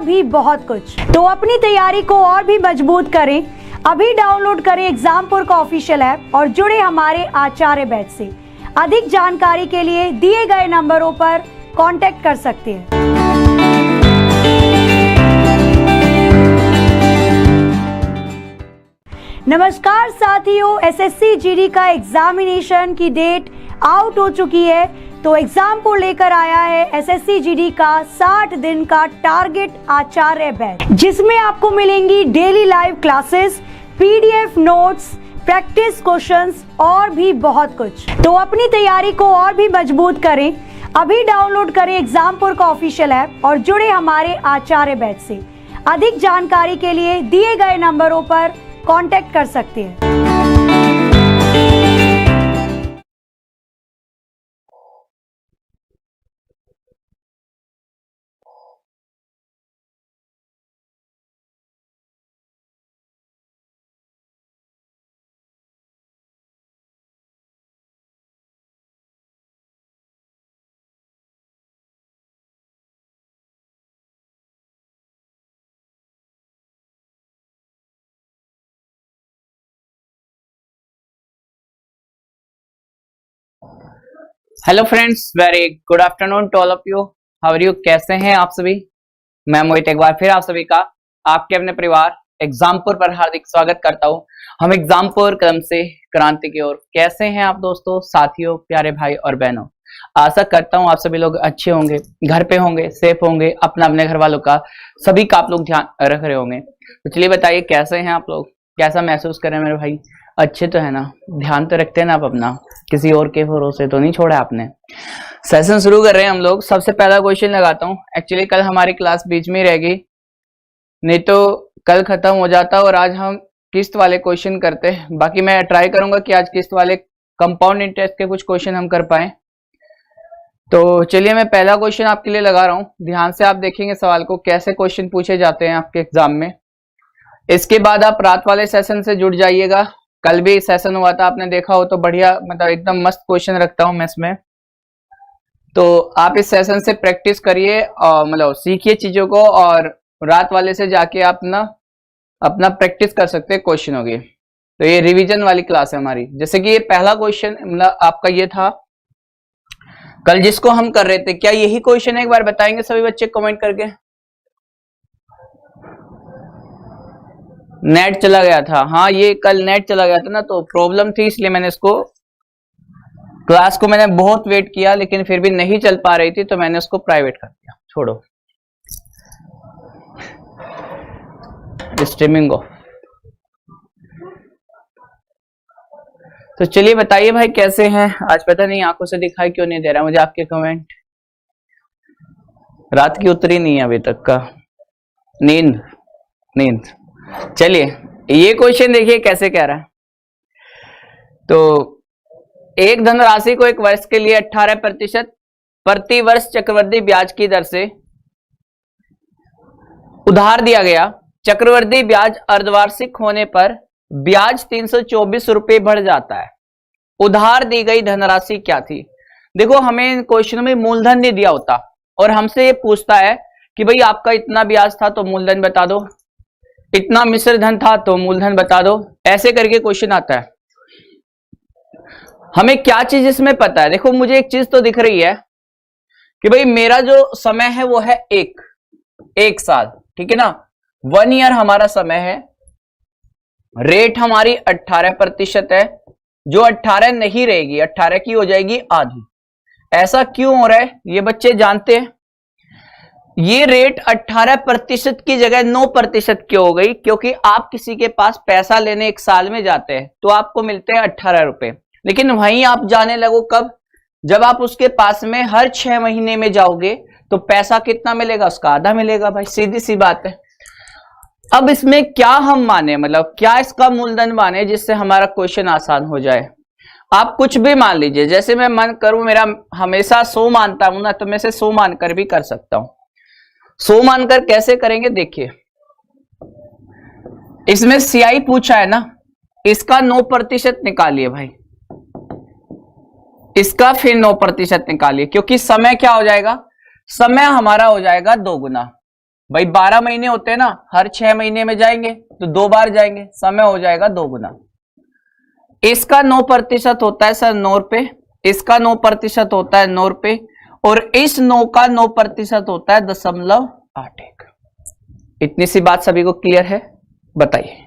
भी बहुत कुछ। तो अपनी तैयारी को और भी मजबूत करें। अभी डाउनलोड करें एग्जामपुर का ऑफिशियल ऐप और जुड़े हमारे आचार्य बैच से। अधिक जानकारी के लिए दिए गए नंबरों पर कांटेक्ट कर सकते हैं। नमस्कार साथियों, एसएससी जीडी का एग्जामिनेशन की डेट आउट हो चुकी है। तो एग्जामपुर लेकर आया है एसएससी जीडी का 60 दिन का टारगेट आचार्य बैच, जिसमें आपको मिलेंगी daily live classes, PDF notes, practice questions और भी बहुत कुछ। तो अपनी तैयारी को और भी मजबूत करें। अभी डाउनलोड करें एग्जामपुर का ऑफिशियल ऐप और जुड़े हमारे आचार्य बैच से। अधिक जानकारी के लिए दिए गए नंबरों पर कांटेक्ट कर सकते हैं। Hello friends, very good afternoon to all of you. How are you? कैसे हैं आप सभी? मैं मोहित एक बार फिर आप सभी का आपके अपने परिवार एग्जामपुर पर हार्दिक स्वागत करता हूं। हम एग्जामपुर कदम से क्रांति की ओर। कैसे हैं आप दोस्तों, साथियों, प्यारे भाई और बहनों? आशा करता हूं आप सभी लोग अच्छे होंगे, घर पे होंगे, सेफ होंगे, अपने घर वालों का सभी का आप लोग ध्यान रख रहे होंगे। तो चलिए बताइए, कैसे हैं आप लोग? कैसा महसूस कर रहे हैं मेरे भाई? अच्छे तो है ना? ध्यान तो रखते हैं ना आप अपना? किसी और के भरोसे तो नहीं छोड़ा आपने? सेशन शुरू कर रहे हैं हम लोग। सबसे पहला क्वेश्चन लगाता हूँ। एक्चुअली कल हमारी क्लास बीच में ही रहेगी, नहीं तो कल खत्म हो जाता और आज हम किस्त वाले क्वेश्चन करते। बाकी मैं ट्राई करूंगा कि आज किस्त वाले कंपाउंड इंटरेस्ट के कुछ क्वेश्चन हम कर पाए। तो चलिए मैं पहला क्वेश्चन आपके लिए लगा रहा हूँ। ध्यान से आप देखेंगे सवाल को, कैसे क्वेश्चन पूछे जाते हैं आपके एग्जाम में। इसके बाद आप रात वाले सेशन से जुड़ जाइएगा। कल भी सेशन हुआ था, आपने देखा हो तो बढ़िया, मतलब एकदम मस्त क्वेश्चन रखता हूं मैं इसमें। तो आप इस सेशन से प्रैक्टिस करिए और मतलब सीखिए चीजों को, और रात वाले से जाके आप ना अपना प्रैक्टिस कर सकते हैं क्वेश्चनों की। तो ये रिवीजन वाली क्लास है हमारी। जैसे कि ये पहला क्वेश्चन मतलब आपका ये था कल जिसको हम कर रहे थे। क्या यही क्वेश्चन है? एक बार बताएंगे सभी बच्चे कमेंट करके। नेट चला गया था। हाँ, ये कल नेट चला गया था ना, तो प्रॉब्लम थी, इसलिए मैंने इसको क्लास को मैंने बहुत वेट किया, लेकिन फिर भी नहीं चल पा रही थी, तो मैंने उसको प्राइवेट कर दिया। छोड़ो स्ट्रीमिंग को। तो चलिए बताइए भाई, कैसे हैं आज? पता नहीं आंखों से दिखाई क्यों नहीं दे रहा मुझे आपके कमेंट। रात की उतरी नहीं है अभी तक का नींद। चलिए ये क्वेश्चन देखिए कैसे कह रहा है। तो एक धनराशि को एक वर्ष के लिए 18% प्रति वर्ष चक्रवृद्धि ब्याज की दर से उधार दिया गया। चक्रवृद्धि ब्याज अर्धवार्षिक होने पर ब्याज 324 रुपये बढ़ जाता है। उधार दी गई धनराशि क्या थी? देखो, हमें इन क्वेश्चन में मूलधन नहीं दिया होता और हमसे ये पूछता है कि भाई आपका इतना ब्याज था तो मूलधन बता दो, इतना मिश्र धन था तो मूलधन बता दो। ऐसे करके क्वेश्चन आता है। हमें क्या चीज इसमें पता है? देखो, मुझे एक चीज तो दिख रही है कि भाई मेरा जो समय है वो है एक साल, ठीक है ना? 1 ईयर हमारा समय है। रेट हमारी 18% है, जो 18 नहीं रहेगी, 18 की हो जाएगी आधी। ऐसा क्यों हो रहा है ये बच्चे जानते हैं? ये रेट 18% की जगह 9% क्यों हो गई? क्योंकि आप किसी के पास पैसा लेने एक साल में जाते हैं तो आपको मिलते हैं 18 रुपए, लेकिन वहीं आप जाने लगो कब? जब आप उसके पास में हर 6 महीने में जाओगे तो पैसा कितना मिलेगा? उसका आधा मिलेगा भाई, सीधी सी बात है। अब इसमें क्या हम माने, मतलब क्या इसका मूलधन माने जिससे हमारा क्वेश्चन आसान हो जाए? आप कुछ भी मान लीजिए, जैसे मैं मन करूं, मेरा हमेशा 100 मानता हूं ना, तो मैं से 100 मानकर भी कर सकता हूं। 100 मानकर कैसे करेंगे देखिए। इसमें सीआई पूछा है ना, इसका 9% निकालिए भाई, इसका फिर 9% निकालिए, क्योंकि समय क्या हो जाएगा? समय हमारा हो जाएगा 2 गुना। भाई 12 महीने होते हैं ना, हर 6 महीने में जाएंगे तो 2 बार जाएंगे, समय हो जाएगा 2 गुना। इसका 9% होता है सर 9 रुपए, इसका 9% होता है 9 रुपए, और इस 9 का 9% होता है 0.81। इतनी सी बात सभी को क्लियर है? बताइए,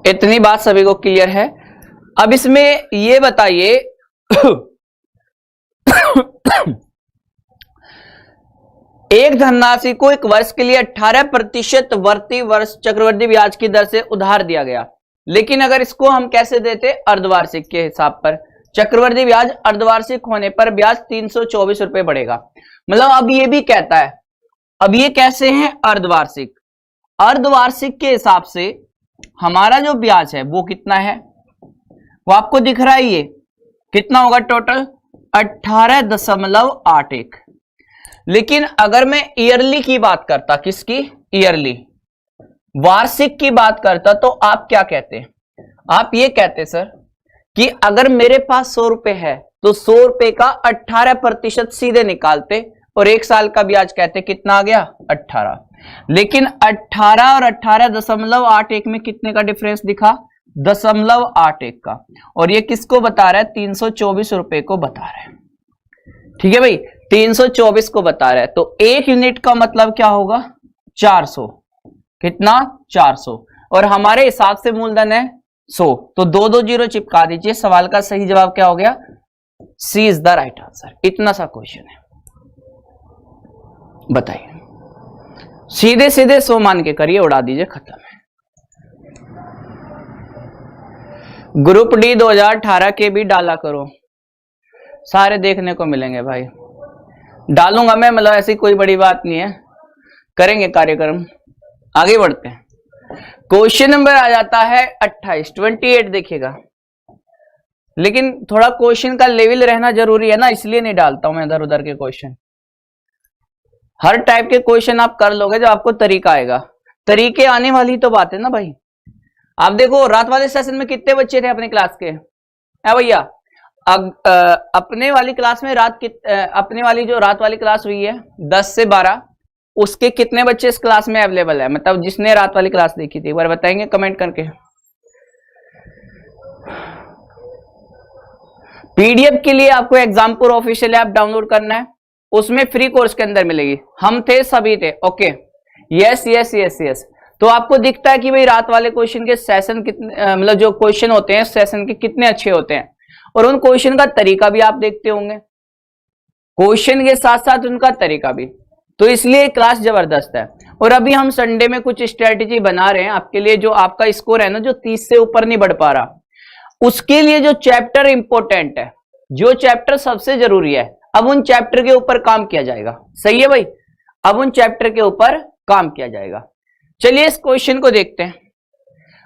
इतनी बात सभी को क्लियर है? अब इसमें ये बताइए एक धनराशि को एक वर्ष के लिए 18% वर्ती वर्ष चक्रवृद्धि ब्याज की दर से उधार दिया गया, लेकिन अगर इसको हम कैसे देते? अर्धवार्षिक के हिसाब पर। चक्रवृद्धि ब्याज अर्धवार्षिक होने पर ब्याज 324 रुपए बढ़ेगा। मतलब अब ये भी कहता है, अब ये कैसे है? अर्धवार्षिक। अर्धवार्षिक के हिसाब से हमारा जो ब्याज है वो कितना है? वो आपको दिख रहा है, ये कितना होगा टोटल? 18.81। लेकिन अगर मैं ईयरली की बात करता, किसकी? ईयरली, वार्षिक की बात करता, तो आप क्या कहते? आप ये कहते सर कि अगर मेरे पास 100 रुपए है तो 100 रुपए का 18% सीधे निकालते और 1 साल का ब्याज कहते कितना आ गया? 18। लेकिन 18 और 18.81 में कितने का डिफरेंस दिखा? 0.81 का। और ये किसको बता रहा है? 324 रुपए को बता रहा है। ठीक है भाई, 324 को बता रहा है, तो 1 यूनिट का मतलब क्या होगा? 400। कितना? 400। और हमारे हिसाब से मूलधन है 100, तो 2 0 चिपका दीजिए। सवाल का सही जवाब क्या हो गया? सी इज द राइट आंसर। इतना सा क्वेश्चन है, बताइए। सीधे सीधे 100 मान के करिए, उड़ा दीजिए, खत्म है। ग्रुप डी 2018 के भी डाला करो, सारे देखने को मिलेंगे भाई। डालूंगा मैं, मतलब ऐसी कोई बड़ी बात नहीं है, करेंगे कार्यक्रम। आगे बढ़ते हैं। क्वेश्चन नंबर आ जाता है 28 देखिएगा। लेकिन थोड़ा क्वेश्चन का लेवल रहना जरूरी है ना, इसलिए नहीं डालता हूं मैं इधर उधर के क्वेश्चन। हर टाइप के क्वेश्चन आप कर लोगे जब आपको तरीका आएगा। तरीके आने वाली तो बात है ना भाई। आप देखो, रात वाले सेशन में कितने बच्चे थे अपने क्लास के? है भैया, अपने वाली क्लास में अपने वाली जो रात वाली क्लास हुई है 10 से 12, उसके कितने बच्चे इस क्लास में अवेलेबल है? मतलब जिसने रात वाली क्लास देखी थी, एक बार बताएंगे कमेंट करके। पीडीएफ के लिए आपको एग्जामपुर ऑफिशियल ऐप डाउनलोड करना है, उसमें फ्री कोर्स के अंदर मिलेगी। हम थे, सभी थे, okay. Yes yes yes yes. तो आपको दिखता है कि भाई रात वाले क्वेश्चन के सेशन कितने, मतलब जो क्वेश्चन होते हैं सेशन के कितने अच्छे होते हैं, और उन क्वेश्चन का तरीका भी आप देखते होंगे, क्वेश्चन के साथ साथ उनका तरीका भी। तो इसलिए क्लास जबरदस्त है। और अभी हम संडे में कुछ स्ट्रेटेजी बना रहे हैं आपके लिए। जो आपका स्कोर है ना, जो 30 से ऊपर नहीं बढ़ पा रहा, उसके लिए जो चैप्टर इंपॉर्टेंट है, जो चैप्टर सबसे जरूरी है, अब उन चैप्टर के ऊपर काम किया जाएगा। सही है भाई, अब उन चैप्टर के ऊपर काम किया जाएगा। चलिए इस क्वेश्चन को देखते हैं।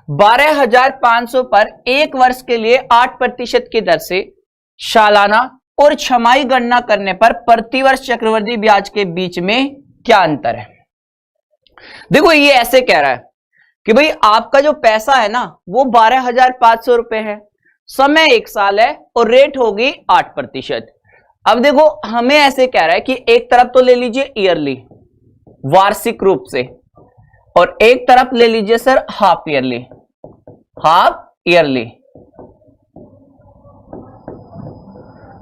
12,500 पर 1 वर्ष के लिए 8% की दर से सालाना और छमाही गणना करने पर प्रतिवर्ष चक्रवृद्धि ब्याज के बीच में क्या अंतर है? देखो, ये ऐसे कह रहा है कि भाई आपका जो पैसा है ना वो 12,500 रुपए है, समय 1 साल है और रेट होगी 8%। अब देखो, हमें ऐसे कह रहा है कि एक तरफ तो ले लीजिए ईयरली, वार्षिक रूप से, और एक तरफ ले लीजिए sir half yearly, half yearly,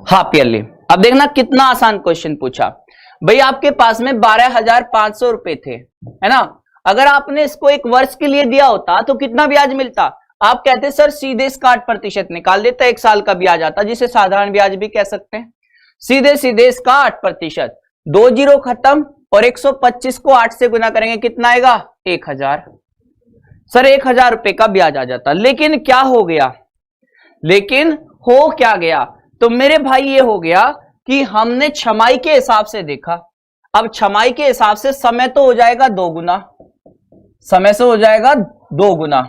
half yearly. अब देखना कितना आसान क्वेश्चन पूछा। भाई आपके पास में 12,500 रुपए थे, है ना। अगर आपने इसको 1 वर्ष के लिए दिया होता तो कितना ब्याज मिलता? आप कहते सर सीधे इसका 8% निकाल देता, 1 साल का ब्याज आता, जिसे साधारण ब्याज भी कह सकते हैं। सीधे सीधे इसका 8%, 2 0 खत्म, और 125 को 8 से गुना करेंगे, कितना आएगा? 1,000। सर 1,000 रुपए का ब्याज आ जाता। लेकिन क्या हो गया? लेकिन हो क्या गया? तो मेरे भाई ये हो गया कि हमने छमाही के हिसाब से देखा। अब छमाही के हिसाब से समय तो हो जाएगा 2 गुना, समय से हो जाएगा 2 गुना,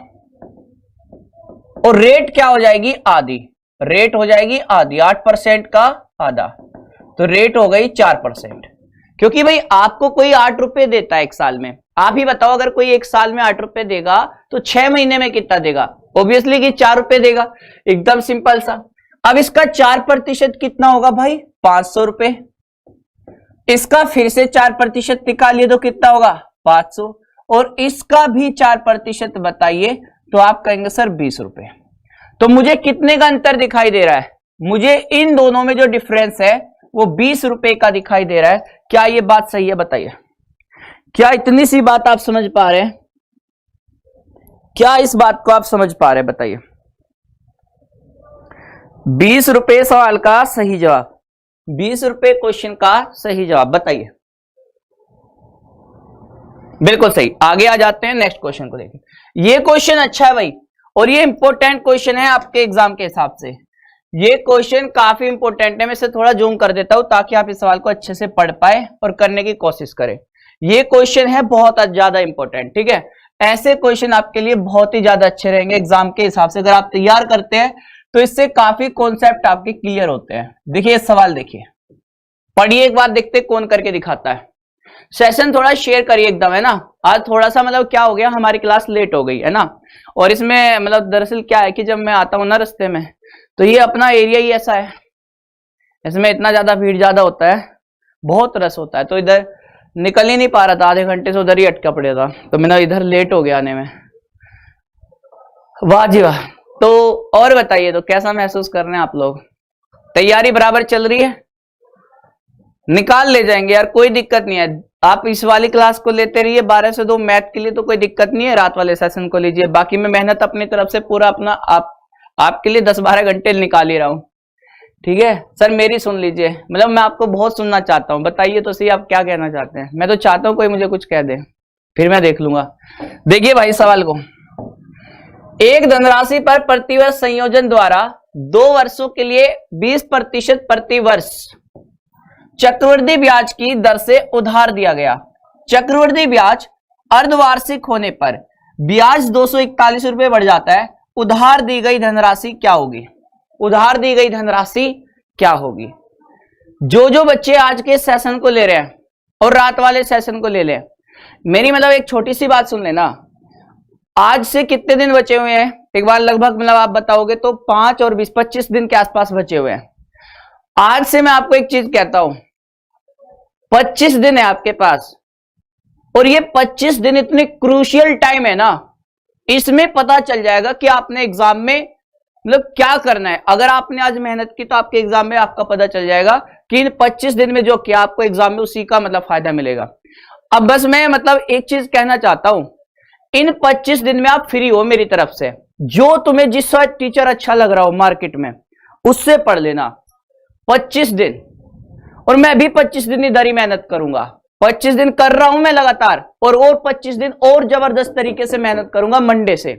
और रेट क्या हो जाएगी? आधी। रेट हो जाएगी आधी, 8% का आधा, तो रेट हो गई 4%। क्योंकि भाई आपको कोई 8 रुपए देता है 1 साल में। आप ही बताओ, अगर कोई 1 साल में 8 रुपए देगा तो 6 महीने में कितना देगा? ऑब्वियसली कि 4 रुपए देगा, एकदम सिंपल सा। अब इसका 4% कितना होगा भाई? 500 रुपए। इसका फिर से 4% निकालिए तो कितना होगा? 500 और इसका भी 4% बताइए, तो आप कहेंगे सर 20 रुपए। तो मुझे कितने का अंतर दिखाई दे रहा है? मुझे इन दोनों में जो डिफरेंस है वो 20 रुपए का दिखाई दे रहा है। क्या ये बात सही है? बताइए, क्या इतनी सी बात आप समझ पा रहे हैं? क्या इस बात को आप समझ पा रहे हैं? बताइए। 20 रुपए सवाल का सही जवाब, 20 रुपए क्वेश्चन का सही जवाब, बताइए। बिल्कुल सही। आगे आ जाते हैं, नेक्स्ट क्वेश्चन को देखिए। ये क्वेश्चन अच्छा है भाई, और ये इंपॉर्टेंट क्वेश्चन है आपके एग्जाम के हिसाब से। ये क्वेश्चन काफी इंपॉर्टेंट है। मैं इसे थोड़ा जूम कर देता हूं ताकि आप इस सवाल को अच्छे से पढ़ पाए और करने की कोशिश करें। ये क्वेश्चन है बहुत ज्यादा इंपॉर्टेंट, ठीक है। ऐसे क्वेश्चन आपके लिए बहुत ही ज्यादा अच्छे रहेंगे एग्जाम के हिसाब से। अगर आप तैयार करते हैं तो इससे काफी कॉन्सेप्ट आपके क्लियर होते हैं। देखिए सवाल, देखिए पढ़िए एक बार, देखते कौन करके दिखाता है। सेशन थोड़ा शेयर करिए एकदम, है ना। आज थोड़ा सा मतलब क्या हो गया, हमारी क्लास लेट हो गई है ना। और इसमें मतलब दरअसल क्या है कि जब मैं आता हूं ना रास्ते में, तो ये अपना एरिया ही ऐसा है, इसमें इतना ज्यादा भीड़ ज्यादा होता है, बहुत रस होता है, तो इधर निकल ही नहीं पा रहा था। आधे घंटे से उधर ही अटका पड़ा था, तो मैंने इधर लेट हो गया आने में। वाह जी वाह। तो और बताइए, तो कैसा महसूस कर रहे हैं आप लोग? तैयारी बराबर चल रही है? निकाल ले जाएंगे यार, कोई दिक्कत नहीं है। आप इस वाली क्लास को लेते रहिए 12 से 2 मैथ के लिए, तो कोई दिक्कत नहीं है। रात वाले सेशन को लीजिए, बाकी मैं मेहनत अपनी तरफ से पूरा अपना आपके लिए 10-12 घंटे निकाल ही रहा हूं, ठीक है। सर मेरी सुन लीजिए, मतलब मैं आपको बहुत सुनना चाहता हूं। बताइए तो सही, आप क्या कहना चाहते हैं? मैं तो चाहता हूं कोई मुझे कुछ कह दे, फिर मैं देख लूंगा। देखिए भाई सवाल को, एक धनराशि पर प्रतिवर्ष संयोजन द्वारा 2 वर्षों के लिए 20% प्रतिवर्ष चक्रवृद्धि ब्याज की दर से उधार दिया गया। चक्रवृद्धि ब्याज अर्धवार्षिक होने पर ब्याज 241 रुपए बढ़ जाता है। उधार दी गई धनराशि क्या होगी? उधार दी गई धनराशि क्या होगी? जो बच्चे आज के सेशन को ले रहे हैं और रात वाले सेशन को ले लें, मेरी मतलब एक छोटी सी बात सुन लेना। आज से कितने दिन बचे हुए हैं एक बार लगभग मतलब आप बताओगे तो 5 और 20, 25 दिन के आसपास बचे हुए हैं। आज से मैं आपको एक चीज कहता हूं, 25 दिन है आपके पास, और ये 25 दिन इतने क्रूशियल टाइम है ना, इसमें पता चल जाएगा कि आपने एग्जाम में मतलब क्या करना है। अगर आपने आज मेहनत की तो आपके एग्जाम में आपका पता चल जाएगा कि इन 25 दिन में जो किया आपको एग्जाम में उसी का मतलब फायदा मिलेगा। अब बस मैं मतलब एक चीज कहना चाहता हूं, इन 25 दिन में आप फ्री हो मेरी तरफ से, जो तुम्हें जिस टीचर अच्छा लग रहा हो मार्केट में उससे पढ़ लेना 25 दिन। और मैं भी 25 दिन इधर ही मेहनत करूंगा, 25 दिन कर रहा हूं मैं लगातार, और 25 दिन और जबरदस्त तरीके से मेहनत करूंगा मंडे से।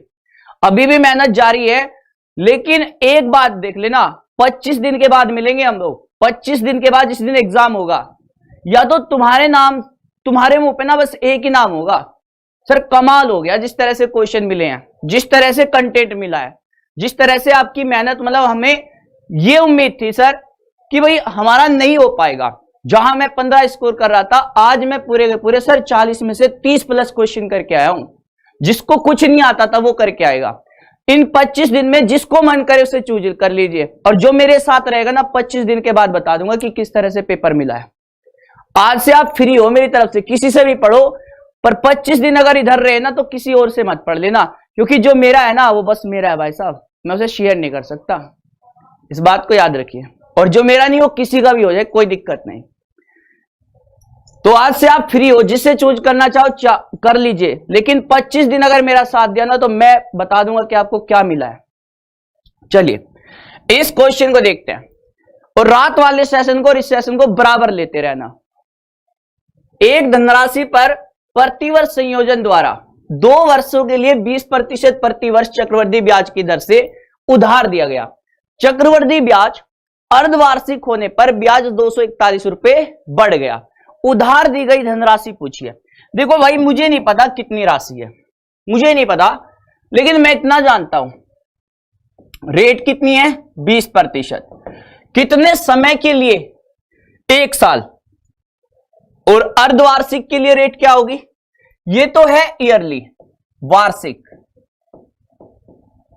अभी भी मेहनत जारी है, लेकिन एक बात देख लेना, 25 दिन के बाद मिलेंगे हम लोग। 25 दिन के बाद जिस दिन एग्जाम होगा, या तो तुम्हारे मुंह पे ना बस एक ही नाम होगा, सर कमाल हो गया जिस तरह से क्वेश्चन मिले हैं, जिस तरह से कंटेंट मिला है, जिस तरह से आपकी मेहनत, मतलब हमें ये उम्मीद थी सर कि भाई हमारा नहीं हो पाएगा। जहां मैं 15 स्कोर कर रहा था, आज मैं पूरे के पूरे सर 40 में से 30 प्लस क्वेश्चन करके आया हूं। जिसको कुछ नहीं आता था वो करके आएगा। इन 25 दिन में जिसको मन करे उसे चूज कर लीजिए, और जो मेरे साथ रहेगा ना 25 दिन के बाद बता दूंगा कि किस तरह से पेपर मिला है। आज से आप फ्री हो मेरी तरफ से, किसी से भी पढ़ो, पर 25 दिन अगर इधर रहे ना तो किसी और से मत पढ़ लेना, क्योंकि जो मेरा है ना वो बस मेरा है भाई साहब, मैं उसे शेयर नहीं कर सकता। इस बात को याद रखिए, और जो मेरा नहीं वो किसी का भी हो जाए कोई दिक्कत नहीं। तो आज से आप फ्री हो, जिससे चूज करना चाहो कर लीजिए, लेकिन 25 दिन अगर मेरा साथ दिया ना तो मैं बता दूंगा कि आपको क्या मिला है। चलिए इस क्वेश्चन को देखते हैं, और रात वाले सेशन को और इस सेशन को बराबर लेते रहना। एक धनराशि पर प्रतिवर्ष संयोजन द्वारा 2 वर्षों के लिए 20% प्रतिवर्ष चक्रवृद्धि ब्याज की दर से उधार दिया गया। चक्रवृद्धि ब्याज अर्धवार्षिक होने पर ब्याज 241 रुपए बढ़ गया। उधार दी गई धनराशि पूछिए। देखो भाई मुझे नहीं पता कितनी राशि है, मुझे नहीं पता, लेकिन मैं इतना जानता हूं, रेट कितनी है 20%। कितने समय के लिए? 1 साल। और अर्धवार्षिक के लिए रेट क्या होगी? ये तो है ईयरली, वार्षिक।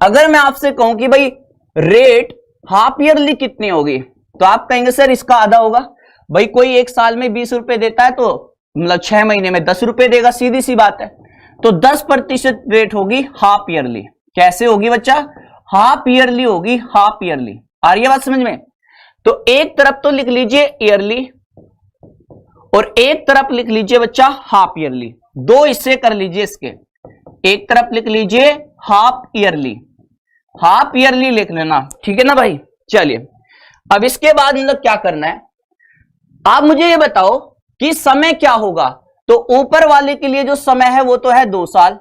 अगर मैं आपसे कहूं कि भाई रेट हाफ ईयरली कितनी होगी, तो आप कहेंगे सर इसका आधा होगा। भाई कोई 1 साल में 20 रुपए देता है तो मतलब 6 महीने में 10 रुपए देगा, सीधी सी बात है। तो 10% रेट होगी हाफ ईयरली। कैसे होगी बच्चा? हाफ ईयरली होगी, हाफ ईयरली। आ रही है बात समझ में? तो एक तरफ तो लिख लीजिए ईयरली और एक तरफ लिख लीजिए बच्चा हाफ ईयरली। दो हिस्से कर लीजिए इसके, एक तरफ लिख लीजिए हाफ ईयरली, हाफ ईयरली लिख लेना, ठीक है ना भाई। चलिए अब इसके बाद मतलब क्या करना है, आप मुझे ये बताओ कि समय क्या होगा। तो ऊपर वाले के लिए जो समय है वो तो है 2 साल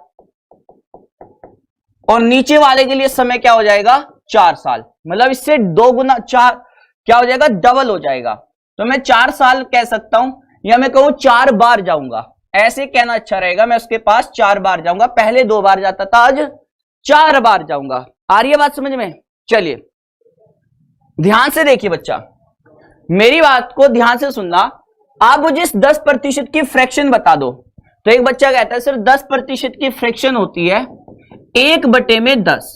और नीचे वाले के लिए समय क्या हो जाएगा? 4 साल। मतलब इससे 2 गुना 4 क्या हो जाएगा? डबल हो जाएगा। तो मैं 4 साल कह सकता हूं या मैं कहूं 4 बार जाऊंगा, ऐसे कहना अच्छा रहेगा। मैं उसके पास 4 बार जाऊंगा, पहले 2 बार जाता था, आज 4 बार जाऊंगा। आ रही है बात समझ में? चलिए ध्यान से देखिए बच्चा, मेरी बात को ध्यान से सुनना। आप मुझे इस 10% की फ्रैक्शन बता दो। तो एक बच्चा कहता है सर 10% की फ्रैक्शन होती है 1/10,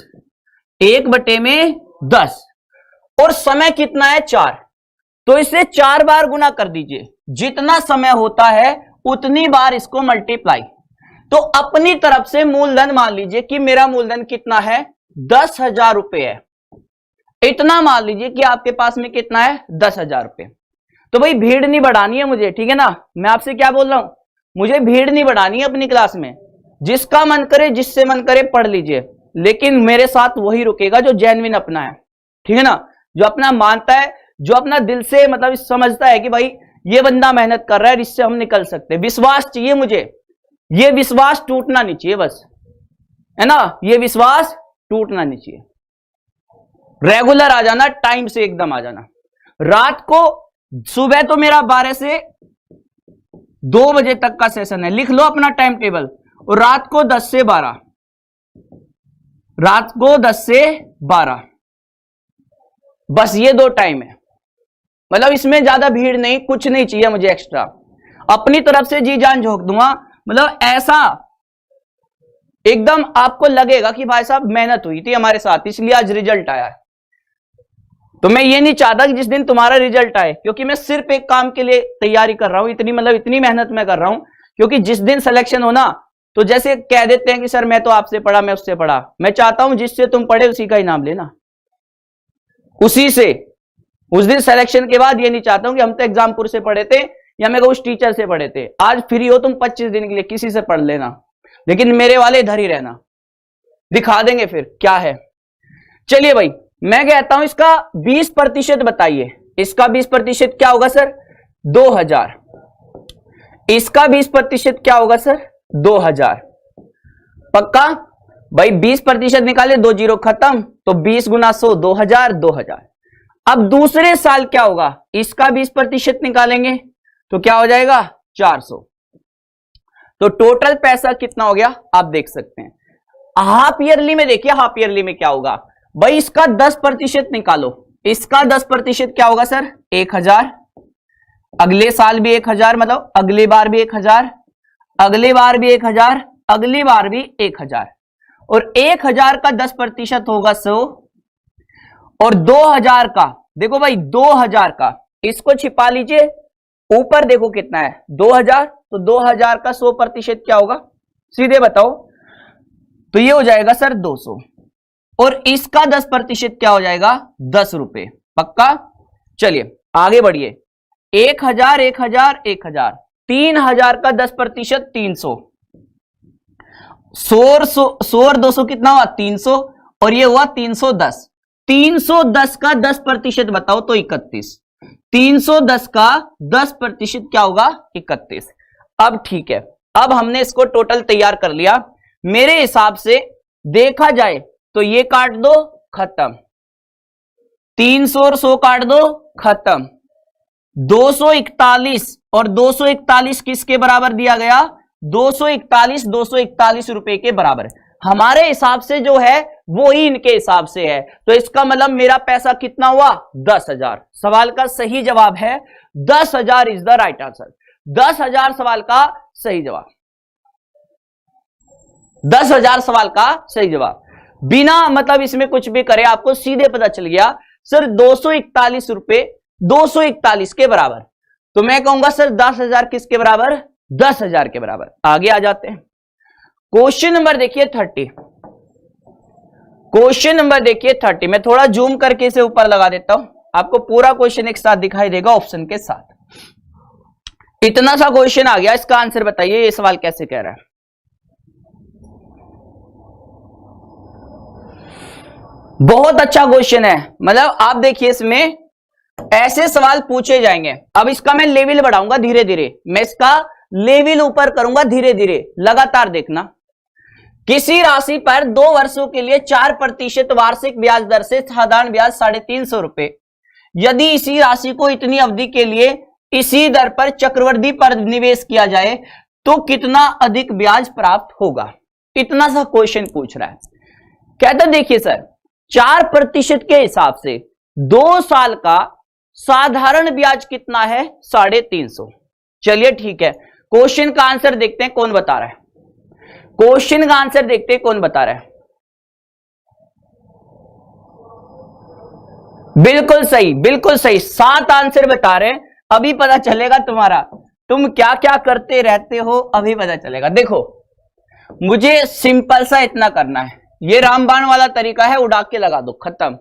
1/10 और समय कितना है? 4। तो इसे 4 बार गुना कर दीजिए, जितना समय होता है उतनी बार इसको मल्टीप्लाई। तो अपनी तरफ से मूलधन मान लीजिए कि मेरा मूलधन कितना है? 10,000 रुपए है। इतना मान लीजिए कि आपके पास में कितना है? 10,000 रुपए। तो भाई भीड़ नहीं बढ़ानी है मुझे, ठीक है ना। मैं आपसे क्या बोल रहा हूं, मुझे भीड़ नहीं बढ़ानी है अपनी क्लास में। जिसका मन करे, जिससे मन करे पढ़ लीजिए, लेकिन मेरे साथ वही रुकेगा जो जेन्युइन अपना है, ठीक है ना, जो अपना मानता है, जो अपना दिल से मतलब समझता है कि भाई ये बंदा मेहनत कर रहा है, इससे हम निकल सकते हैं। विश्वास चाहिए मुझे, ये विश्वास टूटना नहीं चाहिए बस, है ना, ये विश्वास टूटना नहीं चाहिए। रेगुलर आ जाना, टाइम से एकदम आ जाना। रात को सुबह तो मेरा 12 से 2 बजे तक का सेशन है, लिख लो अपना टाइम टेबल। और रात को 10 से 12, रात को 10 से 12, बस ये 2 टाइम है। मतलब इसमें ज्यादा भीड़ नहीं, कुछ नहीं चाहिए मुझे एक्स्ट्रा। अपनी तरफ से जी जान झोंक दूंगा, मतलब ऐसा एकदम आपको लगेगा कि भाई साहब मेहनत हुई थी हमारे साथ, इसलिए आज रिजल्ट आया है। तो मैं ये नहीं चाहता कि जिस दिन तुम्हारा रिजल्ट आए, क्योंकि मैं सिर्फ एक काम के लिए तैयारी कर रहा हूं, इतनी मेहनत मैं कर रहा हूं, क्योंकि जिस दिन सिलेक्शन होना तो जैसे कह देते हैं कि सर मैं तो आपसे पढ़ा, मैं उससे पढ़ा। मैं चाहता हूं जिससे तुम पढ़े उसी का इनाम लेना, उसी से। उस दिन सिलेक्शन के बाद ये नहीं चाहता हूं कि हम तो एग्जामपुर से पढ़े थे या मैं उस टीचर से पढ़े थे, आज फ्री हो तुम 25 दिन के लिए किसी से पढ़ लेना, लेकिन मेरे वाले इधर ही रहना, दिखा देंगे फिर क्या है। चलिए भाई मैं कहता हूं इसका 20% बताइए। इसका 20% क्या होगा सर? 2000। इसका 20% क्या होगा सर? 2000। पक्का भाई? 20% निकाले, 2 जीरो खत्म, तो 20 गुना 100 2000, 2000। अब दूसरे साल क्या होगा? इसका 20% निकालेंगे तो क्या हो जाएगा? 400। तो टोटल पैसा कितना हो गया आप देख सकते हैं। हाफ ईयरली में देखिए, हाफ ईयरली में क्या होगा भाई? इसका 10% निकालो। इसका 10% क्या होगा सर? 1000। अगले साल भी 1000, मतलब अगली बार भी 1000, अगली बार भी 1000, अगली बार भी 1000। और 1000 का 10% होगा 100। और 2000 का देखो भाई, 2000 का इसको छिपा लीजिए, ऊपर देखो कितना है 2000, तो 2000 का 100% क्या होगा? सीधे बताओ। तो ये हो जाएगा सर 200। और इसका 10% क्या हो जाएगा? 10 रुपए। पक्का? चलिए आगे बढ़िए। 1000, 1000, 1000, 3000 का 10% 300। 100 और 200 कितना हुआ? 300। और ये हुआ 310। 310 का 10% बताओ तो 31। 310 का 10% क्या होगा? 31। अब ठीक है, अब हमने इसको टोटल तैयार कर लिया। मेरे हिसाब से देखा जाए तो ये काट दो, खत्म। 300 और 100 काट दो, खत्म। 241 और 241 किसके बराबर दिया गया? 241 रुपए के बराबर। हमारे हिसाब से जो है वो ही इनके हिसाब से है। तो इसका मतलब मेरा पैसा कितना हुआ? 10,000। सवाल का सही जवाब है 10,000 इज द राइट आंसर। 10,000 सवाल का सही जवाब। 10,000 सवाल का सही जवाब। बिना मतलब इसमें कुछ भी करे आपको सीधे पता चल गया सर 241 रुपए 241 के बराबर। तो मैं कहूंगा सर 10,000 किसके बराबर? 10,000 के बराबर। आगे आ जाते हैं, क्वेश्चन नंबर देखिए 30। क्वेश्चन नंबर देखिए 30। मैं थोड़ा जूम करके इसे ऊपर लगा देता हूं, आपको पूरा क्वेश्चन एक साथ दिखाई देगा ऑप्शन के साथ। इतना सा क्वेश्चन आ गया, इसका आंसर बताइए ये सवाल कैसे कह रहा है। बहुत अच्छा क्वेश्चन है, मतलब आप देखिए इसमें ऐसे सवाल पूछे जाएंगे। अब इसका मैं लेवल बढ़ाऊंगा धीरे धीरे, मैं इसका लेवल ऊपर करूंगा धीरे धीरे, लगातार देखना। किसी राशि पर 2 वर्षों के लिए 4% वार्षिक ब्याज दर से साधारण ब्याज 350 रुपए, यदि इसी राशि को इतनी अवधि के लिए इसी दर पर चक्रवृद्धि पर निवेश किया जाए तो कितना अधिक ब्याज प्राप्त होगा। इतना सा क्वेश्चन पूछ रहा है। कहता देखिए सर 4% के हिसाब से 2 साल का साधारण ब्याज कितना है 350। चलिए ठीक है, क्वेश्चन का आंसर देखते हैं कौन बता रहा है। क्वेश्चन का आंसर देखते हैं कौन बता रहा है। बिल्कुल सही, बिल्कुल सही, 7 आंसर बता रहे हैं। अभी पता चलेगा तुम्हारा तुम क्या क्या करते रहते हो, अभी पता चलेगा। देखो मुझे सिंपल सा इतना करना है, ये रामबाण वाला तरीका है, उड़ा के लगा दो, खत्म।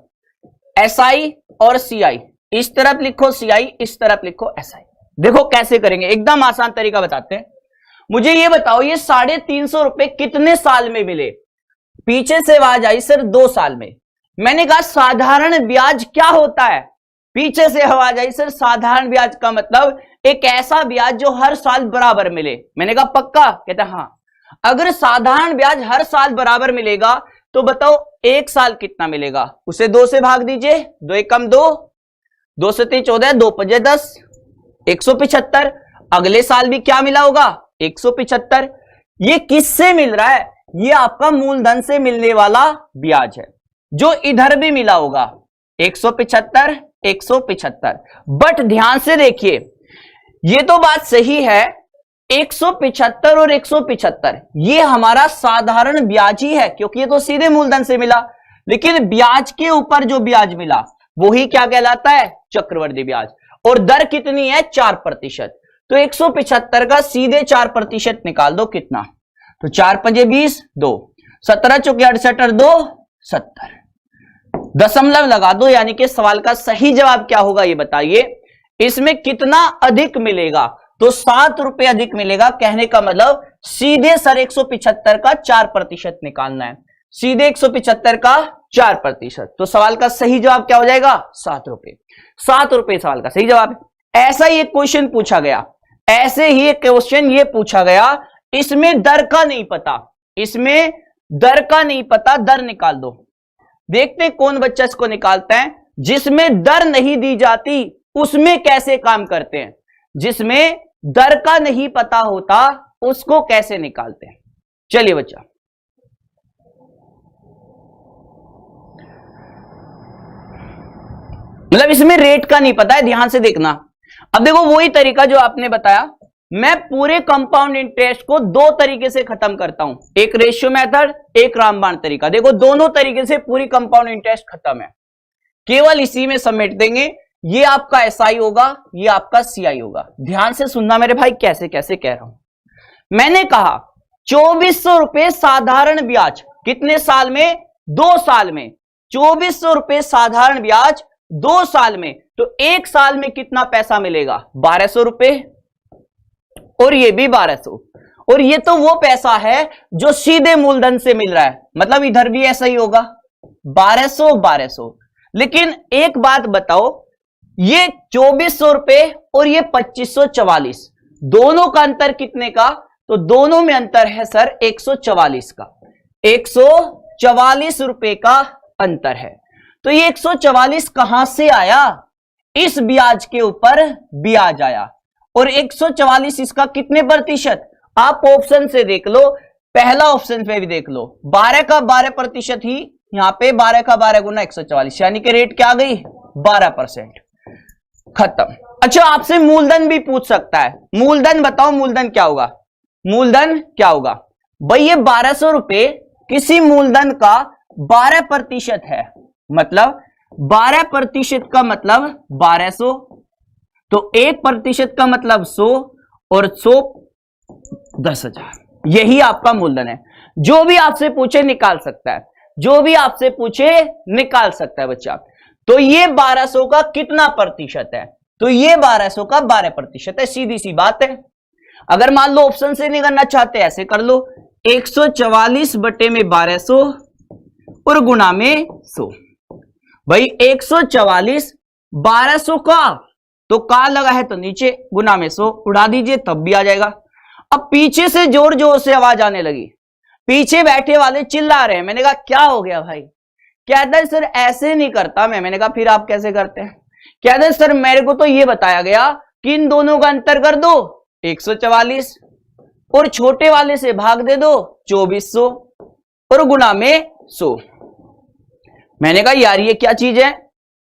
SI और CI, इस तरफ लिखो CI, इस तरफ लिखो SI। देखो कैसे करेंगे, एकदम आसान तरीका बताते हैं। मुझे ये बताओ ये 350 रुपए कितने साल में मिले। पीछे से आवाज आई सर 2 साल में। मैंने कहा साधारण ब्याज क्या होता है, पीछे से आवाज आई सर साधारण ब्याज का मतलब एक ऐसा ब्याज जो हर साल बराबर मिले। मैंने कहा पक्का, कहता हाँ। अगर साधारण ब्याज हर साल बराबर मिलेगा तो बताओ 1 साल कितना मिलेगा, उसे 2 से भाग दीजिए, 2 एकम 2, 2 से 3 14, 2 5 10, 175। अगले साल भी क्या मिला होगा 175। ये किससे मिल रहा है, ये आपका मूलधन से मिलने वाला ब्याज है, जो इधर भी मिला होगा 175 175। बट ध्यान से देखिए ये तो बात सही है, 175 और 175 ये हमारा साधारण ब्याज ही है, क्योंकि ये तो सीधे मूलधन से मिला। लेकिन ब्याज के ऊपर जो ब्याज मिला वही क्या कहलाता है, चक्रवृद्धि ब्याज। और दर कितनी है 4%। तो 175 का सीधे 4% निकाल दो, कितना, तो 4 5 20, 2 17 चौके 68 और 2 70, दशमलव लगा दो। यानी कि सवाल का सही जवाब क्या होगा ये बताइए। इसमें कितना अधिक मिलेगा, तो 7 रुपए अधिक मिलेगा। कहने का मतलब सीधे सर 175 का 4% निकालना है, सीधे 175 का 4%। तो सवाल का सही जवाब क्या हो जाएगा 7 रुपए। 7 रुपए सवाल का सही जवाब है। ऐसा ही एक क्वेश्चन पूछा गया, ऐसे ही एक क्वेश्चन ये पूछा गया, इसमें दर का नहीं पता, इसमें दर का नहीं पता, दर निकाल दो। देखते हैं कौन बच्चा इसको निकालता है। जिसमें दर नहीं दी जाती उसमें कैसे काम करते हैं, जिसमें दर का नहीं पता होता उसको कैसे निकालते हैं। चलिए बच्चा, मतलब इसमें रेट का नहीं पता है, ध्यान से देखना। अब देखो वही तरीका जो आपने बताया, मैं पूरे कंपाउंड इंटरेस्ट को 2 तरीके से खत्म करता हूं, एक रेशियो मेथड, एक रामबाण तरीका। देखो दोनों तरीके से पूरी कंपाउंड इंटरेस्ट खत्म है, केवल इसी में समेट देंगे। ये आपका SI होगा, ये आपका CI होगा। ध्यान से सुनना मेरे भाई, कैसे कैसे कह रहा हूं। मैंने कहा 2400 रुपए साधारण ब्याज कितने साल में, 2 साल में। 2400 रुपए साधारण ब्याज 2 साल में, तो 1 साल में कितना पैसा मिलेगा 1200 रुपए, और ये भी 1200। और ये तो वो पैसा है जो सीधे मूलधन से मिल रहा है, मतलब इधर भी ऐसा ही होगा 1200 1200। लेकिन एक बात बताओ, ये 2400 रुपए और ये 2544, दोनों का अंतर कितने का, तो दोनों में अंतर है सर 144 का, 144 रुपए का अंतर है। तो ये 144 कहां से आया, इस ब्याज के ऊपर ब्याज आया। और 144 इसका कितने प्रतिशत, आप ऑप्शन से देख लो, पहला ऑप्शन पे भी देख लो, 12 का 12% ही यहां पे 12 का 12 गुना 144, यानी कि रेट क्या आ गई 12%। खत्म। अच्छा आपसे मूलधन भी पूछ सकता है, मूलधन बताओ, मूलधन क्या होगा, मूलधन क्या होगा भाई। ये 1200 रुपए किसी मूलधन का 12% है, मतलब 12% का मतलब 1200, तो 1% का मतलब 100, और 100 10,000। यही आपका मूलधन है। जो भी आपसे पूछे निकाल सकता है, जो भी आपसे पूछे निकाल सकता है बच्चा। तो ये 1200 का कितना प्रतिशत है? तो ये 1200 का 12% है। सीधी सी बात है। अगर मान लो ऑप्शन से नहीं करना चाहते, ऐसे कर लो, 144 बटे में 1200 और गुना में 100। भाई 144 1200 का, तो का लगा है तो नीचे, गुना में 100 उड़ा दीजिए तब भी आ जाएगा। अब पीछे से जोर जोर से आवाज आने लगी, पीछे बैठे वाले चिल्ला रहे हैं। मैंने कहा क्या हो गया भाई? कहता है सर ऐसे नहीं करता मैं। मैंने कहा फिर आप कैसे करते हैं? कहता है सर मेरे को तो ये बताया गया कि इन दोनों का अंतर कर दो 144 और छोटे वाले से भाग दे दो 2400 और गुना में 100। मैंने कहा यार ये क्या चीज है?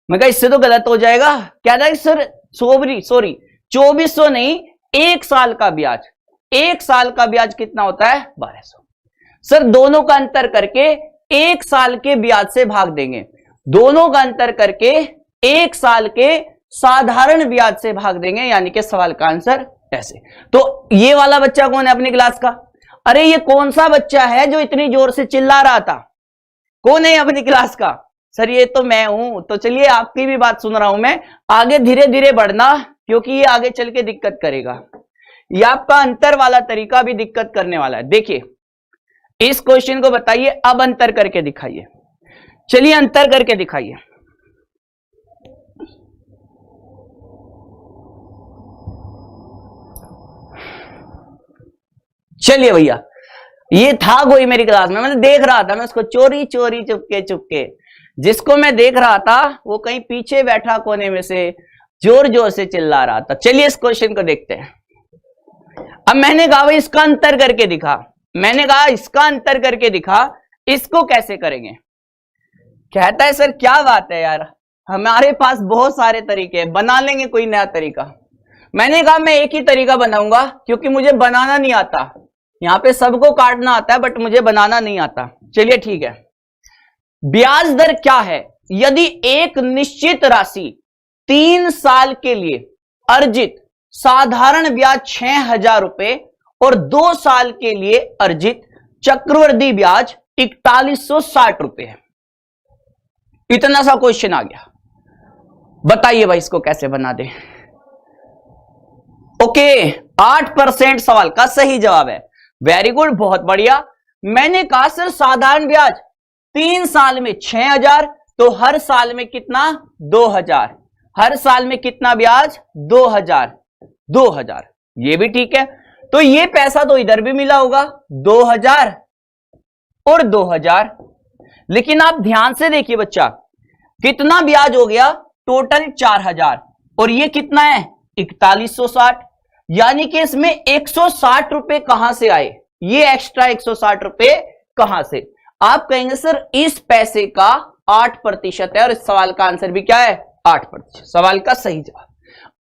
मैं कहा इससे तो गलत हो जाएगा। कहता है सर सॉरी 2400 नहीं, 1 साल का ब्याज। 1 साल का ब्याज कितना होता है? 1200। सर दोनों का अंतर करके 1 साल के ब्याज से भाग देंगे। दोनों का अंतर करके 1 साल के साधारण ब्याज से भाग देंगे, यानी कि सवाल का आंसर ऐसे। तो ये वाला बच्चा कौन है अपनी क्लास का? अरे ये कौन सा बच्चा है जो इतनी जोर से चिल्ला रहा था? कौन है अपनी क्लास का? सर ये तो मैं हूं। तो चलिए आपकी भी बात सुन रहा हूं मैं। आगे धीरे धीरे बढ़ना, क्योंकि ये आगे चल के दिक्कत करेगा। ये आपका अंतर वाला तरीका भी दिक्कत करने वाला है। देखिए इस क्वेश्चन को बताइए, अब अंतर करके दिखाइए। चलिए अंतर करके दिखाइए। चलिए भैया, ये था कोई मेरी क्लास में, मैं देख रहा था, मैं उसको चोरी चोरी चुपके चुपके, जिसको मैं देख रहा था वो कहीं पीछे बैठा कोने में से जोर जोर से चिल्ला रहा था। चलिए इस क्वेश्चन को देखते हैं। अब मैंने कहा भाई इसका अंतर करके दिखा। मैंने कहा इसका अंतर करके दिखा, इसको कैसे करेंगे? कहता है सर क्या बात है यार, हमारे पास बहुत सारे तरीके हैं, बना लेंगे कोई नया तरीका। मैंने कहा मैं एक ही तरीका बनाऊंगा, क्योंकि मुझे बनाना नहीं आता। यहां पे सबको काटना आता है बट मुझे बनाना नहीं आता। चलिए ठीक है। ब्याज दर क्या है? यदि एक निश्चित राशि 3 साल के लिए अर्जित साधारण ब्याज 6,000 रुपए और 2 साल के लिए अर्जित चक्रवृद्धि ब्याज 4160 रुपए है। इतना सा क्वेश्चन आ गया। बताइए भाई इसको कैसे बना दे। ओके 8% सवाल का सही जवाब है। वेरी गुड, बहुत बढ़िया। मैंने कहा सर साधारण ब्याज 3 साल में 6,000, तो हर साल में कितना? 2,000। हर साल में कितना ब्याज? 2,000। ये भी ठीक है। तो ये पैसा तो इधर भी मिला होगा 2,000 और 2,000। लेकिन आप ध्यान से देखिए बच्चा, कितना ब्याज हो गया? टोटल 4,000 और ये कितना है? 4160। यानी कि इसमें 160 रुपए कहां से आए? ये एक्स्ट्रा 160 रुपए कहां से? आप कहेंगे सर इस पैसे का 8% है, और इस सवाल का आंसर भी क्या है? 8%। सवाल का सही जवाब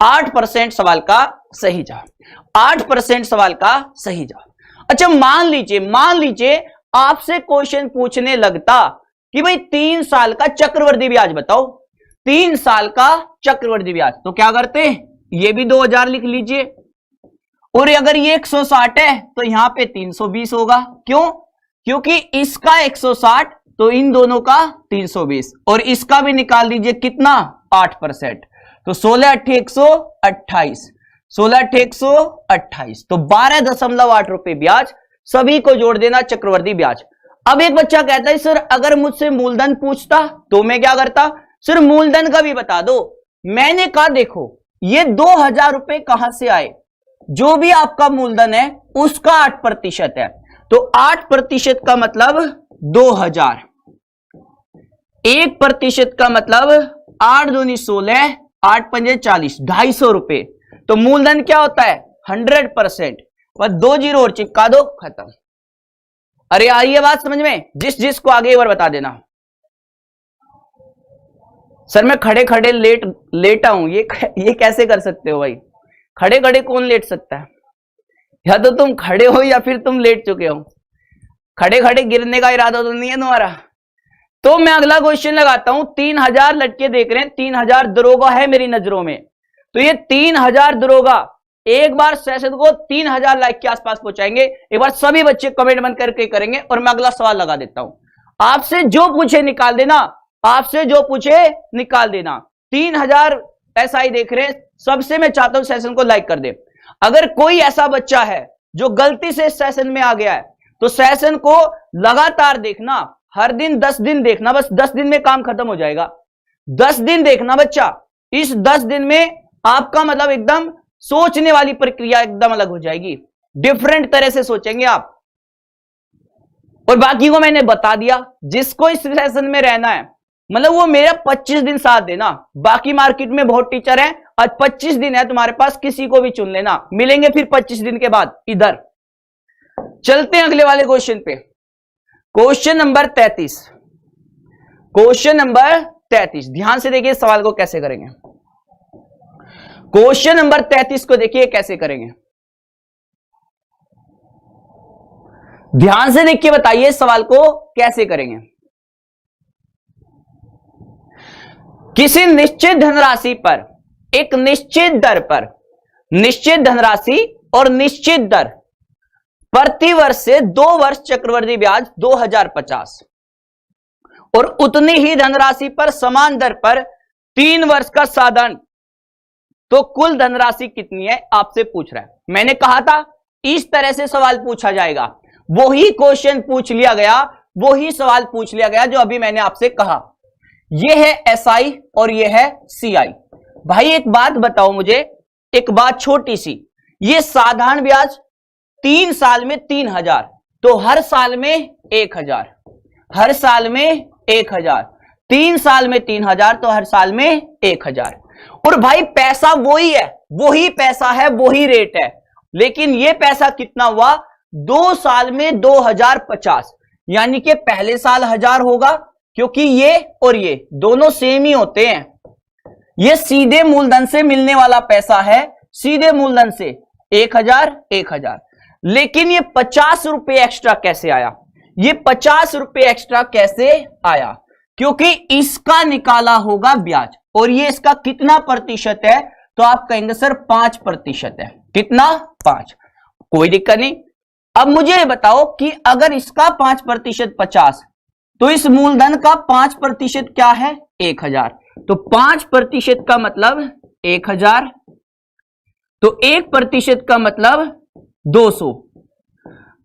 8%। सवाल का सही जवाब 8% सवाल का सही जवाब। अच्छा मान लीजिए आपसे क्वेश्चन पूछने लगता कि भाई 3 साल का चक्रवृद्धि ब्याज बताओ। 3 साल का चक्रवृद्धि ब्याज, तो क्या करते? ये भी 2,000 लिख लीजिए, और अगर ये 160 है तो यहां पे 320 होगा। क्यों? क्योंकि इसका 160 तो इन दोनों का 320, और इसका भी निकाल दीजिए कितना? 8%। तो 16 × 128, 16 × 128, तो 12.8 रुपए ब्याज। सभी को जोड़ देना चक्रवृद्धि ब्याज। अब एक बच्चा कहता है सर अगर मुझसे मूलधन पूछता तो मैं क्या करता? सर मूलधन का भी बता दो। मैंने कहा देखो ये 2,000 रुपए कहां से आए? जो भी आपका मूलधन है उसका 8% है, तो 8% का मतलब 2,000। 1% का मतलब 8 दूनी 16, 8 पंजे 40, 250 रुपए। तो मूलधन क्या होता है? 100%। बस 2 जीरो और चिपका दो, खत्म। अरे आ रही है बात समझ में? जिसको आगे एक बार बता देना। सर मैं खड़े खड़े लेटा हूं, ये कैसे कर सकते हो भाई? खड़े खड़े कौन लेट सकता है? या तो तुम खड़े हो या फिर तुम लेट चुके हो। खड़े खड़े गिरने का इरादा तो नहीं है तुम्हारा। तो मैं अगला क्वेश्चन लगाता हूं। 3,000 लटके देख रहे हैं, 3,000 दरोगा है मेरी नजरों में। तो ये 3,000 दरोगा एक बार सेशन को 3000 लाइक के आसपास पहुंचाएंगे। एक बार सभी बच्चे कमेंट बंद करके करेंगे और मैं अगला सवाल लगा देता हूं। आपसे जो पूछे निकाल देना, आपसे जो पूछे निकाल देना। 3000 SI देख रहे हैं, सबसे मैं चाहता हूं सेशन को लाइक कर दे। अगर कोई ऐसा बच्चा है जो गलती से सेशन में आ गया है तो सेशन को लगातार देखना, हर दिन 10 दिन देखना, बस 10 दिन में काम खत्म हो जाएगा। 10 दिन देखना बच्चा, इस 10 दिन में आपका मतलब एकदम सोचने वाली प्रक्रिया एकदम अलग हो जाएगी, डिफरेंट तरह से सोचेंगे आप। और बाकी को मैंने बता दिया, जिसको इस सेशन में रहना है मतलब वो मेरा 25 दिन साथ देना। बाकी मार्केट में बहुत टीचर हैं, आज 25 दिन है तुम्हारे पास, किसी को भी चुन लेना। मिलेंगे फिर 25 दिन के बाद इधर। चलते हैं अगले वाले क्वेश्चन पे। Question number 33। क्वेश्चन नंबर 33, ध्यान से देखिए सवाल को कैसे करेंगे। क्वेश्चन नंबर 33 को देखिए कैसे करेंगे, ध्यान से देखिए, बताइए सवाल को कैसे करेंगे। किसी निश्चित धनराशि पर, एक निश्चित दर पर, निश्चित धनराशि और निश्चित दर प्रति वर्ष से 2 वर्ष चक्रवृद्धि ब्याज 2050 और उतनी ही धनराशि पर समान दर पर 3 वर्ष का साधन, तो कुल धनराशि कितनी है आपसे पूछ रहा है। मैंने कहा था इस तरह से सवाल पूछा जाएगा, वही क्वेश्चन पूछ लिया गया, वही सवाल पूछ लिया गया जो अभी मैंने आपसे कहा। यह है SI और यह है CI। भाई एक बात बताओ मुझे, एक बात छोटी सी, ये साधारण ब्याज 3 साल में 3000, तो हर साल में 1000, हर साल में 1000, 3 साल में 3000 तो हर साल में 1000। और भाई पैसा वही है, वही पैसा है, वही रेट है, लेकिन ये पैसा कितना हुआ 2 साल में 2050, यानी कि पहले साल 1000 होगा, क्योंकि ये और ये दोनों सेम ही होते हैं। ये सीधे मूलधन से मिलने वाला पैसा है, सीधे मूलधन से 1000 1000। लेकिन ये 50 रुपए एक्स्ट्रा कैसे आया, ये 50 रुपए एक्स्ट्रा कैसे आया, क्योंकि इसका निकाला होगा ब्याज और ये इसका कितना प्रतिशत है, तो आप कहेंगे सर 5% है। कितना? 5। कोई दिक्कत नहीं। अब मुझे बताओ कि अगर इसका 5% 50, तो इस मूलधन का 5% क्या है 1000, तो 5% का मतलब 1000, तो 1% का मतलब 200,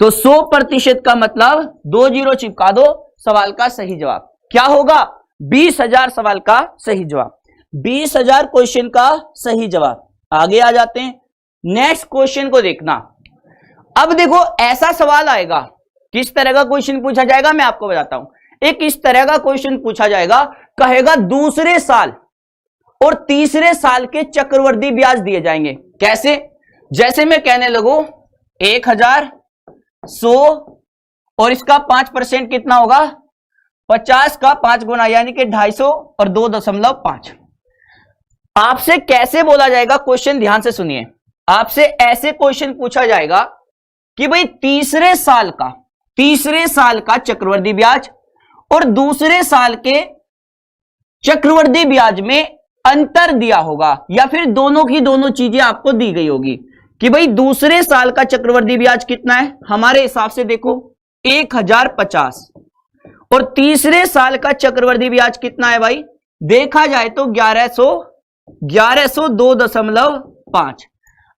तो 100% का मतलब 2 जीरो चिपका दो। सवाल का सही जवाब क्या होगा 20,000। सवाल का सही जवाब 20,000, क्वेश्चन का सही जवाब। आगे आ जाते हैं, नेक्स्ट क्वेश्चन को देखना। अब देखो ऐसा सवाल आएगा, किस तरह का क्वेश्चन पूछा जाएगा मैं आपको बताता हूं। एक इस तरह का क्वेश्चन पूछा जाएगा, कहेगा दूसरे साल और तीसरे साल के चक्रवृद्धि ब्याज दिए जाएंगे। कैसे? जैसे मैं कहने लगूं 1000, 100 और इसका 5% कितना होगा 50 का 5 गुना, यानी कि 250 और 2.5। आपसे कैसे बोला जाएगा क्वेश्चन, ध्यान से सुनिए। आपसे ऐसे क्वेश्चन पूछा जाएगा कि भाई तीसरे साल का चक्रवृद्धि ब्याज और दूसरे साल के चक्रवृद्धि ब्याज में अंतर दिया होगा, या फिर दोनों की दोनों चीजें आपको दी गई होगी कि भाई दूसरे साल का चक्रवृद्धि ब्याज कितना है, हमारे हिसाब से देखो 1050, और तीसरे साल का चक्रवृद्धि ब्याज कितना है भाई, देखा जाए तो 1100 2.5।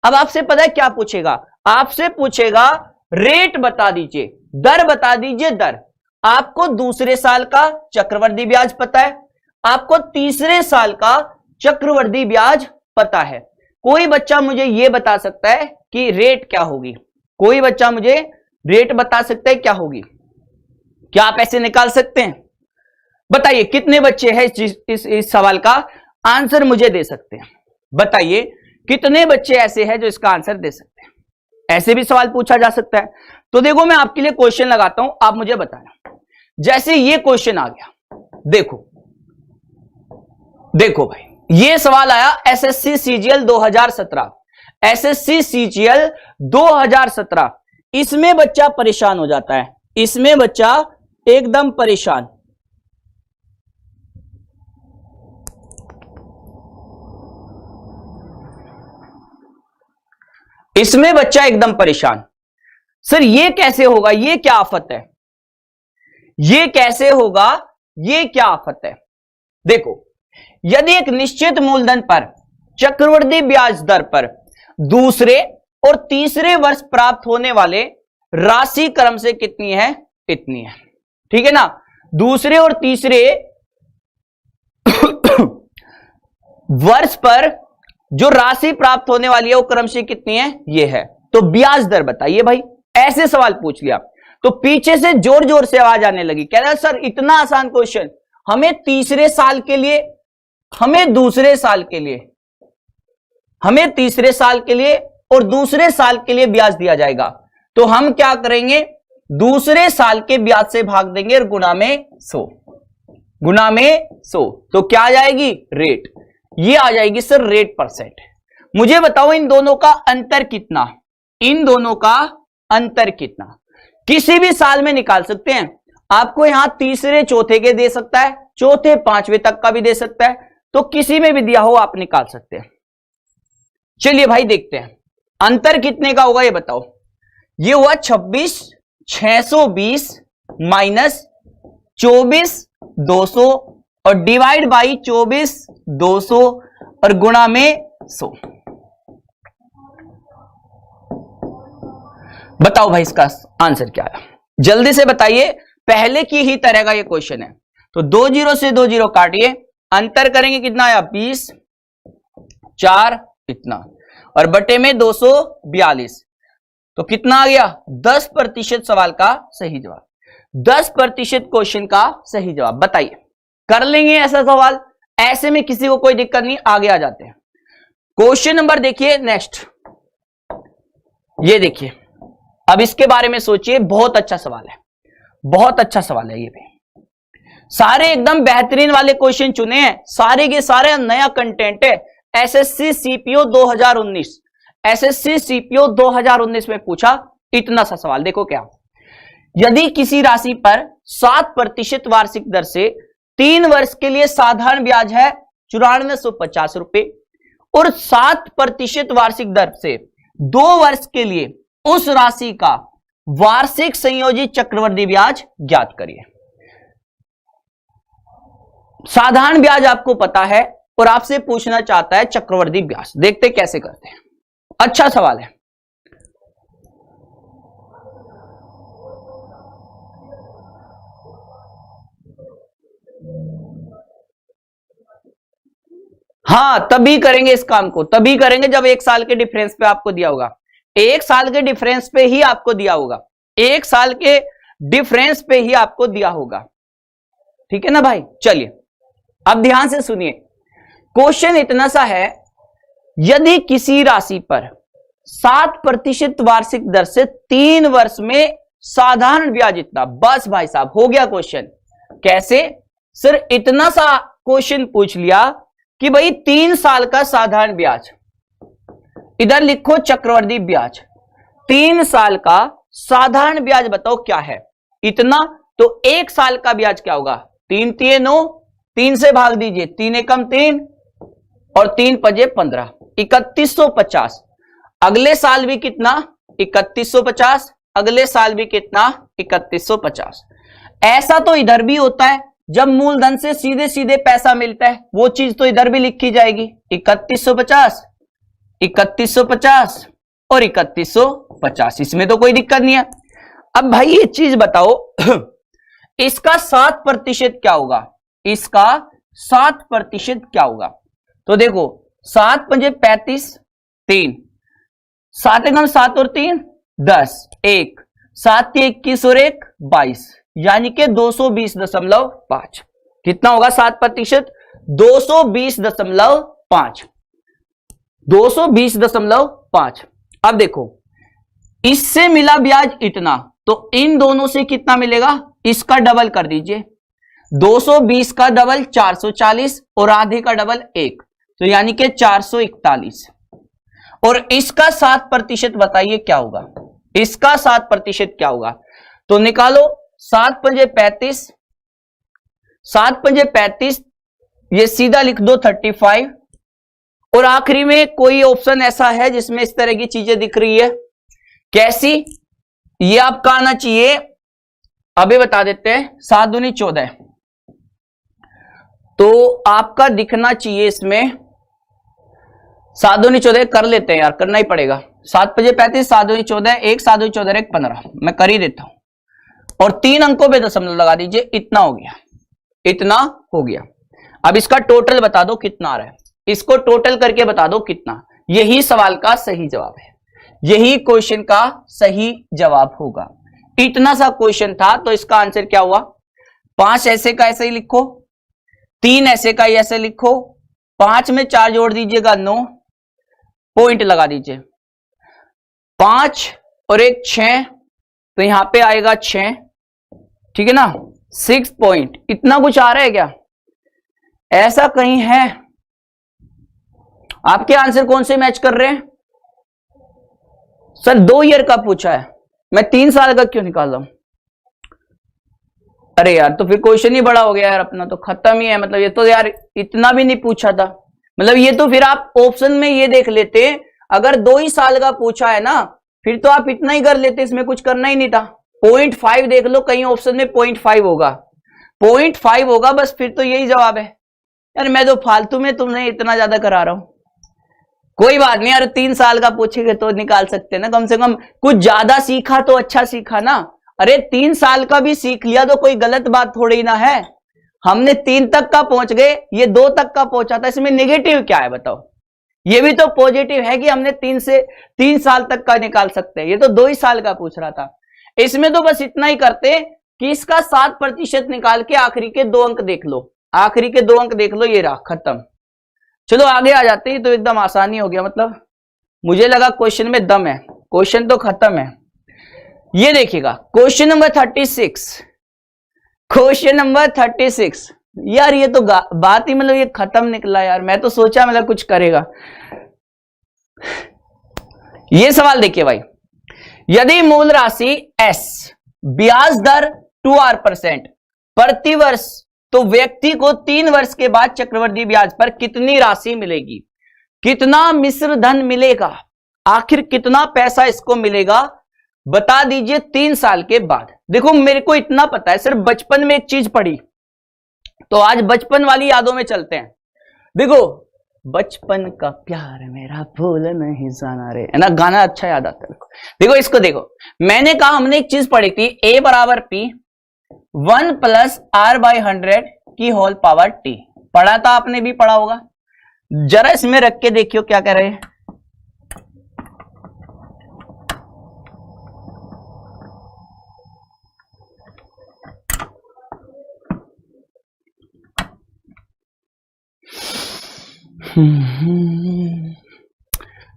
अब आपसे पता है क्या पूछेगा, आपसे पूछेगा रेट बता दीजिए, दर बता दीजिए दर। आपको दूसरे साल का चक्रवृद्धि ब्याज पता है, आपको तीसरे साल का चक्रवृद्धि ब्याज पता है। कोई बच्चा मुझे यह बता सकता है कि रेट क्या होगी, कोई बच्चा मुझे रेट बता सकता है क्या होगी? क्या आप ऐसे निकाल सकते हैं? बताइए कितने बच्चे हैं इस सवाल का आंसर मुझे दे सकते हैं? बताइए कितने बच्चे ऐसे हैं जो इसका आंसर दे सकते हैं? ऐसे भी सवाल पूछा जा सकता है। तो देखो मैं आपके लिए क्वेश्चन लगाता हूं, आप मुझे बताना। जैसे ये क्वेश्चन आ गया, देखो भाई, ये सवाल आया एसएससी सीजीएल 2017, एसएससी सीजीएल 2017। इसमें बच्चा परेशान हो जाता है, इसमें बच्चा एकदम परेशान। इसमें बच्चा एकदम परेशान, सर ये कैसे होगा, ये क्या आफत है, ये कैसे होगा, ये क्या आफत है। देखो, यदि एक निश्चित मूलधन पर चक्रवृद्धि ब्याज दर पर दूसरे और तीसरे वर्ष प्राप्त होने वाले राशि क्रम से कितनी है, इतनी है, ठीक है ना। दूसरे और तीसरे वर्ष पर जो राशि प्राप्त होने वाली है वो क्रम से कितनी है, ये है। तो ब्याज दर बताइए भाई, ऐसे सवाल पूछ लिया तो पीछे से जोर जोर से आवाज आने लगी, कह रहा सर इतना आसान क्वेश्चन, हमें तीसरे साल के लिए, हमें दूसरे साल के लिए, हमें तीसरे साल के लिए और दूसरे साल के लिए ब्याज दिया जाएगा, तो हम क्या करेंगे, दूसरे साल के ब्याज से भाग देंगे और गुणा में 100, गुणा में 100, तो क्या आ जाएगी, रेट, ये आ जाएगी सर रेट परसेंट। मुझे बताओ इन दोनों का अंतर कितना, इन दोनों का अंतर कितना, किसी भी साल में निकाल सकते हैं। आपको यहां तीसरे चौथे के दे सकता है, चौथे पांचवें तक का भी दे सकता है, तो किसी में भी दिया हो आप निकाल सकते हैं। चलिए भाई देखते हैं अंतर कितने का होगा, ये बताओ। ये हुआ 26,620 माइनस 24,200 और डिवाइड बाई 24,200 और गुणा में 100। बताओ भाई इसका आंसर क्या है, जल्दी से बताइए, पहले की ही तरह का ये क्वेश्चन है। तो 2 जीरो से 2 जीरो काटिए, अंतर करेंगे कितना आया, 20, 4 इतना और बटे में 242, तो कितना आ गया, 10% सवाल का सही जवाब, 10% क्वेश्चन का सही जवाब। बताइए कर लेंगे ऐसा सवाल, ऐसे में किसी को कोई दिक्कत नहीं, आगे आ जाते हैं। क्वेश्चन नंबर देखिए नेक्स्ट, ये देखिए, अब इसके बारे में सोचिए, बहुत अच्छा सवाल है, बहुत अच्छा सवाल है ये भी, सारे एकदम बेहतरीन वाले क्वेश्चन चुने हैं, सारे के सारे नया कंटेंट है। एसएससी सीपीओ 2019, एसएससी सीपीओ 2019 में पूछा इतना सा सवाल, देखो क्या, यदि किसी राशि पर 7% वार्षिक दर से 3 वर्ष के लिए साधारण ब्याज है 9450 रुपए और 7% वार्षिक दर से 2 वर्ष के लिए उस राशि का वार्षिक संयोजित चक्रवृद्धि ब्याज ज्ञात करिए। साधारण ब्याज आपको पता है और आपसे पूछना चाहता है चक्रवृद्धि ब्याज, देखते कैसे करते हैं, अच्छा सवाल है। हाँ तभी करेंगे इस काम को, तभी करेंगे जब 1 साल के डिफरेंस पे आपको दिया होगा, 1 साल के डिफरेंस पे ही आपको दिया होगा, 1 साल के डिफरेंस पे ही आपको दिया होगा, ठीक है ना भाई। चलिए अब ध्यान से सुनिए, क्वेश्चन इतना सा है, यदि किसी राशि पर 7% वार्षिक दर से 3 वर्ष में साधारण ब्याज इतना, बस भाई साहब हो गया क्वेश्चन। कैसे सर, इतना सा क्वेश्चन पूछ लिया कि भाई 3 साल का साधारण ब्याज, इधर लिखो चक्रवृद्धि ब्याज, 3 साल का साधारण ब्याज बताओ क्या है, इतना, तो 1 साल का ब्याज क्या होगा, 3 3 9, 3 से भाग दीजिए, 3 एकम 3 और 3 पजे 15, 3150। अगले साल भी कितना, 3150, अगले साल भी कितना, 3150। ऐसा तो इधर भी होता है, जब मूलधन से सीधे सीधे पैसा मिलता है, वो चीज तो इधर भी लिखी जाएगी, 3150, 3150 और 3150, इसमें तो कोई दिक्कत नहीं है। अब भाई ये चीज बताओ, इसका 7% क्या होगा, इसका 7% क्या होगा, तो देखो 7 पंजे 35, 3, 7 एकम 7 और 3 10, 1 7 21 और 1 22, यानी कि 220.5, कितना होगा 7%, 220.5, 220.5। अब देखो इससे मिला ब्याज इतना, तो इन दोनों से कितना मिलेगा, इसका डबल कर दीजिए, 220 का डबल 440 और आधे का डबल 1, तो यानी कि 441। और इसका 7% बताइए क्या होगा, इसका 7% क्या होगा, तो निकालो, 7 पंजे 35, 7 पंजे 35, ये सीधा लिख दो 35 और आखिरी में कोई ऑप्शन ऐसा है जिसमें इस तरह की चीजें दिख रही है, कैसी, ये आपका आना चाहिए, अभी बता देते हैं, 7 दूनी 14, तो आपका दिखना चाहिए इसमें 7 दूनी 14 कर लेते हैं यार, करना ही पड़ेगा, 7 5 35, 7 दूनी 14, 1 7 दूनी 14 1 15, मैं कर ही देता हूं, और 3 अंकों पे दशमलव लगा दीजिए, इतना हो गया, इतना हो गया। अब इसका टोटल बता दो कितना आ रहा है, इसको टोटल करके बता दो कितना, यही सवाल का सही जवाब है, यही क्वेश्चन का सही जवाब होगा। इतना सा क्वेश्चन था तो इसका आंसर क्या हुआ, 5 ऐसे का ऐसे ही लिखो, 3 ऐसे का ऐसे लिखो, 5 में 4 जोड़ दीजिएगा 9, पॉइंट लगा दीजिए, 5 और 1 6, तो यहां पे आएगा 6, ठीक है ना, 6 पॉइंट, इतना कुछ आ रहा है क्या, ऐसा कहीं है? आपके आंसर कौन से मैच कर रहे हैं सर? 2 ईयर का पूछा है, मैं 3 साल का क्यों निकाल रहा हूं? अरे यार तो फिर क्वेश्चन ही बड़ा हो गया यार, अपना तो खत्म ही है, मतलब ये तो यार इतना भी नहीं पूछा था, मतलब ये तो फिर आप ऑप्शन में ये देख लेते, अगर 2 ही साल का पूछा है ना, फिर तो आप इतना ही कर लेते, इसमें कुछ करना ही नहीं था। 0.5 देख लो, कहीं ऑप्शन में 0.5 होगा, 0.5 होगा बस, फिर तो यही जवाब है यार। मैं तो फालतू में तुम्हें इतना ज्यादा करा रहा हूं, कोई बात नहीं यार, 3 साल का पूछेंगे तो निकाल सकते हैं ना, कम से कम कुछ ज्यादा सीखा तो अच्छा सीखा ना। अरे 3 साल का भी सीख लिया तो कोई गलत बात थोड़ी ना है, हमने 3 तक का पहुंच गए, ये 2 तक का पहुंचा था, इसमें नेगेटिव क्या है बताओ? ये भी तो पॉजिटिव है कि हमने 3 साल तक का निकाल सकते हैं, ये तो 2 ही साल का पूछ रहा था। इसमें तो बस इतना ही करते कि इसका 7% निकाल के आखिरी के 2 अंक देख लो, आखिरी के 2 अंक देख लो, ये रहा, खत्म। चलो आगे आ जाते हैं, तो एकदम आसानी हो गया, मतलब मुझे लगा क्वेश्चन में दम है, क्वेश्चन तो खत्म है। ये देखिएगा क्वेश्चन नंबर 36, क्वेश्चन नंबर 36, यार ये तो बात ही मतलब ये खत्म निकला यार, मैं तो सोचा मतलब कुछ करेगा। ये सवाल देखिए भाई, यदि मूल राशि S, ब्याज दर 2R% प्रति वर्ष, तो व्यक्ति को 3 वर्ष के बाद चक्रवृद्धि ब्याज पर कितनी राशि मिलेगी, कितना मिश्र धन मिलेगा, आखिर कितना पैसा इसको मिलेगा, बता दीजिए 3 साल के बाद। देखो मेरे को इतना पता है, सिर्फ बचपन में एक चीज पढ़ी, तो आज बचपन वाली यादों में चलते हैं। देखो बचपन का प्यार मेरा भूल नहीं जाना रे, है ना, गाना अच्छा याद आता है। देखो इसको देखो, मैंने कहा हमने एक चीज पढ़ी थी, A बराबर P 1 + R/100 की होल पावर T, पढ़ा था आपने, भी पढ़ा होगा, जरा इसमें रख के देखियो क्या कह रहे हैं।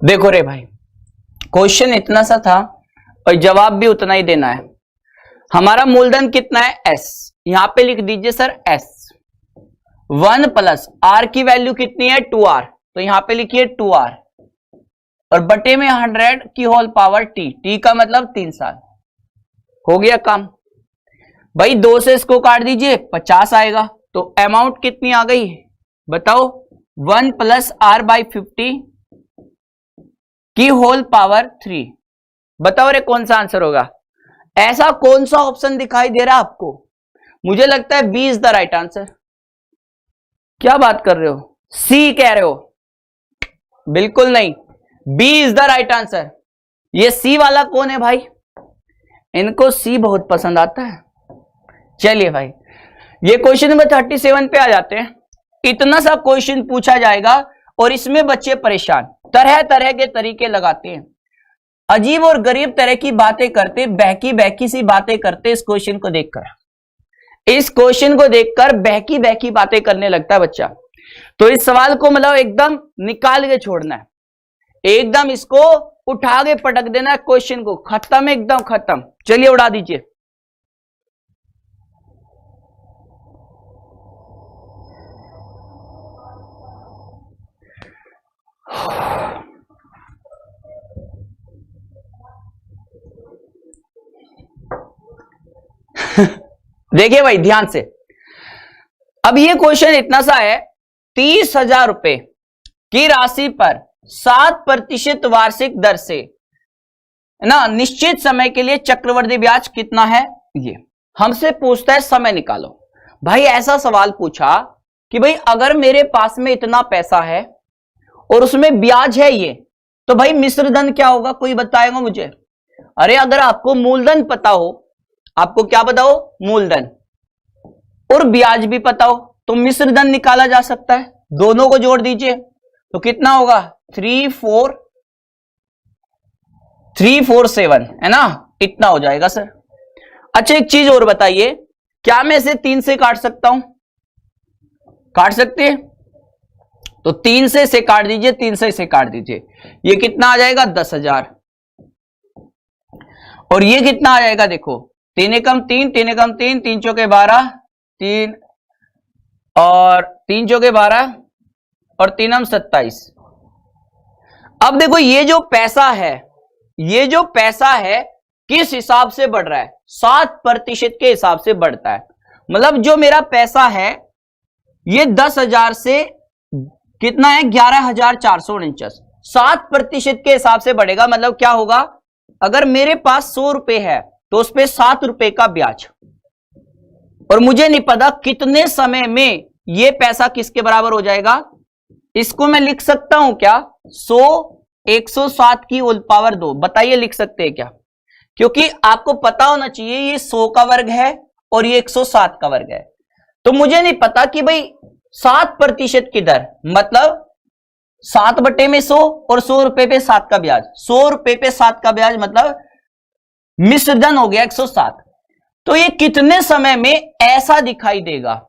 देखो रे भाई, क्वेश्चन इतना सा था और जवाब भी उतना ही देना है। हमारा मूलधन कितना है S, यहां पे लिख दीजिए सर S, 1 + R की वैल्यू कितनी है 2R, तो यहां पे लिखिए 2R, और बटे में 100 की होल पावर T, T का मतलब 3 साल। हो गया काम भाई, 2 से इसको काट दीजिए 50 आएगा, तो अमाउंट कितनी आ गई बताओ, 1 + R/50 की होल पावर 3। बताओ रे कौन सा आंसर होगा? ऐसा कौन सा ऑप्शन दिखाई दे रहा है आपको? मुझे लगता है B is the right answer. क्या बात कर रहे हो, C कह रहे हो? बिल्कुल नहीं, B is the right answer. ये C वाला कौन है भाई? इनको C बहुत पसंद आता है। चलिए भाई, ये क्वेश्चन नंबर 37 पे आ जाते हैं। इतना सा क्वेश्चन पूछा जाएगा और इसमें बच्चे परेशान, तरह तरह के तरीके लगाते हैं, अजीब और गरीब तरह की बातें करते, बहकी बहकी सी बातें करते। इस क्वेश्चन को देखकर बहकी बहकी बातें करने लगता है बच्चा। तो इस सवाल को मतलब एकदम निकाल के छोड़ना है, एकदम इसको उठा के पटक देना है, क्वेश्चन को खत्म, एकदम खत्म। चलिए उड़ा दीजिए। देखिए भाई ध्यान से, अब ये क्वेश्चन इतना सा है, 30,000 रुपए की राशि पर 7% वार्षिक दर से ना निश्चित समय के लिए चक्रवृद्धि ब्याज कितना है। ये हमसे पूछता है समय निकालो। भाई ऐसा सवाल पूछा कि भाई अगर मेरे पास में इतना पैसा है और उसमें ब्याज है ये, तो भाई मिश्र धन क्या होगा, कोई बताएगा मुझे। अरे अगर आपको मूलधन पता हो, आपको क्या पता हो, मूलधन, और ब्याज भी पता हो, तो मिश्र धन निकाला जा सकता है। दोनों को जोड़ दीजिए तो कितना होगा 3,4,7 है ना, इतना हो जाएगा सर। अच्छा एक चीज और बताइए, क्या मैं इसे 3 से काट सकता हूं, काट सकते हैं, तो 3 से इसे काट दीजिए, 3 से इसे काट दीजिए, ये कितना आ जाएगा 10,000। और ये कितना आ जाएगा, देखो 3 एकम 3, 3 एकम 3, 3 चौके 12, 3 और 3 चौके 12 और 3 हम 27। अब देखो ये जो पैसा है, ये जो पैसा है किस हिसाब से बढ़ रहा है, 7% के हिसाब से बढ़ता है। मतलब जो मेरा पैसा है ये 10,000 से कितना है 11,449, 7% के हिसाब से बढ़ेगा। मतलब क्या होगा, अगर मेरे पास 100 रुपए है तो उस पे 7 रुपए का ब्याज, और मुझे नहीं पता कितने समय में ये पैसा किसके बराबर हो जाएगा। इसको मैं लिख सकता हूं क्या, 100 107 की होल पावर 2, बताइए लिख सकते हैं क्या। क्योंकि आपको पता होना चाहिए ये 100 का वर्ग है और ये 107 का वर्ग है, तो मुझे नहीं पता कि भाई 7% की दर, मतलब 7 बटे में 100 और 100 रुपए पे 7 का ब्याज, 100 रुपए पे 7 का ब्याज, मतलब मिश्र धन हो गया 107। तो ये कितने समय में ऐसा दिखाई देगा,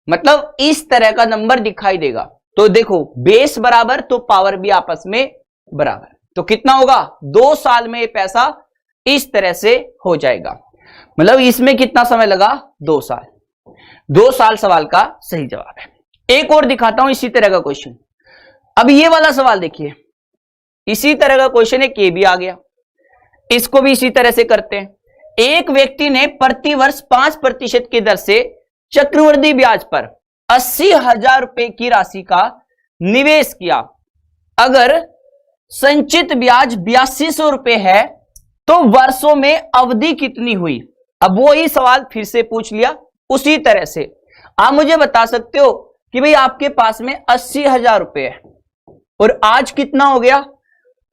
मतलब इस तरह का नंबर दिखाई देगा। तो देखो बेस बराबर तो पावर भी आपस में बराबर, तो कितना होगा 2 साल में ये पैसा इस तरह से हो जाएगा। मतलब इसमें कितना समय लगा, 2 साल। 2 साल सवाल का सही जवाब है। एक और दिखाता हूं इसी तरह का क्वेश्चन। अब ये वाला सवाल देखिए, इसी तरह का क्वेश्चन है, के भी आ गया, इसको भी इसी तरह से करते हैं। एक व्यक्ति ने प्रति वर्ष 5% की दर से चक्रवृद्धि ब्याज पर 80,000 रुपए की राशि का निवेश किया। अगर संचित ब्याज 8200 रुपए है तो वर्षों में अवधि कितनी हुई। अब वो ही सवाल फिर से पूछ लिया उसी तरह से। आप मुझे बता सकते हो कि भाई आपके पास में 80,000 रुपए है और आज कितना हो गया,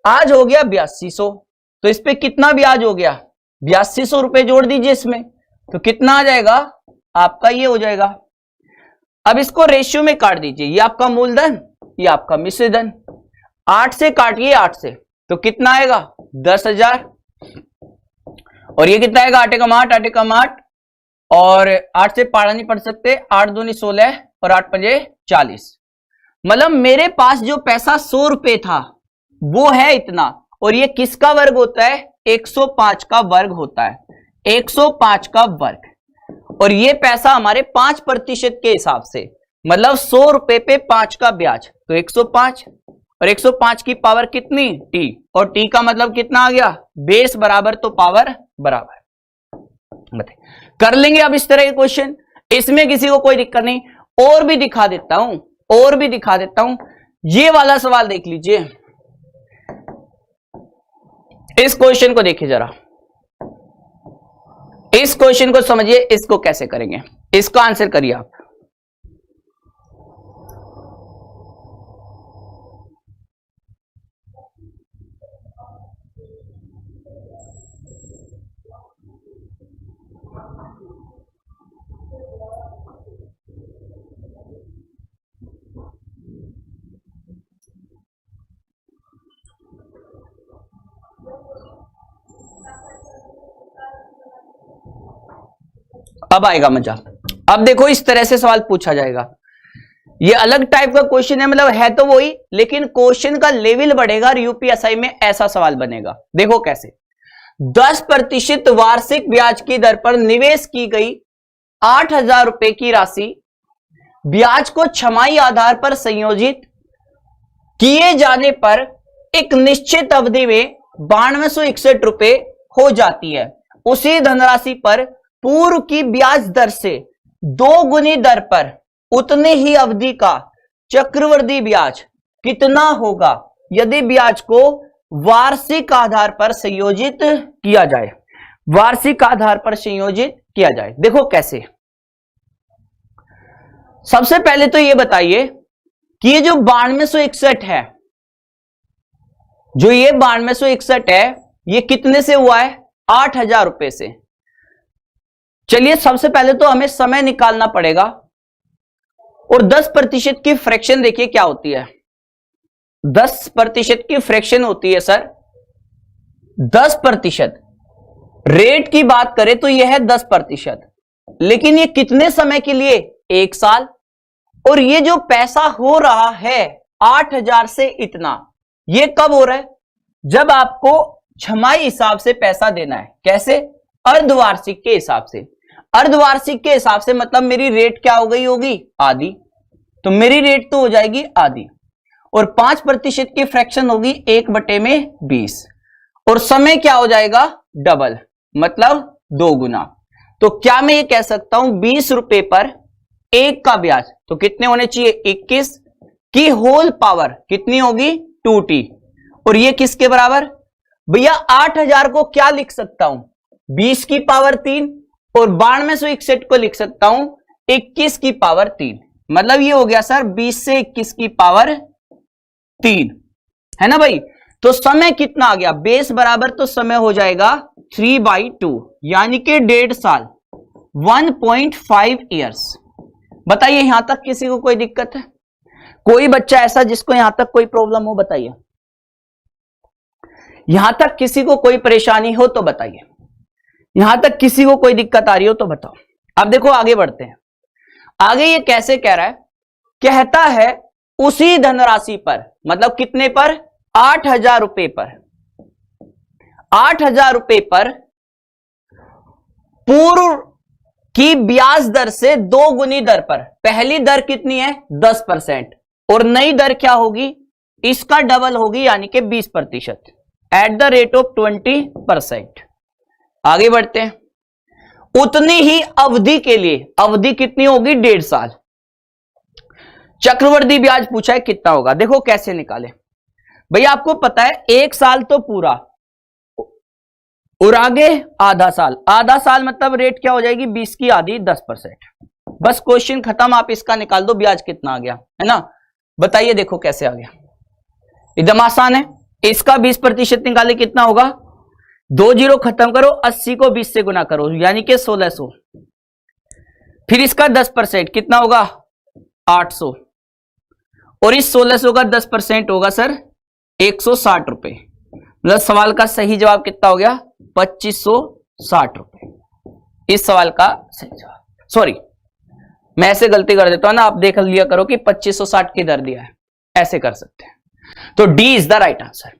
आज हो गया 8200, तो इस पे कितना ब्याज हो गया, 8200 रुपए जोड़ दीजिए इसमें, तो कितना आ जाएगा आपका, ये हो जाएगा। अब इसको रेशियो में काट दीजिए, ये आपका मूलधन, ये आपका मिश्र धन। 8 से काटिए 8 से, तो कितना आएगा 10,000, और ये कितना आएगा 8 एकम 8, 8 एकम 8, और 8 से पारा नहीं पढ़ सकते, 8 दूनी 16 और 8 पंजे 40। मतलब मेरे पास जो पैसा 100 रुपए था वो है इतना, और ये किसका वर्ग होता है, 105 का वर्ग होता है, 105 का वर्ग। और ये पैसा हमारे 5% के हिसाब से, मतलब 100 रुपए पे 5 का ब्याज, तो 105, और 105 की पावर कितनी, टी, और टी का मतलब कितना आ गया, बेस बराबर तो पावर बराबर। कर लेंगे अब इस तरह के क्वेश्चन, इसमें किसी को कोई दिक्कत नहीं। और भी दिखा देता हूं, और भी दिखा देता हूं। ये वाला सवाल देख लीजिए, इस क्वेश्चन को देखिए जरा, इस क्वेश्चन को समझिए, इसको कैसे करेंगे, इसका आंसर करिए आप। अब आएगा मजा। अब देखो इस तरह से सवाल पूछा जाएगा, ये अलग टाइप का क्वेश्चन है, मतलब है तो वही, लेकिन क्वेश्चन का लेवल बढ़ेगा और यूपीएसआई में ऐसा सवाल बनेगा। देखो कैसे, 10% वार्षिक ब्याज की दर पर निवेश की गई 8,000 रुपए की राशि ब्याज को छमाही आधार पर संयोजित किए जाने पर एक निश्चित अवधि में 9261 रुपए हो जाती है। उसी धनराशि पर पूर्व की ब्याज दर से 2 गुनी दर पर उतने ही अवधि का चक्रवृद्धि ब्याज कितना होगा यदि ब्याज को वार्षिक आधार पर संयोजित किया जाए। वार्षिक आधार पर संयोजित किया जाए, देखो कैसे। सबसे पहले तो ये बताइए कि ये जो 9261 है, जो ये 9261 है, ये कितने से हुआ है? 8000 रुपए से। चलिए सबसे पहले तो हमें समय निकालना पड़ेगा और 10% की फ्रैक्शन देखिए क्या होती है। 10% की फ्रैक्शन होती है सर 10%। रेट की बात करें तो यह है 10%, लेकिन ये कितने समय के लिए? 1 साल। और ये जो पैसा हो रहा है 8000 से इतना, ये कब हो रहा है? जब आपको छमाही हिसाब से पैसा देना है। कैसे? अर्धवार्षिक के हिसाब से। अर्धवार्षिक के हिसाब से मतलब मेरी रेट क्या हो गई होगी? आधी। तो मेरी रेट तो हो जाएगी आधी, और 5% की फ्रैक्शन होगी 1/20, और समय क्या हो जाएगा? डबल, मतलब 2 गुना। तो क्या मैं ये कह सकता हूं 20 रुपए पर 1 का ब्याज, तो कितने होने चाहिए? 21 की होल पावर कितनी होगी? 2t। और ये किसके बराबर? भैया 8000 को क्या लिख सकता हूं? 20 की पावर 3, और 9261 को लिख सकता हूं 21 की पावर 3। मतलब ये हो गया सर 20 से 21 की पावर 3, है ना भाई। तो समय कितना आ गया? बेस बराबर तो समय हो जाएगा 3/2, यानी कि 1.5 साल, 1.5 ईयर्स। बताइए यहां तक किसी को कोई दिक्कत है? कोई बच्चा ऐसा जिसको यहां तक कोई प्रॉब्लम हो? बताइए। यहां तक किसी को कोई परेशानी हो तो बताइए। यहां तक किसी को कोई दिक्कत आ रही हो तो बताओ। अब देखो आगे बढ़ते हैं। आगे ये कैसे कह रहा है? कहता है उसी धनराशि पर, मतलब कितने पर? 8000 रुपए पर। 8000 रुपए पर पूर्व की ब्याज दर से 2 गुनी दर पर। पहली दर कितनी है? 10%, और नई दर क्या होगी? इसका डबल होगी, यानी कि 20%, एट द रेट ऑफ 20%। आगे बढ़ते हैं। उतनी ही अवधि के लिए, अवधि कितनी होगी? 1.5 साल। चक्रवृद्धि ब्याज पूछा है कितना होगा, देखो कैसे निकाले। भैया आपको पता है 1 साल तो पूरा, और आगे आधा साल। आधा साल मतलब रेट क्या हो जाएगी? 20 की आधी 10%। बस क्वेश्चन खत्म, आप इसका निकाल दो ब्याज कितना आ गया, है ना। बताइए देखो कैसे आ गया, एकदम आसान है। इसका 20% निकाले कितना होगा? 2 जीरो खत्म करो, 80 को 20 से गुना करो, यानी कि 1600। फिर इसका 10% कितना होगा? 800, और इस 1600 का 10% होगा सर 160 रुपए। मतलब सवाल का सही जवाब कितना हो गया? 2560 रुपए। इस सवाल का सही जवाब, सॉरी मैं ऐसे गलती कर देता हूं ना, आप देख लिया करो कि 2560 किधर दिया है, ऐसे कर सकते हैं। तो D is the right answer.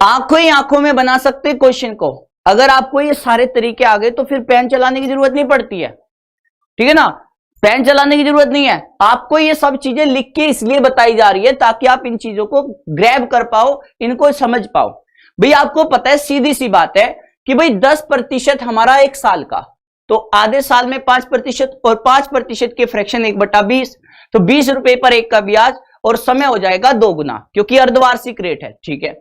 आंखों ही आंखों में बना सकते क्वेश्चन को। अगर आपको ये सारे तरीके आ गए तो फिर पेन चलाने की जरूरत नहीं पड़ती है, ठीक है ना। पेन चलाने की जरूरत नहीं है, आपको ये सब चीजें लिख के इसलिए बताई जा रही है ताकि आप इन चीजों को ग्रैब कर पाओ, इनको समझ पाओ। भाई आपको पता है, सीधी सी बात है कि भाई 10% हमारा 1 साल का, तो आधे साल में 5%, और 5% के फ्रैक्शन 1/20, तो 20 रुपए पर 1 का ब्याज, और समय हो जाएगा 2 गुना, क्योंकि अर्धवार्षिक रेट है, ठीक है।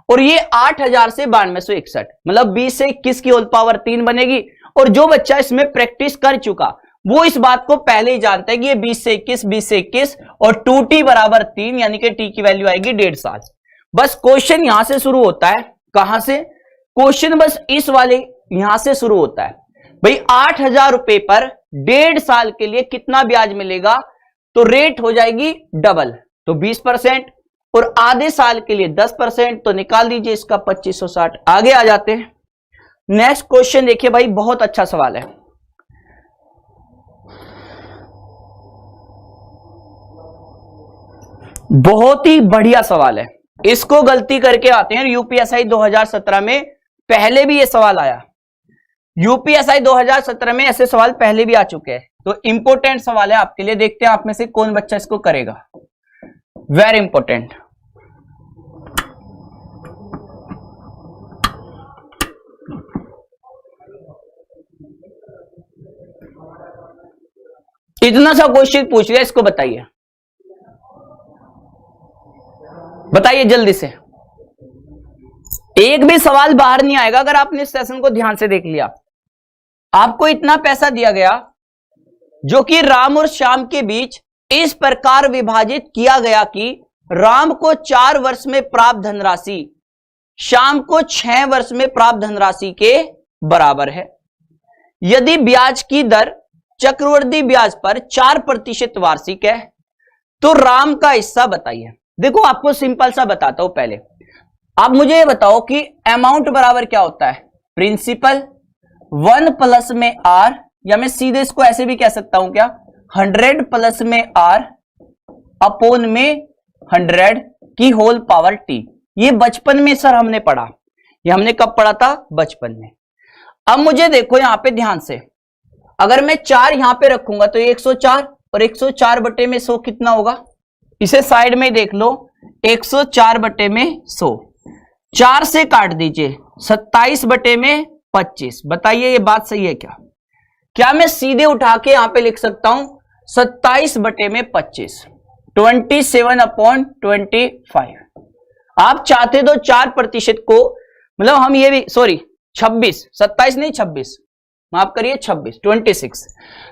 और ये 8000 से 9261, मतलब 20 से 21 की होल पावर 3 बनेगी। और जो बच्चा इसमें प्रैक्टिस कर चुका वो इस बात को पहले ही जानता है कि ये 20 से 21, 20 से 21, और 2t बराबर 3, यानी कि t की वैल्यू आएगी 1.5 साल। बस क्वेश्चन यहां से शुरू होता है। कहां से? क्वेश्चन बस इस वाले यहां से शुरू होता है। भाई 8000 रुपए पर 1.5 साल के लिए कितना ब्याज मिलेगा? तो रेट हो जाएगी डबल, तो 20%, और आधे साल के लिए 10%, तो निकाल दीजिए इसका 2560। आगे आ जाते हैं। नेक्स्ट क्वेश्चन देखिए भाई, बहुत अच्छा सवाल है। बहुत ही बढ़िया सवाल है। इसको गलती करके आते हैं यूपीएसआई 2017 में, पहले भी ये सवाल आया। यूपीएसआई 2017 में ऐसे सवाल पहले भी आ चुके हैं, तो इंपॉर्टेंट सवाल है आपके लिए। देखते हैं आप में से कौन बच्चा इसको करेगा। Very important. इतना सा क्वेश्चन पूछ लिया, इसको बताइए। बताइए जल्दी से, एक भी सवाल बाहर नहीं आएगा अगर आपने इस सेशन को ध्यान से देख लिया। आपको इतना पैसा दिया गया जो कि राम और श्याम के बीच इस प्रकार विभाजित किया गया कि राम को 4 वर्ष में प्राप्त धनराशि श्याम को 6 वर्ष में प्राप्त धनराशि के बराबर है। यदि ब्याज की दर चक्रवृद्धि ब्याज पर 4% वार्षिक है तो राम का हिस्सा बताइए। देखो आपको सिंपल सा बताता हूं, पहले आप मुझे ये बताओ कि अमाउंट बराबर क्या होता है, प्रिंसिपल 1 प्लस में आर, या मैं सीधे इसको ऐसे भी कह सकता हूं क्या, 100 प्लस में आर अपोन में 100 की होल पावर टी। ये बचपन में सर हमने पढ़ा, ये हमने कब पढ़ा था, बचपन में। अब मुझे देखो यहां पे ध्यान से, अगर मैं 4 यहां पे रखूंगा तो ये 104 और 104 बटे में 100 कितना होगा, इसे साइड में देख लो, 104 बटे में 100, 4 से काट दीजिए 27 बटे में 25। बताइए ये बात सही है क्या? क्या मैं सीधे उठा के यहां पे लिख सकता हूं 27 बटे में 25, 27/25। आप चाहते तो 4% को, मतलब हम ये भी, सॉरी 26, 27 नहीं 26, माफ करिए 26, 26।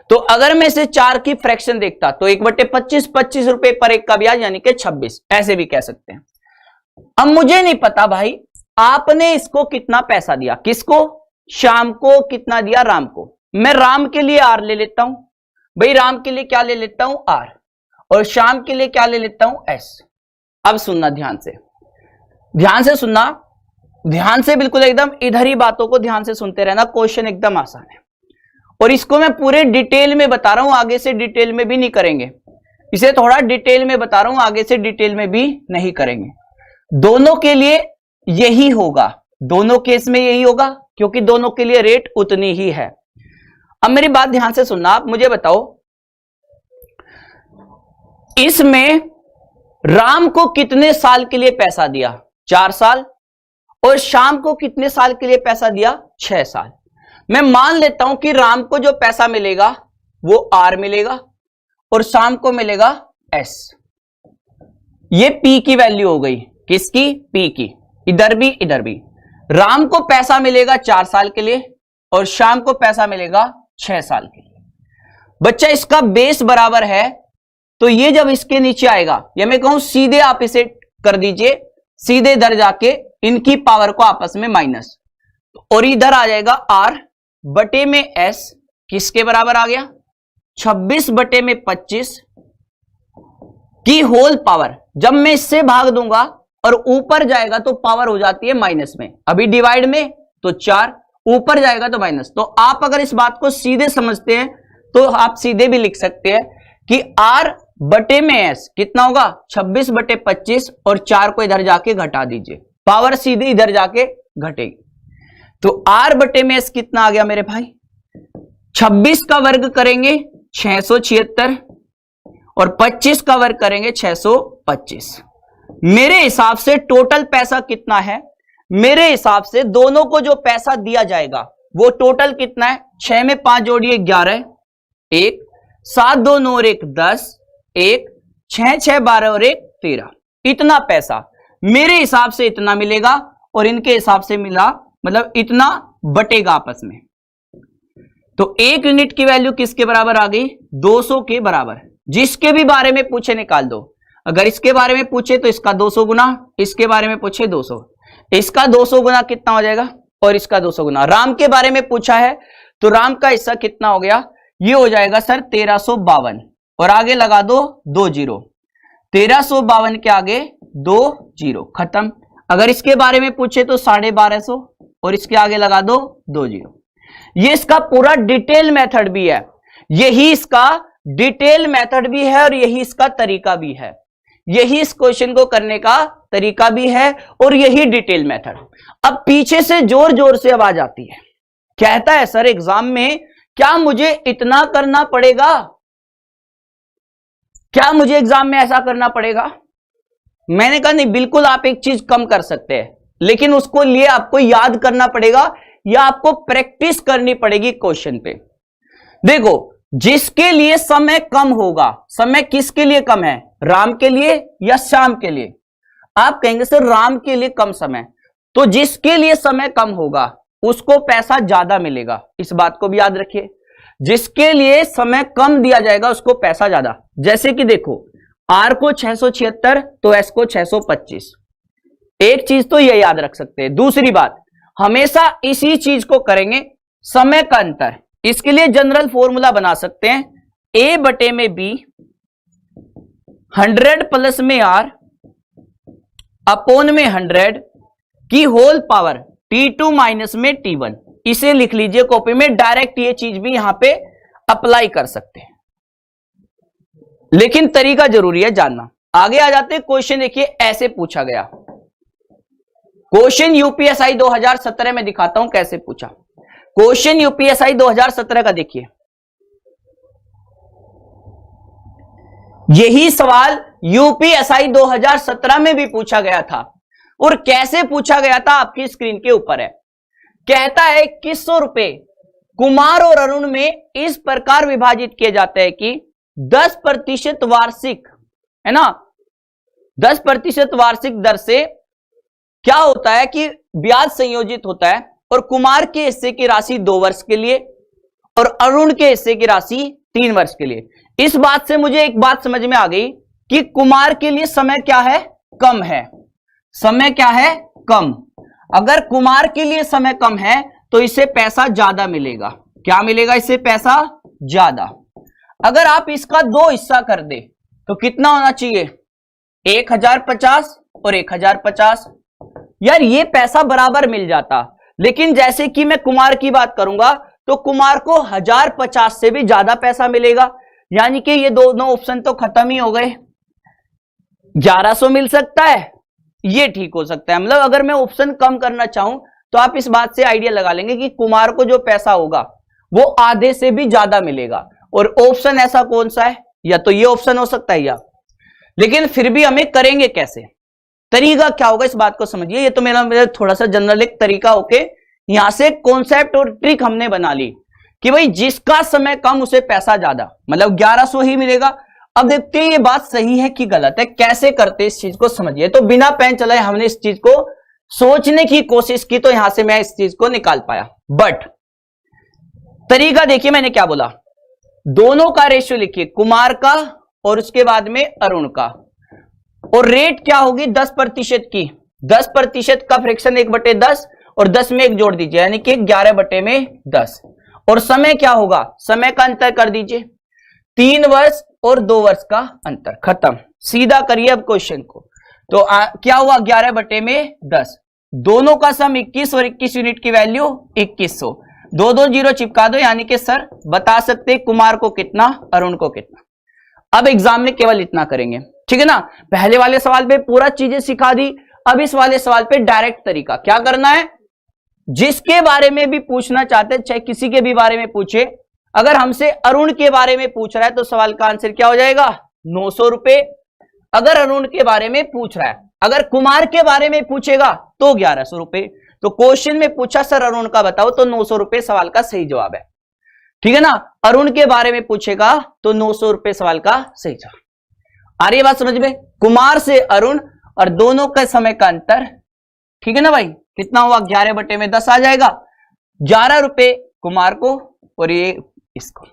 तो अगर मैं इसे 4 की फ्रैक्शन देखता तो 1/25, 25 रुपए पर एक का ब्याज यानी कि 26, ऐसे भी कह सकते हैं। अब मुझे नहीं पता भाई आपने इसको कितना पैसा दिया, किसको, श्याम को, कितना दिया, राम को। मैं राम के लिए आर ले लेता हूं भाई, राम के लिए क्या ले लेता हूं, आर, और श्याम के लिए क्या ले लेता हूं, एस। अब सुनना ध्यान से, ध्यान से सुनना, ध्यान से बिल्कुल एकदम इधर ही बातों को ध्यान से सुनते रहना, क्वेश्चन एकदम आसान है। और इसको मैं पूरे डिटेल में बता रहा हूं, आगे से डिटेल में भी नहीं करेंगे, इसे थोड़ा डिटेल में बता रहा हूं, आगे से डिटेल में भी नहीं करेंगे। दोनों के लिए यही होगा, दोनों केस में यही होगा, क्योंकि दोनों के लिए रेट उतनी ही है। अब मेरी बात ध्यान से सुनना, आप मुझे बताओ इसमें राम को कितने साल के लिए पैसा दिया, 4 साल, और श्याम को कितने साल के लिए पैसा दिया, 6 साल। मैं मान लेता हूं कि राम को जो पैसा मिलेगा वो आर मिलेगा और श्याम को मिलेगा एस। ये पी की वैल्यू हो गई, किसकी, पी की, इधर भी इधर भी। राम को पैसा मिलेगा 4 साल के लिए और श्याम को पैसा मिलेगा 6 साल के लिए। बच्चा इसका बेस बराबर है तो ये जब इसके नीचे आएगा, या मैं कहूं सीधे आप इसे कर दीजिए, सीधे इधर जाके इनकी पावर को आपस में माइनस, और इधर आ जाएगा आर बटे में एस, किसके बराबर आ गया, 26 बटे में 25 की होल पावर। जब मैं इससे भाग दूंगा और ऊपर जाएगा तो पावर हो जाती है माइनस में, अभी डिवाइड में तो 4, ऊपर जाएगा तो माइनस। तो आप अगर इस बात को सीधे समझते हैं तो आप सीधे भी लिख सकते हैं कि आर बटे में एस कितना होगा, 26 बटे 25, और 4 को इधर जाके घटा दीजिए, पावर सीधे इधर जाके घटेगी। तो आर बटे में एस कितना आ गया मेरे भाई, 26 का वर्ग करेंगे 676 और 25 का वर्ग करेंगे 625। मेरे हिसाब से टोटल पैसा कितना है, मेरे हिसाब से दोनों को जो पैसा दिया जाएगा वो टोटल कितना है, 6 में 5 जोड़िए 11, 1 7 2 9 और 1 10, 1 6 6 12 और 1 13। इतना पैसा मेरे हिसाब से इतना मिलेगा और इनके हिसाब से मिला, मतलब इतना बटेगा आपस में। तो 1 यूनिट की वैल्यू किसके बराबर आ गई, 200 के बराबर। जिसके भी बारे में पूछे निकाल दो, अगर इसके बारे में पूछे तो इसका 200 गुना, इसके बारे में पूछे 200, इसका 200 गुना कितना हो जाएगा, और इसका 200 गुना। राम के बारे में पूछा है तो राम का हिस्सा कितना हो गया, ये हो जाएगा सर 1352, और आगे लगा दो 2 जीरो, 1352 के आगे 2 जीरो, खत्म। अगर इसके बारे में पूछे तो 1250 और इसके आगे लगा दो 2 जीरो। ये इसका पूरा डिटेल मेथड भी है, यही इसका डिटेल मेथड भी है और यही इसका तरीका भी है, यही इस क्वेश्चन को करने का तरीका भी है और यही डिटेल मेथड। अब पीछे से जोर जोर से आवाज आती है, कहता है सर एग्जाम में क्या मुझे इतना करना पड़ेगा, क्या मुझे एग्जाम में ऐसा करना पड़ेगा। मैंने कहा नहीं, बिल्कुल आप एक चीज कम कर सकते हैं, लेकिन उसको लिए आपको याद करना पड़ेगा या आपको प्रैक्टिस करनी पड़ेगी क्वेश्चन पे। देखो जिसके लिए समय कम होगा, समय किसके लिए कम है, राम के लिए या श्याम के लिए। आप कहेंगे सर राम के लिए कम समय, तो जिसके लिए समय कम होगा उसको पैसा ज्यादा मिलेगा, इस बात को भी याद रखिए। जिसके लिए समय कम दिया जाएगा उसको पैसा ज्यादा। जैसे कि देखो R को 676 तो S को 625, एक चीज तो ये याद रख सकते हैं। दूसरी बात, हमेशा इसी चीज को करेंगे, समय का अंतर। इसके लिए जनरल फॉर्मूला बना सकते हैं, A बटे में B 100 प्लस में R अपोन में 100 की होल पावर T2 माइनस में T1। इसे लिख लीजिए कॉपी में, डायरेक्ट ये चीज भी यहां पे अप्लाई कर सकते हैं, लेकिन तरीका जरूरी है जानना। आगे आ जाते हैं, क्वेश्चन देखिए ऐसे पूछा गया। क्वेश्चन यूपीएसआई 2017 में दिखाता हूं कैसे पूछा। क्वेश्चन यूपीएसआई 2017 का देखिए, यही सवाल यूपीएसआई 2017 में भी पूछा गया था, और कैसे पूछा गया था आपकी स्क्रीन के ऊपर है। कहता है 2100 रुपए कुमार और अरुण में इस प्रकार विभाजित किए जाते हैं कि 10% वार्षिक, है ना, 10% वार्षिक दर से क्या होता है कि ब्याज संयोजित होता है, और कुमार के हिस्से की राशि 2 वर्ष के लिए और अरुण के हिस्से की राशि 3 वर्ष के लिए। इस बात से मुझे एक बात समझ में आ गई कि कुमार के लिए समय क्या है, कम है। समय क्या है, कम। अगर कुमार के लिए समय कम है तो इसे पैसा ज्यादा मिलेगा। क्या मिलेगा, इसे पैसा ज्यादा। अगर आप इसका 2 हिस्सा कर दे तो कितना होना चाहिए, 1050 और 1050। यार ये पैसा बराबर मिल जाता, लेकिन जैसे कि मैं कुमार की बात करूंगा तो कुमार को 1050 से भी ज्यादा पैसा मिलेगा, यानी कि ये दोनों ऑप्शन तो खत्म ही हो गए। 1100 मिल सकता है, ये ठीक हो सकता है। मतलब अगर मैं ऑप्शन कम करना चाहूं तो आप इस बात से आइडिया लगा लेंगे कि कुमार को जो पैसा होगा वो आधे से भी ज्यादा मिलेगा। और ऑप्शन ऐसा कौन सा है, या तो ये ऑप्शन हो सकता है या, लेकिन फिर भी हमें करेंगे कैसे, तरीका क्या होगा, इस बात को समझिए। ये तो मेरा थोड़ा सा जनरल एक तरीका होके यहां से कॉन्सेप्ट और ट्रिक हमने बना ली कि भाई जिसका समय कम उसे पैसा ज्यादा, मतलब 1100 ही मिलेगा। अब देखते हैं ये बात सही है कि गलत है, कैसे करते इस चीज को समझिए। तो बिना पेन चलाए हमने इस चीज को सोचने की कोशिश की, तो यहां से मैं इस चीज को निकाल पाया। बट तरीका देखिए, मैंने क्या बोला, दोनों का रेशियो लिखिए, कुमार का और उसके बाद में अरुण का, और रेट क्या होगी 10% की। 10% का फ्रैक्शन 1/10 और 10 में 1 जोड़ दीजिए, यानी कि 11/10। और समय क्या होगा, समय का अंतर कर दीजिए, 3 वर्ष और 2 वर्ष का अंतर, खत्म। सीधा करिए अब क्वेश्चन को। तो क्या हुआ, 11/10। दोनों का सम 21 और 21 यूनिट की वैल्यू 2100। 2 0 चिपका दो, यानी कि सर बता सकते कुमार को कितना, अरुण को कितना। अब एग्जाम में केवल इतना करेंगे, ठीक है ना। पहले वाले सवाल पे पूरा चीजें सिखा दी, अब इस वाले सवाल पे डायरेक्ट तरीका क्या करना है। जिसके बारे में भी पूछना चाहते हैं, चाहे किसी के भी बारे में पूछे, अगर हमसे अरुण के बारे में पूछ रहा है तो सवाल का आंसर क्या हो जाएगा, 900 रुपए। अगर अरुण के बारे में पूछ रहा है, अगर कुमार के बारे में पूछेगा तो 1100 रुपए। तो क्वेश्चन में पूछा सर अरुण का बताओ, तो 900 रुपए सवाल का सही जवाब है, ठीक है ना। अरुण के बारे में पूछेगा तो 900 रुपए सवाल का सही जवाब। आ रही है बात समझ में, कुमार से अरुण और दोनों का समय का अंतर, ठीक है ना भाई। कितना हुआ, 11/10 आ जाएगा, 11 रुपए कुमार को और ये इसको।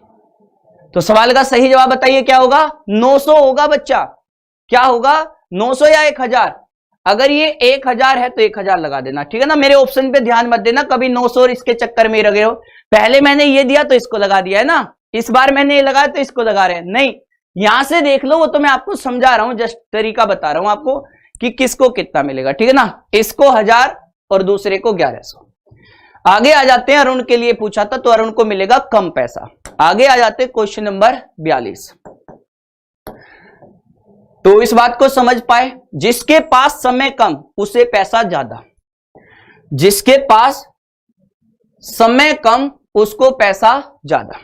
तो सवाल का सही जवाब बताइए क्या होगा, 900 होगा बच्चा। क्या होगा, 900 या 1000। अगर ये 1000 है तो 1000 लगा देना, ठीक है ना। मेरे ऑप्शन पे ध्यान मत देना कभी 900 और इसके चक्कर में लगे हो। पहले मैंने ये दिया तो इसको लगा दिया है ना, इस बार मैंने ये लगाया तो इसको लगा रहे हैं, नहीं। यहां से देख लो, वो तो मैं आपको समझा रहा हूं, जस्ट तरीका बता रहा हूं आपको कि किसको कितना मिलेगा, ठीक है ना। इसको 1000 और दूसरे को 1100। आगे आ जाते हैं, अरुण के लिए पूछा था तो अरुण को मिलेगा कम पैसा। आगे आ जाते हैं क्वेश्चन नंबर 42। तो इस बात को समझ पाए, जिसके पास समय कम उसे पैसा ज्यादा, जिसके पास समय कम उसको पैसा ज्यादा।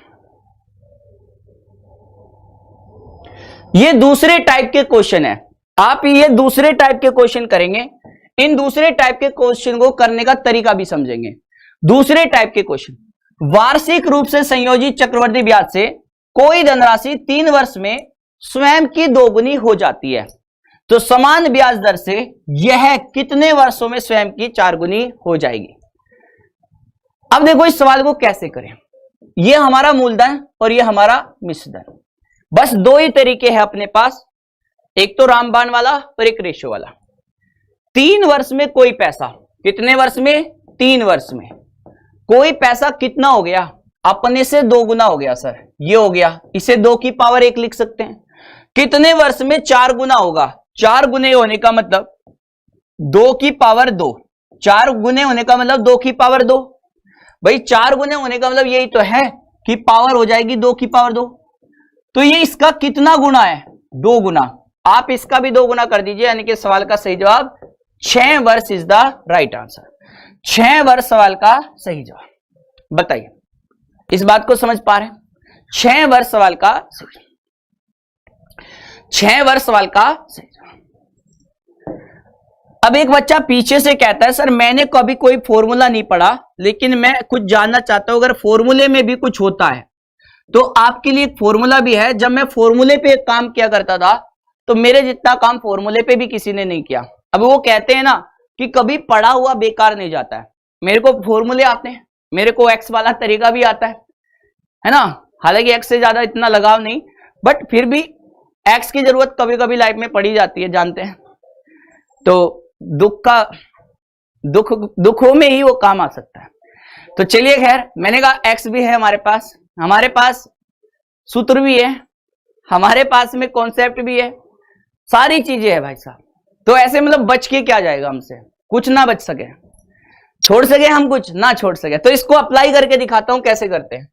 ये दूसरे टाइप के क्वेश्चन है, आप ये दूसरे टाइप के क्वेश्चन करेंगे। इन दूसरे टाइप के क्वेश्चन को करने का तरीका भी समझेंगे। दूसरे टाइप के क्वेश्चन, वार्षिक रूप से संयोजित चक्रवृद्धि ब्याज से कोई धनराशि 3 वर्ष में स्वयं की दोगुनी हो जाती है, तो समान ब्याज दर से यह कितने वर्षों में स्वयं की 4 गुनी हो जाएगी। अब देखो इस सवाल को कैसे करें। यह हमारा मूलधन और यह हमारा मिश्र धन। बस दो ही तरीके हैं अपने पास, एक तो रामबाण वाला और एक रेशो वाला। 3 वर्ष में कोई पैसा, कितने वर्ष में? 3 वर्ष में कोई पैसा कितना हो गया? अपने से 2 गुना हो गया सर, ये हो गया। इसे 2 की पावर 1 लिख सकते हैं। कितने वर्ष में 4 गुना होगा? 4 गुने होने का मतलब 2 की पावर 2। 4 गुने होने का मतलब 2 की पावर 2। भाई 4 गुने होने का मतलब यही तो है कि पावर हो जाएगी 2 की पावर 2। तो ये इसका कितना गुना है? 2 गुना। आप इसका भी 2 गुना कर दीजिए, यानी कि सवाल का सही जवाब 6 वर्ष इज द राइट आंसर। 6 वर्ष सवाल का सही जवाब। बताइए, इस बात को समझ पा रहे हैं? 6 वर्ष सवाल का 6 वर्ष सवाल का सही जवाब। अब एक बच्चा पीछे से कहता है सर मैंने कभी कोई फॉर्मूला नहीं पढ़ा, लेकिन मैं कुछ जानना चाहता हूं, अगर फॉर्मूले में भी कुछ होता है तो आपके लिए एक फॉर्मूला भी है। जब मैं फॉर्मूले पे काम किया करता था तो मेरे जितना काम फॉर्मूले पे भी किसी ने नहीं किया। अब वो कहते हैं ना कि कभी पढ़ा हुआ बेकार नहीं जाता है। मेरे को फॉर्मूले आते हैं, मेरे को एक्स वाला तरीका भी आता है ना। हालांकि एक्स से ज्यादा इतना लगाव नहीं, बट फिर भी एक्स की जरूरत कभी कभी लाइफ में पड़ी जाती है, जानते हैं। तो दुखों में ही वो काम आ सकता है। तो चलिए खैर, मैंने कहा एक्स भी है हमारे पास सूत्र भी है, हमारे पास में कॉन्सेप्ट भी है, सारी चीजें है भाई साहब। तो ऐसे मतलब बच के क्या जाएगा हमसे? कुछ ना बच सके, छोड़ सके हम कुछ ना छोड़ सके। तो इसको अप्लाई करके दिखाता हूं कैसे करते हैं।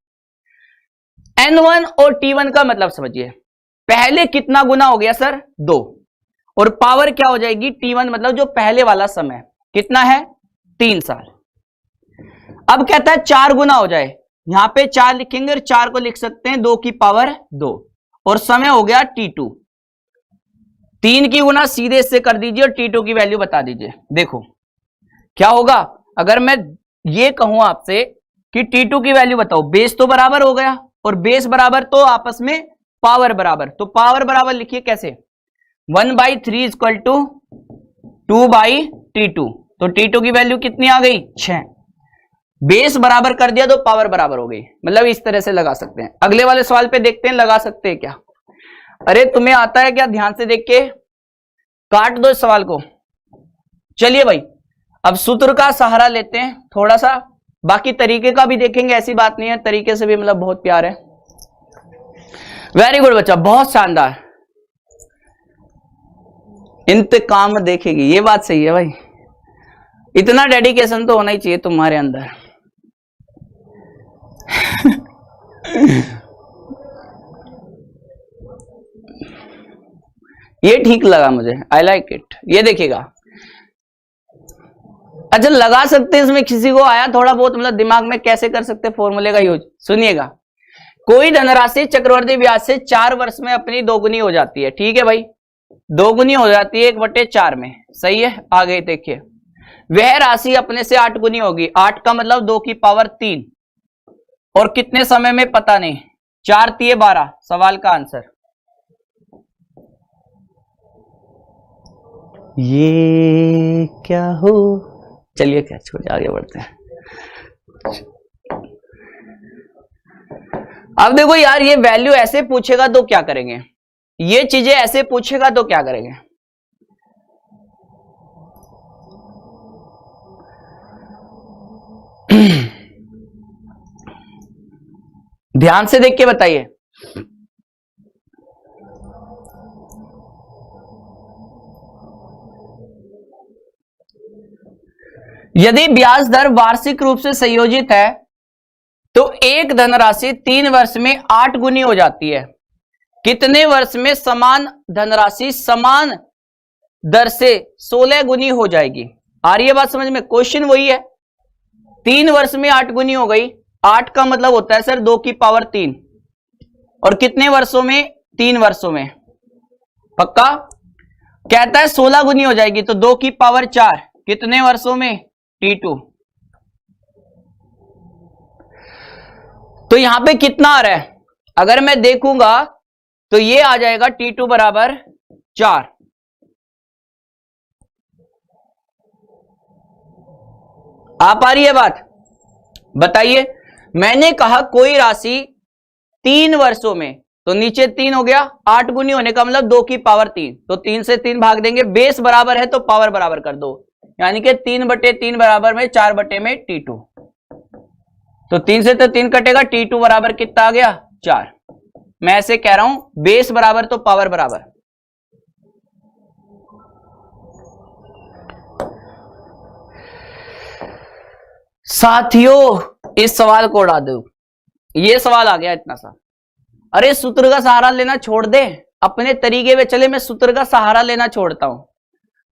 N1 और T1 का मतलब समझिए। पहले कितना गुना हो गया सर? 2, और पावर क्या हो जाएगी? T1 मतलब जो पहले वाला समय कितना है? 3 साल। अब कहता है 4 गुना हो जाए, यहां पे 4 लिखेंगे और 4 को लिख सकते हैं 2 की पावर 2, और समय हो गया T2। 3 की गुना सीधे इससे कर दीजिए और T2 की वैल्यू बता दीजिए। देखो क्या होगा अगर मैं ये कहूं आपसे कि T2 की वैल्यू बताओ। बेस तो बराबर हो गया, और बेस बराबर तो आपस में पावर बराबर। तो पावर बराबर लिखिए कैसे? 1/3 इक्वल टू 2/T2। तो T2 की वैल्यू कितनी आ गई? 6। बेस बराबर कर दिया तो पावर बराबर हो गई। मतलब इस तरह से लगा सकते हैं। अगले वाले सवाल पे देखते हैं लगा सकते हैं क्या। अरे तुम्हें आता है क्या? ध्यान से देख के काट दो इस सवाल को। चलिए भाई, अब सूत्र का सहारा लेते हैं थोड़ा सा, बाकी तरीके का भी देखेंगे, ऐसी बात नहीं है, तरीके से भी मतलब बहुत प्यार है। वेरी गुड बच्चा, बहुत शानदार। इंतकाम देखेगी, ये बात सही है भाई। इतना डेडिकेशन तो होना ही चाहिए तुम्हारे अंदर। ये ठीक लगा मुझे, आई लाइक इट। ये देखिएगा, अच्छा लगा सकते हैं इसमें किसी को आया थोड़ा बहुत मतलब दिमाग में, कैसे कर सकते हैं फॉर्मूले का यूज? सुनिएगा, कोई धनराशि चक्रवर्ती ब्याज से 4 वर्ष में अपनी 2 गुनी हो जाती है। ठीक है भाई, 2 गुनी हो जाती है 1/4 में। सही है, आगे देखिए। वह राशि अपने से 8 गुनी होगी। 8 का मतलब 2 की पावर 3, और कितने समय में पता नहीं। 4 3 12 सवाल का आंसर। ये क्या हो? चलिए क्या छोड़िए, आगे बढ़ते हैं। अब देखो यार, ये वैल्यू ऐसे पूछेगा तो क्या करेंगे, ये चीजें ऐसे पूछेगा तो क्या करेंगे। ध्यान से देख के बताइए। यदि ब्याज दर वार्षिक रूप से संयोजित है तो एक धनराशि 3 वर्ष में 8 गुनी हो जाती है। कितने वर्ष में समान धनराशि समान दर से 16 गुनी हो जाएगी? आ रही है बात समझ में? क्वेश्चन वही है, 3 वर्ष में 8 गुनी हो गई। 8 का मतलब होता है सर 2 की पावर 3, और कितने वर्षों में? 3 वर्षों में। पक्का? कहता है 16 गुनी हो जाएगी तो 2 की पावर 4, कितने वर्षों में? T2। तो यहां पे कितना आ रहा है? अगर मैं देखूंगा तो ये आ जाएगा T2 बराबर 4, आ पा रही है बात? बताइए, मैंने कहा कोई राशि 3 वर्षों में, तो नीचे 3 हो गया, 8 गुनी होने का मतलब 2 की पावर 3, तो 3 से 3 भाग देंगे, बेस बराबर है तो पावर बराबर कर दो, यानी कि 3/3 बराबर में 4 में T2, तो 3 से तो 3 कटेगा, T2 बराबर कितना आ गया 4। मैं ऐसे कह रहा हूं बेस बराबर तो पावर बराबर। साथियों इस सवाल को उड़ा दो, ये सवाल आ गया इतना सा। अरे सूत्र का सहारा लेना छोड़ दे, अपने तरीके में चले। मैं सूत्र का सहारा लेना छोड़ता हूं,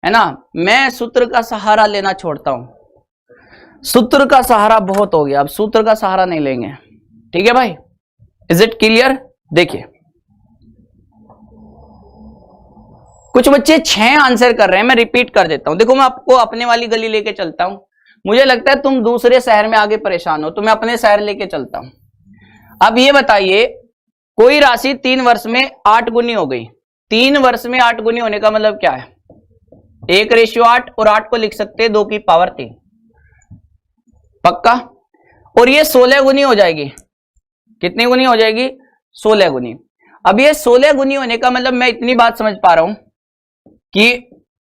है ना, मैं सूत्र का सहारा लेना छोड़ता हूं। सूत्र का सहारा बहुत हो गया, अब सूत्र का सहारा नहीं लेंगे, ठीक है भाई? Is it clear? देखिए कुछ बच्चे 6 आंसर कर रहे हैं, मैं रिपीट कर देता हूं। देखो मैं आपको अपने वाली गली लेके चलता हूं, मुझे लगता है तुम दूसरे शहर में आगे परेशान हो, तो मैं अपने शहर लेके चलता हूं। अब ये बताइए, कोई राशि 3 वर्ष में 8 गुनी हो गई। 3 वर्ष में 8 गुनी होने का मतलब क्या है? 1:8, और 8 को लिख सकते हैं 2 की पावर 3, पक्का? और ये 16 गुनी हो जाएगी। कितनी गुनी हो जाएगी? 16 गुनी। अब ये 16 गुनी होने का मतलब मैं इतनी बात समझ पा रहा हूं कि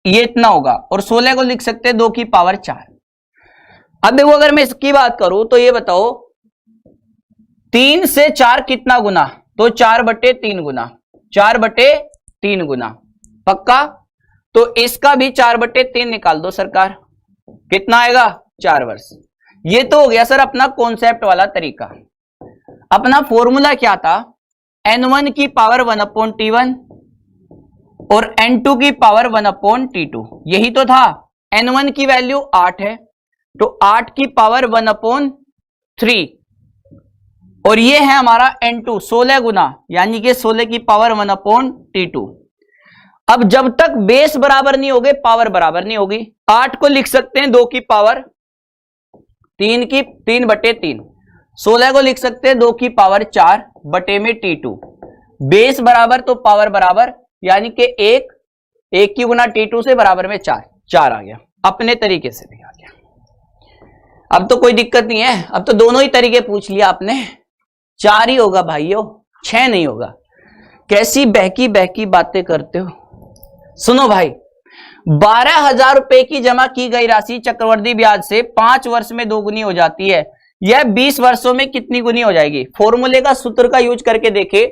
ये इतना होगा, और 16 को लिख सकते हैं 2 की पावर 4। अब देखो अगर मैं इसकी बात करूं तो ये बताओ 3 से 4 कितना गुना? तो 4/3 गुना, 4/3 गुना, पक्का? तो इसका भी 4/3 निकाल दो सरकार, कितना आएगा? 4 वर्ष। ये तो हो गया सर अपना कॉन्सेप्ट वाला तरीका। अपना फॉर्मूला क्या था? n1 की पावर 1/T1 और n2 की पावर 1/T2, यही तो था। n1 की वैल्यू 8 है, तो 8 की पावर 1/3, और ये है हमारा n2 16 गुना, यानी कि 16 की पावर 1/T2। अब जब तक बेस बराबर नहीं होगे पावर बराबर नहीं होगी। 8 को लिख सकते हैं 2 की पावर 3 की 3/3, 16 को लिख सकते हैं 2 की पावर 4 बटे में T2। बेस बराबर तो पावर बराबर, यानी कि 1 की गुना T2 से बराबर में 4 आ गया। अपने तरीके से भी आ गया, अब तो कोई दिक्कत नहीं है। अब तो दोनों ही तरीके पूछ लिया आपने, 4 ही होगा भाइयों, 6 नहीं होगा। कैसी बहकी बहकी बातें करते हो। सुनो भाई, 12,000 रुपए की जमा की गई राशि चक्रवृद्धि ब्याज से 5 वर्ष में 2 गुनी हो जाती है, यह 20 वर्षों में कितनी गुनी हो जाएगी? फॉर्मूले का सूत्र का यूज करके देखे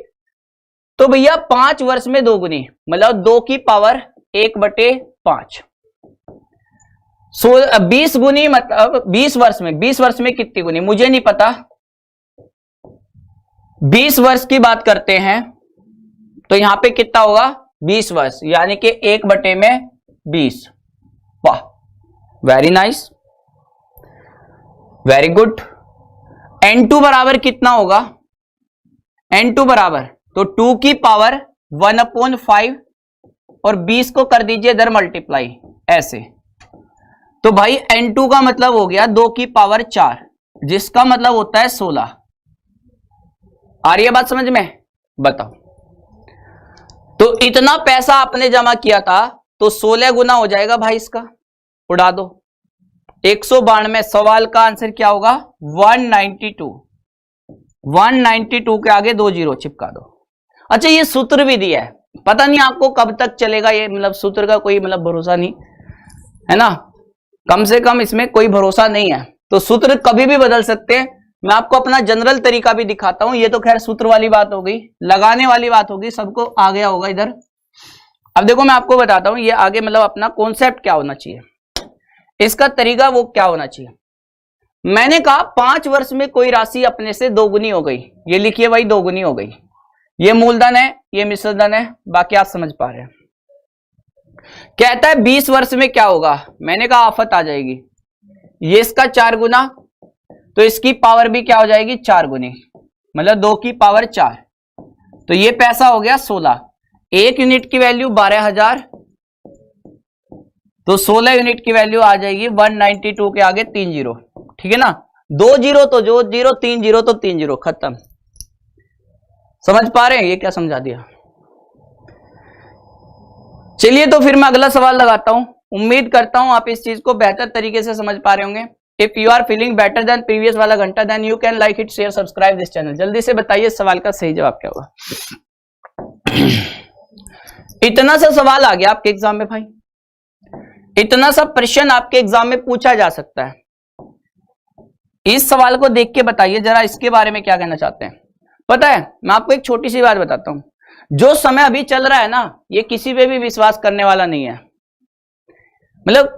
तो भैया 5 वर्ष में 2 गुनी मतलब 2 की पावर 1/5। 20 गुनी मतलब 20 वर्ष में कितनी गुनी? मुझे नहीं पता। 20 वर्ष की बात करते हैं तो यहां पे कितना होगा? 20 वर्ष, यानी कि 1/20। वाह, very nice, very good. n2 बराबर कितना होगा? n2 बराबर तो 2 की पावर 1/5 और 20 को कर दीजिए इधर मल्टीप्लाई, ऐसे। तो भाई n2 का मतलब हो गया 2 की पावर 4, जिसका मतलब होता है 16। आ रही है बात समझ में? बताओ, तो इतना पैसा आपने जमा किया था तो 16 गुना हो जाएगा भाई इसका, उड़ा दो। 192। सवाल का आंसर क्या होगा? 192। 192 के आगे 2 जीरो चिपका दो। अच्छा, ये सूत्र भी दिया है, पता नहीं आपको कब तक चलेगा ये, मतलब सूत्र का कोई मतलब भरोसा नहीं है ना, कम से कम इसमें कोई भरोसा नहीं है। तो सूत्र कभी भी बदल सकते हैं। मैं आपको अपना जनरल तरीका भी दिखाता हूं। ये तो खैर सूत्र वाली बात हो गई, लगाने वाली बात होगी, सबको आ गया होगा इधर। अब देखो मैं आपको बताता हूं ये आगे मतलब अपना कॉन्सेप्ट क्या होना चाहिए, इसका तरीका वो क्या होना चाहिए। मैंने कहा 5 वर्ष में कोई राशि अपने से 2 गुनी हो गई, ये लिखिए भाई 2 गुनी हो गई। ये मूलधन है, ये मिश्रधन है, बाकी आप समझ पा रहे हैं। कहता है 20 वर्ष में क्या होगा? मैंने कहा आफत आ जाएगी, ये इसका 4 गुना, तो इसकी पावर भी क्या हो जाएगी? 4 गुनी, मतलब 2 की पावर 4। तो ये पैसा हो गया 16। 1 यूनिट की वैल्यू 12,000, तो 16 यूनिट की वैल्यू आ जाएगी 192 के आगे 3 जीरो, ठीक है ना। 2 जीरो तो जो जीरो, 3 जीरो तो 3 जीरो, खत्म। समझ पा रहे हैं ये क्या समझा दिया? चलिए तो फिर मैं अगला सवाल लगाता हूं। उम्मीद करता हूं आप इस चीज को बेहतर तरीके से समझ पा रहे होंगे। If you are feeling better than previous वाला घंटा then you can like it, share, subscribe this channel. जल्दी से बताइए इस सवाल का सही जवाब क्या होगा। इतना सा सवाल आ गया आपके एग्जाम में भाई, इतना सा प्रश्न आपके एग्जाम में पूछा जा सकता है। इस सवाल को देख के बताइए जरा इसके बारे में क्या कहना चाहते हैं। पता है, मैं आपको एक छोटी सी बात बताता हूं, जो समय अभी चल रहा है ना, ये किसी पे भी विश्वास करने वाला नहीं है। मतलब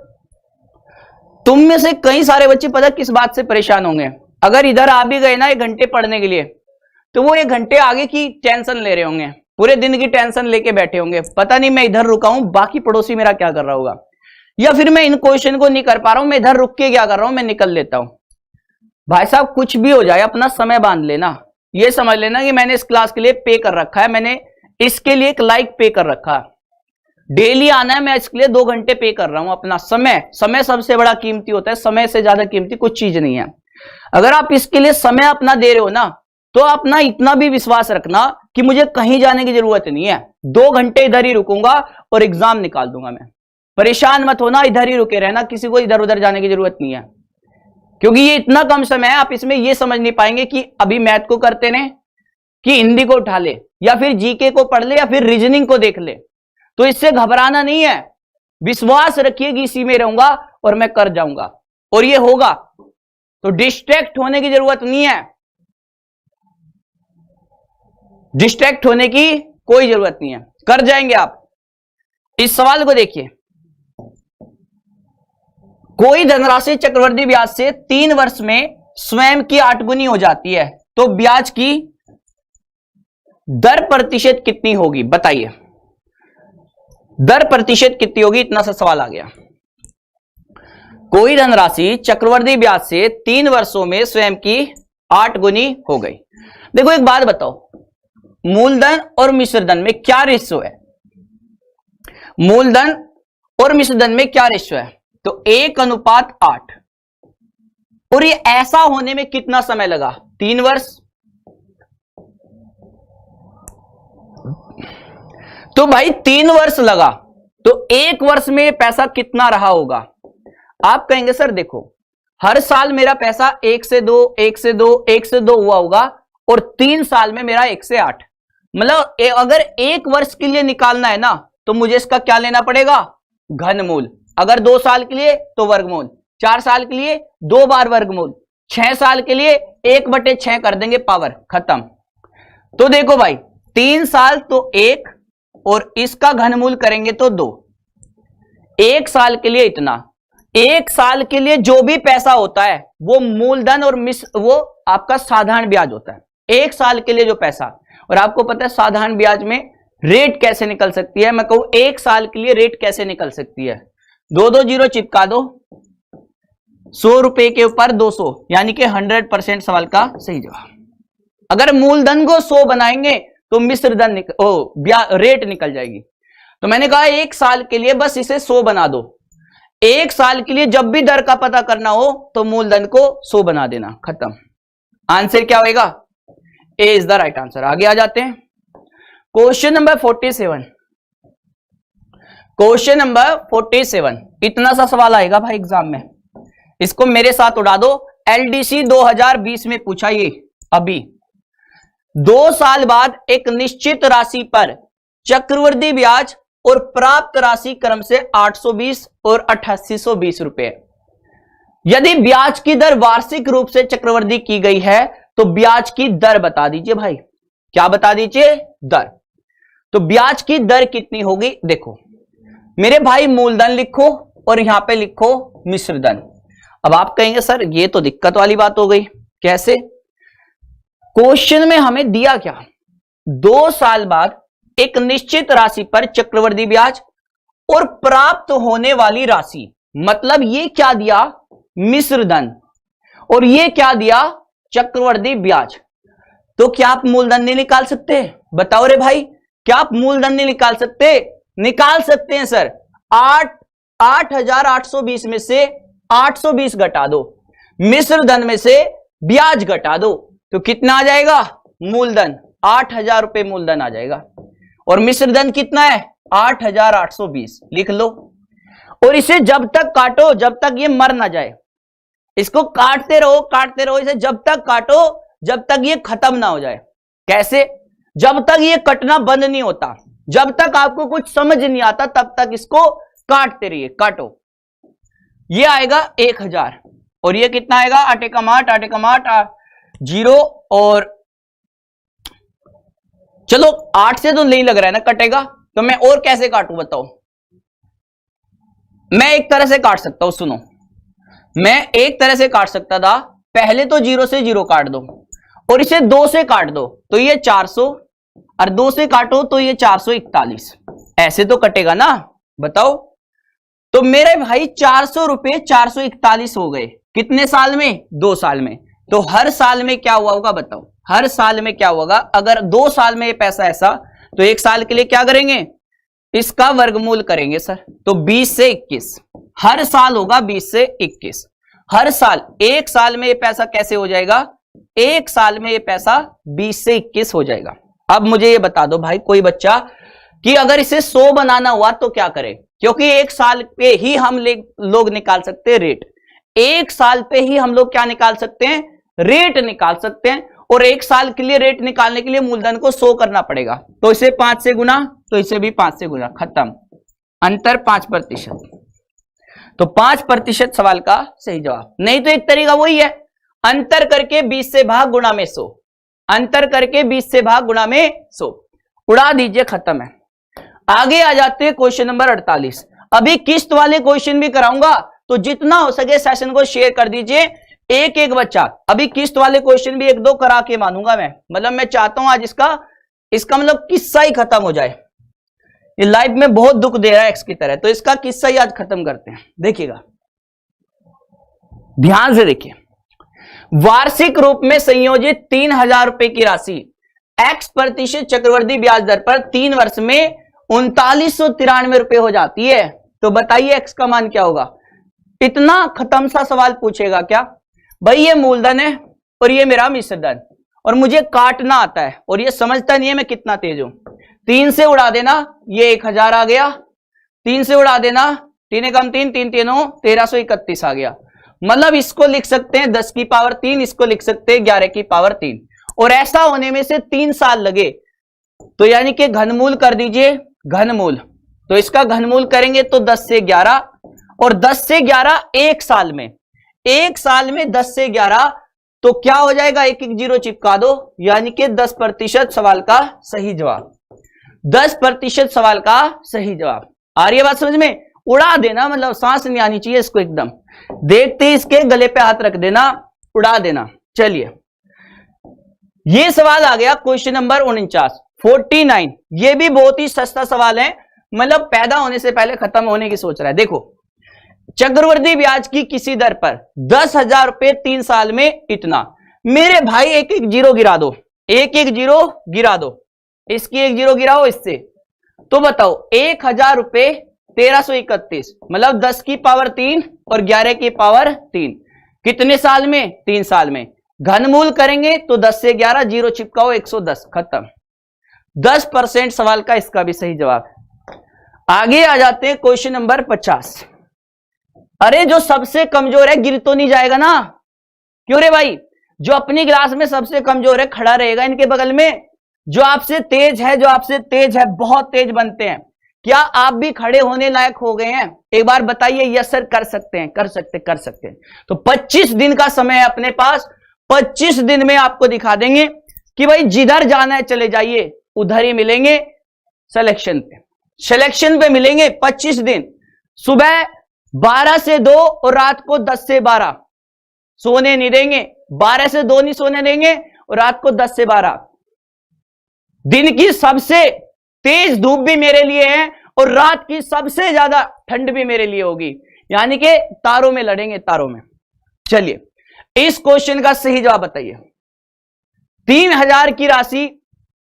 तुम में से कई सारे बच्चे पता किस बात से परेशान होंगे, अगर इधर आ भी गए ना 1 घंटे पढ़ने के लिए, तो वो 1 घंटे आगे की टेंशन ले रहे होंगे, पूरे दिन की टेंशन लेके बैठे होंगे, पता नहीं मैं इधर रुका हूं बाकी पड़ोसी मेरा क्या कर रहा होगा, या फिर मैं इन क्वेश्चन को नहीं कर पा रहा हूं, मैं इधर रुक के क्या कर रहा हूं, मैं निकल लेता हूं। भाई साहब कुछ भी हो जाए अपना समय बांध लेना, ये समझ लेना कि मैंने इस क्लास के लिए पे कर रखा है, मैंने इसके लिए एक लाइक पे कर रखा है, डेली आना है, मैं इसके लिए 2 घंटे पे कर रहा हूं अपना समय। समय सबसे बड़ा कीमती होता है, समय से ज्यादा कीमती कुछ चीज नहीं है। अगर आप इसके लिए समय अपना दे रहे हो ना, तो अपना इतना भी विश्वास रखना कि मुझे कहीं जाने की जरूरत नहीं है, 2 घंटे इधर ही रुकूंगा और एग्जाम निकाल दूंगा मैं। परेशान मत होना, इधर ही रुके रहना, किसी को इधर उधर जाने की जरूरत नहीं है, क्योंकि ये इतना कम समय है, आप इसमें ये समझ नहीं पाएंगे कि अभी मैथ को करते ने, कि हिंदी को उठा ले, या फिर जीके को पढ़ ले, या फिर रीजनिंग को देख ले। तो इससे घबराना नहीं है, विश्वास रखिए कि इसी में रहूंगा और मैं कर जाऊंगा और ये होगा, तो डिस्ट्रैक्ट होने की जरूरत नहीं है, डिस्ट्रैक्ट होने की कोई जरूरत नहीं है, कर जाएंगे आप। इस सवाल को देखिए, कोई धनराशि चक्रवृद्धि ब्याज से 3 वर्ष में स्वयं की 8 गुनी हो जाती है, तो ब्याज की दर प्रतिशत कितनी होगी बताइए, दर प्रतिशत कितनी होगी, इतना सा सवाल आ गया। कोई धनराशि चक्रवृद्धि ब्याज से 3 वर्षों में स्वयं की 8 गुनी हो गई। देखो एक बात बताओ, मूलधन और मिश्रधन में क्या रेशियो है, मूलधन और मिश्रधन में क्या रेशियो है, तो 1:8, और ये ऐसा होने में कितना समय लगा, 3 वर्ष। तो भाई 3 वर्ष लगा, तो 1 वर्ष में पैसा कितना रहा होगा। आप कहेंगे सर देखो हर साल मेरा पैसा 1 से 2 1 से 2 1 से 2 हुआ होगा, और 3 साल में मेरा 1 से 8, मतलब अगर 1 वर्ष के लिए निकालना है ना, तो मुझे इसका क्या लेना पड़ेगा, घनमूल। अगर 2 साल के लिए तो वर्गमूल, 4 साल के लिए 2 बार वर्गमूल, 6 साल के लिए 1/6 कर देंगे, पावर खत्म। तो देखो भाई 3 साल तो 1, और इसका घनमूल करेंगे तो 2, 1 साल के लिए इतना। 1 साल के लिए जो भी पैसा होता है वो मूलधन और वो आपका साधारण ब्याज होता है, 1 साल के लिए जो पैसा। और आपको पता है साधारण ब्याज में रेट कैसे निकल सकती है, मैं कहूं 1 साल के लिए रेट कैसे निकल सकती है, 2 जीरो चिपका दो, 100 रुपए के ऊपर 200, यानी कि 100% सवाल का सही जवाब। अगर मूलधन को 100 बनाएंगे तो मिश्रधन रेट निकल जाएगी। तो मैंने कहा 1 साल के लिए बस इसे 100 बना दो, 1 साल के लिए जब भी दर का पता करना हो तो मूलधन को 100 बना देना, खत्म। आंसर क्या होगा, ए इज द राइट आंसर। आगे आ जाते हैं, क्वेश्चन नंबर 47। क्वेश्चन नंबर 47, इतना सा सवाल आएगा भाई एग्जाम में, इसको मेरे साथ उड़ा दो। एलडीसी 2020 में पूछा ये अभी, 2 साल बाद एक निश्चित राशि पर चक्रवृद्धि ब्याज और प्राप्त राशि क्रम से 820 और 8820 रुपए। यदि ब्याज की दर वार्षिक रूप से चक्रवृद्धि की गई है तो ब्याज की दर बता दीजिए भाई, क्या बता दीजिए, दर। तो ब्याज की दर कितनी होगी, देखो मेरे भाई मूलधन लिखो और यहां पे लिखो मिश्रधन। अब आप कहेंगे सर ये तो दिक्कत वाली बात हो गई, कैसे, क्वेश्चन में हमें दिया क्या, 2 साल बाद एक निश्चित राशि पर चक्रवृद्धि ब्याज और प्राप्त होने वाली राशि, मतलब ये क्या दिया, मिश्रधन, और ये क्या दिया, चक्रवृद्धि ब्याज। तो क्या आप मूलधन नहीं निकाल सकते, बताओ रे भाई, क्या आप मूलधन नहीं निकाल सकते, निकाल सकते हैं सर। 8820 में से 820 घटा दो, मिश्रधन में से ब्याज घटा दो, तो कितना आ जाएगा, मूलधन 8000 रुपए मूलधन आ जाएगा, और मिश्रधन कितना है 8820, लिख लो। और इसे जब तक काटो जब तक ये मर ना जाए, इसको काटते रहो, इसे जब तक काटो जब तक ये खत्म ना हो जाए। कैसे? जब तक ये कटना बंद नहीं होता, जब तक आपको कुछ समझ नहीं आता तब तक इसको काटते रहिए। काटो, ये आएगा 1000 और ये कितना आएगा? 8 एकम 8 0 और चलो 8 से तो नहीं लग रहा है ना कटेगा, तो मैं और कैसे काटूं बताओ? मैं एक तरह से काट सकता हूं, सुनो, मैं एक तरह से काट सकता था। पहले तो 0 से 0 काट दो और इसे 2 से काट दो तो ये 400 और 2 से काटो तो ये 441। ऐसे तो कटेगा ना, बताओ। तो मेरे भाई 400 रुपए 441 हो गए। कितने साल में? 2 साल में। तो हर साल में क्या हुआ होगा बताओ? हर साल में क्या होगा? अगर 2 साल में ये पैसा ऐसा, तो 1 साल के लिए क्या करेंगे? इसका वर्गमूल करेंगे सर। तो 20 से 21 हर साल होगा, 20 से 21 हर साल। 1 साल में ये पैसा कैसे हो जाएगा? 1 साल में ये पैसा 20 से 21 हो जाएगा। अब मुझे ये बता दो भाई कोई बच्चा कि अगर इसे 100 बनाना हुआ तो क्या करें? क्योंकि 1 साल पे ही हम लोग निकाल सकते हैं रेट। 1 साल पे ही हम लोग क्या निकाल सकते हैं? रेट निकाल सकते हैं। और 1 साल के लिए रेट निकालने के लिए मूलधन को 100 करना पड़ेगा। तो इसे 5 से गुना, तो इसे भी 5 से गुना, खत्म। अंतर 5%। तो 5% सवाल का सही जवाब। नहीं तो एक तरीका वही है, अंतर करके 20 से भाग गुणा में 100, अंतर करके 20 से भाग गुणा में 100, उड़ा दीजिए, खत्म है। आगे आ जाते हैं क्वेश्चन नंबर 48। अभी किस्त वाले क्वेश्चन भी कराऊंगा, तो जितना हो सके सेशन को शेयर कर दीजिए, एक एक बच्चा। अभी किस्त वाले क्वेश्चन भी 1-2 करा के मानूंगा मैं। मतलब मैं चाहता हूं आज इसका मतलब किस्सा ही खत्म हो जाए। ये लाइफ में बहुत दुख दे रहा है एक्स की तरह, तो इसका किस्सा ही आज खत्म करते हैं। देखिएगा, ध्यान से देखिए। वार्षिक रूप में संयोजित 3000 रुपए की राशि x% चक्रवृद्धि ब्याज दर पर 3 वर्ष में 3993 रुपए हो जाती है। तो बताइए x का मान क्या होगा? इतना खत्म सा सवाल पूछेगा क्या? भाई ये मूलधन है और ये मेरा मिश्रधन, और मुझे काटना आता है और ये समझता नहीं है मैं कितना तेज हूं। 3 से उड़ा देना, ये 1000 आ गया। 3 से उड़ा देना, 3 एकम 3, 3 3 1331 आ गया। मतलब इसको लिख सकते हैं 10 की पावर 3, इसको लिख सकते हैं 11 की पावर 3। और ऐसा होने में से 3 साल लगे, तो यानी कि घनमूल कर दीजिए, घनमूल। तो इसका घनमूल करेंगे तो 10 से 11, और 10 से 11 1 साल में, 1 साल में 10 से 11, तो क्या हो जाएगा? 1-1 0 चिपका दो, यानी कि 10% सवाल का सही जवाब। 10% सवाल का सही जवाब। आ रही है बात समझ में? उड़ा देना, मतलब सांस नहीं आनी चाहिए इसको, एकदम देखते ही इसके गले पे हाथ रख देना, उड़ा देना। चलिए, ये सवाल आ गया क्वेश्चन नंबर 49। ये भी बहुत ही सस्ता सवाल है, मतलब पैदा होने से पहले खत्म होने की सोच रहा है। देखो, चक्रवृद्धि ब्याज की किसी दर पर 10,000 रुपए 3 साल में इतना। मेरे भाई 1-1 0 गिरा दो, 1-1 0 गिरा दो, इसकी 1 0 गिराओ इससे। तो बताओ 1000 रुपए 1331, मतलब 10 की पावर 3 और 11 की पावर 3, कितने साल में? 3 साल में। घनमूल करेंगे तो 10 से 11 0 चिपकाओ, 110, खत्म। 10% सवाल का इसका भी सही जवाब। आगे आ जाते हैं क्वेश्चन नंबर 50। अरे जो सबसे कमजोर है गिर तो नहीं जाएगा ना? क्यों रे भाई? जो अपनी क्लास में सबसे कमजोर है खड़ा रहेगा इनके बगल में। जो आपसे तेज है, जो आपसे तेज है, बहुत तेज बनते हैं। क्या आप भी खड़े होने लायक हो गए हैं? एक बार बताइए। यस सर, कर सकते हैं, कर सकते हैं। तो 25 दिन का समय है अपने पास। 25 दिन में आपको दिखा देंगे कि भाई जिधर जाना है चले जाइए, उधर ही मिलेंगे सिलेक्शन पे मिलेंगे। 25 दिन, सुबह 12 से 2 और रात को 10 से 12 सोने नहीं देंगे। 12 से 2 नहीं सोने देंगे और रात को 10 से 12। दिन की सबसे तेज धूप भी मेरे लिए है और रात की सबसे ज्यादा ठंड भी मेरे लिए होगी, यानी कि तारों में लड़ेंगे, तारों में। चलिए, इस क्वेश्चन का सही जवाब बताइए। 3000 की राशि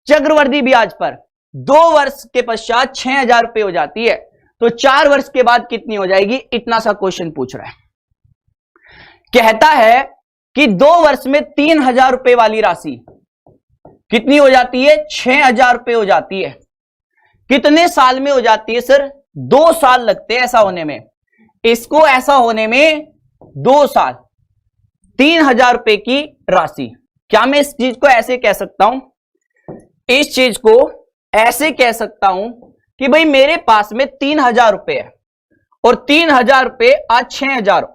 चक्रवृद्धि ब्याज पर 2 वर्ष के पश्चात 6000 रुपए हो जाती है, तो 4 वर्ष के बाद कितनी हो जाएगी? इतना सा क्वेश्चन पूछ रहा है। कहता है कि 2 वर्ष में 3000 रुपए वाली राशि कितनी हो जाती है? 6000 रुपए हो जाती है। कितने साल में हो जाती है सर? 2 साल लगते हैं ऐसा होने में। इसको ऐसा होने में 2 साल। 3,000 रुपए की राशि। क्या मैं इस चीज को ऐसे कह सकता हूं, इस चीज को ऐसे कह सकता हूं कि भाई मेरे पास में 3,000 रुपए है और 3,000 रुपए आज 6,000,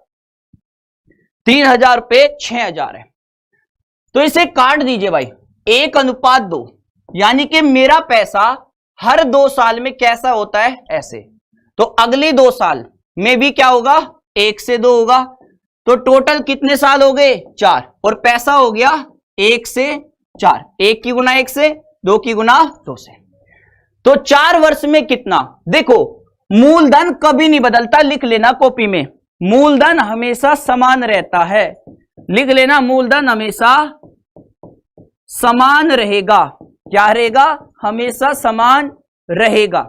3,000 रुपए 6,000 है, तो इसे काट दीजिए भाई 1:2, यानी कि मेरा पैसा हर 2 साल में कैसा होता है, ऐसे। तो अगले 2 साल में भी क्या होगा, 1 से 2 होगा, तो टोटल कितने साल हो गए, 4, और पैसा हो गया 1 से 4, 1 की गुना 1 से, 2 की गुना 2 से। तो 4 वर्ष में कितना, देखो मूलधन कभी नहीं बदलता, लिख लेना कॉपी में, मूलधन हमेशा समान रहता है, लिख लेना मूलधन हमेशा समान रहेगा। क्या रहेगा, हमेशा समान रहेगा।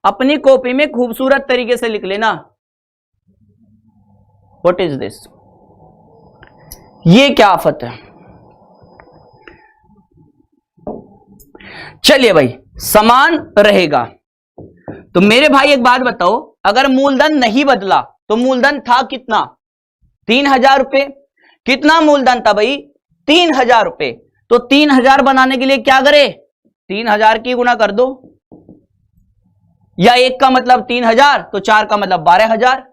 अपनी कॉपी में खूबसूरत तरीके से लिख लेना, व्हाट इज दिस, ये क्या आफत है। चलिए भाई, समान रहेगा। तो मेरे भाई एक बात बताओ, अगर मूलधन नहीं बदला तो मूलधन था कितना, 3,000 रुपए। कितना मूलधन था भाई, 3,000 रुपए। तो 3,000 बनाने के लिए क्या करे, 3,000 की गुना कर दो, या 1 का मतलब 3,000 तो 4 का मतलब 12,000,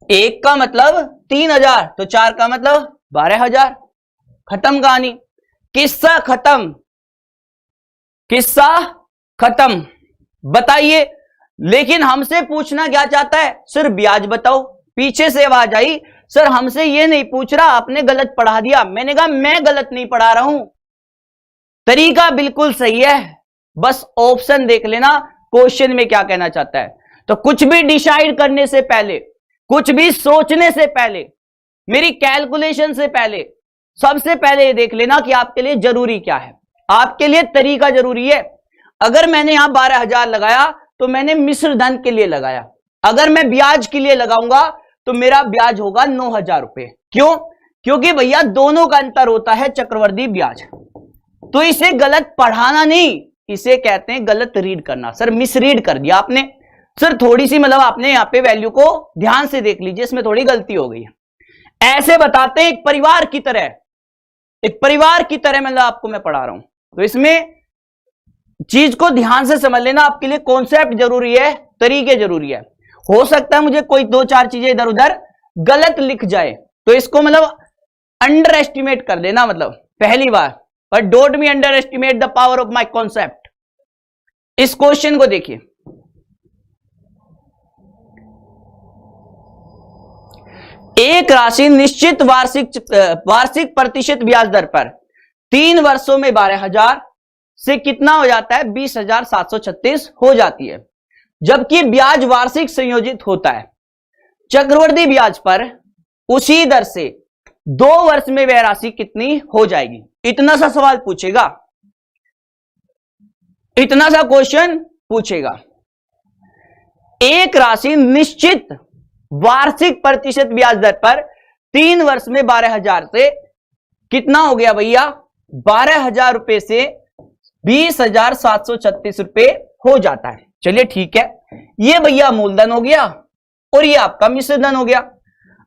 1 का मतलब 3,000 तो 4 का मतलब 12,000। खत्म कहानी, किस्सा खत्म, किस्सा खत्म। बताइए, लेकिन हमसे पूछना क्या चाहता है, सिर्फ ब्याज बताओ। पीछे से आवाज आई, सर हमसे ये नहीं पूछ रहा, आपने गलत पढ़ा दिया। मैंने कहा मैं गलत नहीं पढ़ा रहा हूं, तरीका बिल्कुल सही है, बस ऑप्शन देख लेना क्वेश्चन में क्या कहना चाहता है। तो कुछ भी डिसाइड करने से पहले, कुछ भी सोचने से पहले, मेरी कैलकुलेशन से पहले, सबसे पहले ये देख लेना कि आपके लिए जरूरी क्या है, आपके लिए तरीका जरूरी है। अगर मैंने यहां 12,000 लगाया तो मैंने मिश्र धन के लिए लगाया, अगर मैं ब्याज के लिए लगाऊंगा तो मेरा ब्याज होगा 9,000 रुपए। क्यों, क्योंकि भैया दोनों का अंतर होता है चक्रवृद्धि ब्याज। तो इसे गलत पढ़ाना नहीं, इसे कहते हैं गलत रीड करना। सर मिसरीड कर दिया आपने, सर थोड़ी सी मतलब आपने यहां पे वैल्यू को ध्यान से देख लीजिए, इसमें थोड़ी गलती हो गई है। ऐसे बताते हैं एक परिवार की तरह, एक परिवार की तरह मतलब आपको मैं पढ़ा रहा हूं। तो इसमें चीज को ध्यान से समझ लेना, आपके लिए कॉन्सेप्ट जरूरी है, तरीके जरूरी है। हो सकता है मुझे कोई 2-4 चीजें इधर उधर गलत लिख जाए, तो इसको मतलब अंडर एस्टिमेट कर देना, मतलब पहली बार, but don't me underestimate the power of my concept. इस क्वेश्चन को देखिए, एक राशि निश्चित वार्षिक प्रतिशत ब्याज दर पर 3 वर्षों में 12,000 से कितना हो जाता है, 20,736 हो जाती है, जबकि ब्याज वार्षिक संयोजित होता है। चक्रवृद्धि ब्याज पर उसी दर से 2 वर्ष में वह राशि कितनी हो जाएगी। इतना सा सवाल पूछेगा, इतना सा क्वेश्चन पूछेगा। एक राशि निश्चित वार्षिक प्रतिशत ब्याज दर पर 3 वर्ष में 12,000 से कितना हो गया भैया, 12,000 रुपए से 20,736 रुपए हो जाता है। चलिए ठीक है, ये भैया मूलधन हो गया और ये आपका मिश्रधन हो गया।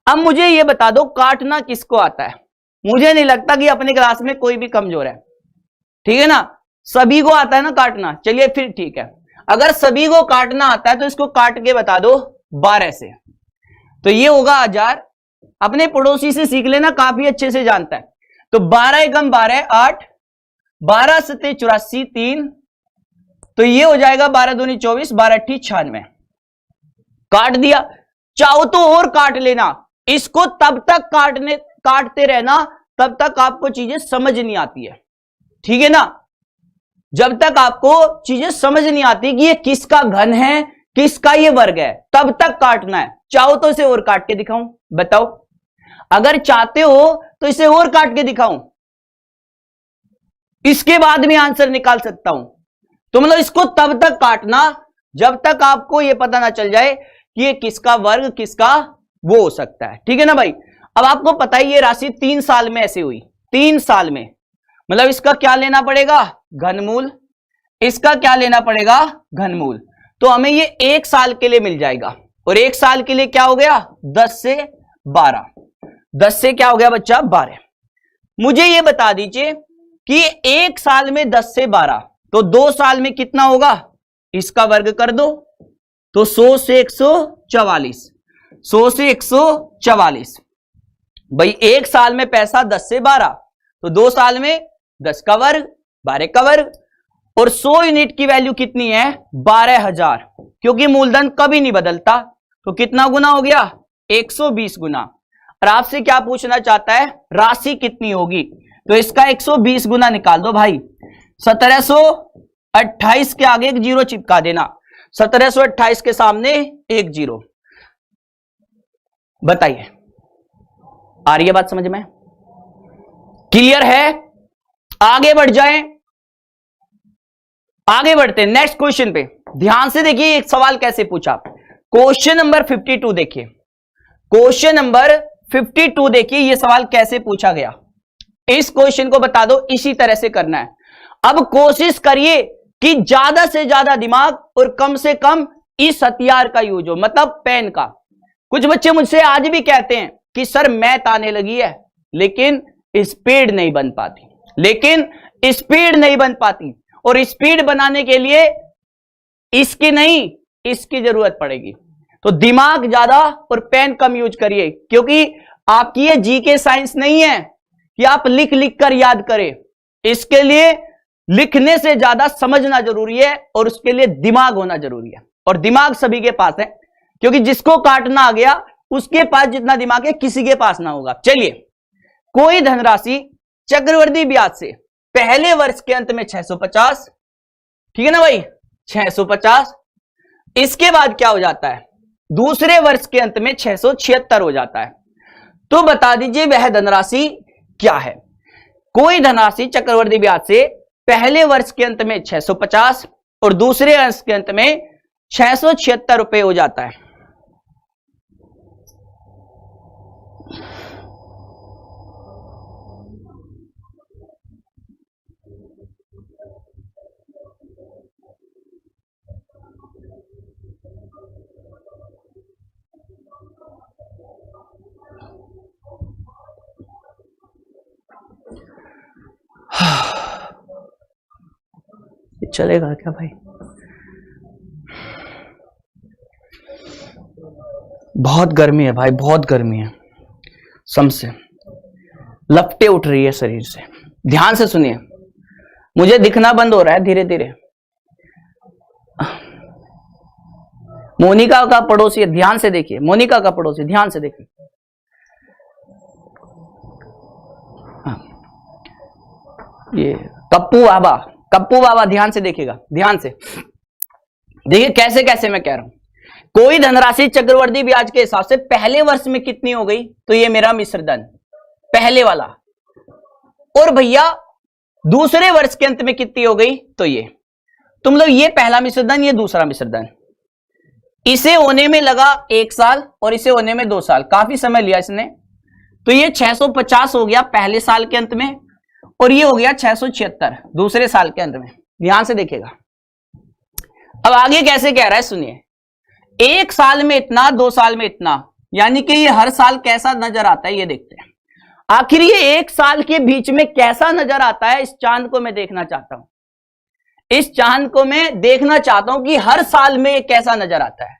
अब मुझे ये बता दो काटना किसको आता है। मुझे नहीं लगता कि अपने क्लास में कोई भी कमजोर है, ठीक है ना, सभी को आता है ना काटना। चलिए फिर ठीक है, अगर सभी को काटना आता है तो इसको काट के बता दो 12 से, तो ये होगा 1000। अपने पड़ोसी से सीख लेना, काफी अच्छे से जानता है। तो 12 एकम 12 8, 12 सते 84 3, तो ये हो जाएगा 12 दूनी 24, 12 अट्ठी 96। काट दिया, चाहो तो और काट लेना, इसको तब तक काटते रहना तब तक आपको चीजें समझ नहीं आती है, ठीक है ना। जब तक आपको चीजें समझ नहीं आती कि ये किसका घन है किसका ये वर्ग है, तब तक काटना है। चाहो तो इसे और काट के दिखाऊं, बताओ, अगर चाहते हो तो इसे और काट के दिखाऊं, इसके बाद भी आंसर निकाल सकता हूं। तो मतलब इसको तब तक काटना जब तक आपको यह पता ना चल जाए कि ये किसका वर्ग किसका वो हो सकता है, ठीक है ना भाई। अब आपको पता ही ये राशि 3 साल में ऐसे हुई, 3 साल में, मतलब इसका क्या लेना पड़ेगा, घनमूल, इसका क्या लेना पड़ेगा, घनमूल। तो हमें ये 1 साल के लिए मिल जाएगा, और 1 साल के लिए क्या हो गया, 10 से 12, 10 से क्या हो गया बच्चा 12। मुझे ये बता दीजिए कि 1 साल में 10 से 12, तो 2 साल में कितना होगा, इसका वर्ग कर दो तो 100 से 144, 100 से 144। भाई 1 साल में पैसा 10 से 12, तो 2 साल में 10 का वर्ग 12 का वर्ग, और 100 यूनिट की वैल्यू कितनी है 12,000, क्योंकि मूलधन कभी नहीं बदलता, तो कितना गुना हो गया 120 गुना। और आपसे क्या पूछना चाहता है, राशि कितनी होगी, तो इसका 120 गुना निकाल दो भाई। 1728 के आगे एक जीरो चिपका देना, 1728 के सामने एक जीरो। बताइए आ रही है बात समझ में, क्लियर है? आगे बढ़ जाएं, आगे बढ़ते हैं नेक्स्ट क्वेश्चन पे। ध्यान से देखिए एक सवाल कैसे पूछा, क्वेश्चन नंबर 52 देखिए, क्वेश्चन नंबर 52 देखिए ये सवाल कैसे पूछा गया। इस क्वेश्चन को बता दो, इसी तरह से करना है। अब कोशिश करिए कि ज्यादा से ज्यादा दिमाग और कम से कम इस हथियार का यूज हो, मतलब पेन का। कुछ बच्चे मुझसे आज भी कहते हैं कि सर मैथ आने लगी है लेकिन स्पीड नहीं बन पाती, लेकिन स्पीड नहीं बन पाती, और स्पीड बनाने के लिए इसकी नहीं इसकी जरूरत पड़ेगी। तो दिमाग ज्यादा और पेन कम यूज करिए, क्योंकि आपकी ये जीके साइंस नहीं है कि आप लिख लिख कर याद करें। इसके लिए लिखने से ज्यादा समझना जरूरी है, और उसके लिए दिमाग होना जरूरी है, और दिमाग सभी के पास है, क्योंकि जिसको काटना आ गया उसके पास जितना दिमाग है किसी के पास ना होगा। चलिए, कोई धनराशि चक्रवृद्धि ब्याज से पहले वर्ष के अंत में 650, ठीक है ना भाई 650, इसके बाद क्या हो जाता है दूसरे वर्ष के अंत में 676 हो जाता है। तो बता दीजिए वह धनराशि क्या है। कोई धनराशि चक्रवृद्धि ब्याज से पहले वर्ष के अंत में 650 और दूसरे वर्ष के अंत में 676 रुपए हो जाता है। चलेगा क्या भाई? बहुत गर्मी है भाई, बहुत गर्मी है, समझे लपटे उठ रही है शरीर से। ध्यान से सुनिए, मुझे दिखना बंद हो रहा है धीरे धीरे। मोनिका का पड़ोसी है, ध्यान से देखिए, मोनिका का पड़ोसी ध्यान से देखिए। ये कप्पू बाबा ध्यान से देखिएगा, ध्यान से देखिए कैसे कैसे मैं कह रहा हूं। कोई धनराशि चक्रवृद्धि ब्याज के हिसाब से पहले वर्ष में कितनी हो गई, तो ये मेरा मिश्रधन पहले वाला, और भैया दूसरे वर्ष के अंत में कितनी हो गई, तो ये तो मतलब ये पहला मिश्रधन ये दूसरा मिश्रधन, इसे होने में लगा 1 साल और इसे होने में 2 साल, काफी समय लिया इसने। तो ये 650 हो गया पहले साल के अंत में, और ये हो गया 676 दूसरे साल के अंत में। ध्यान से देखिएगा। अब आगे कैसे कह रहा है सुनिए, 1 साल में इतना 2 साल में इतना, यानी कि ये हर साल कैसा नजर आता है ये देखते हैं। आखिर ये 1 साल के बीच में कैसा नजर आता है, इस चांद को मैं देखना चाहता हूं, इस चांद को मैं देखना चाहता हूं कि हर साल में कैसा नजर आता है।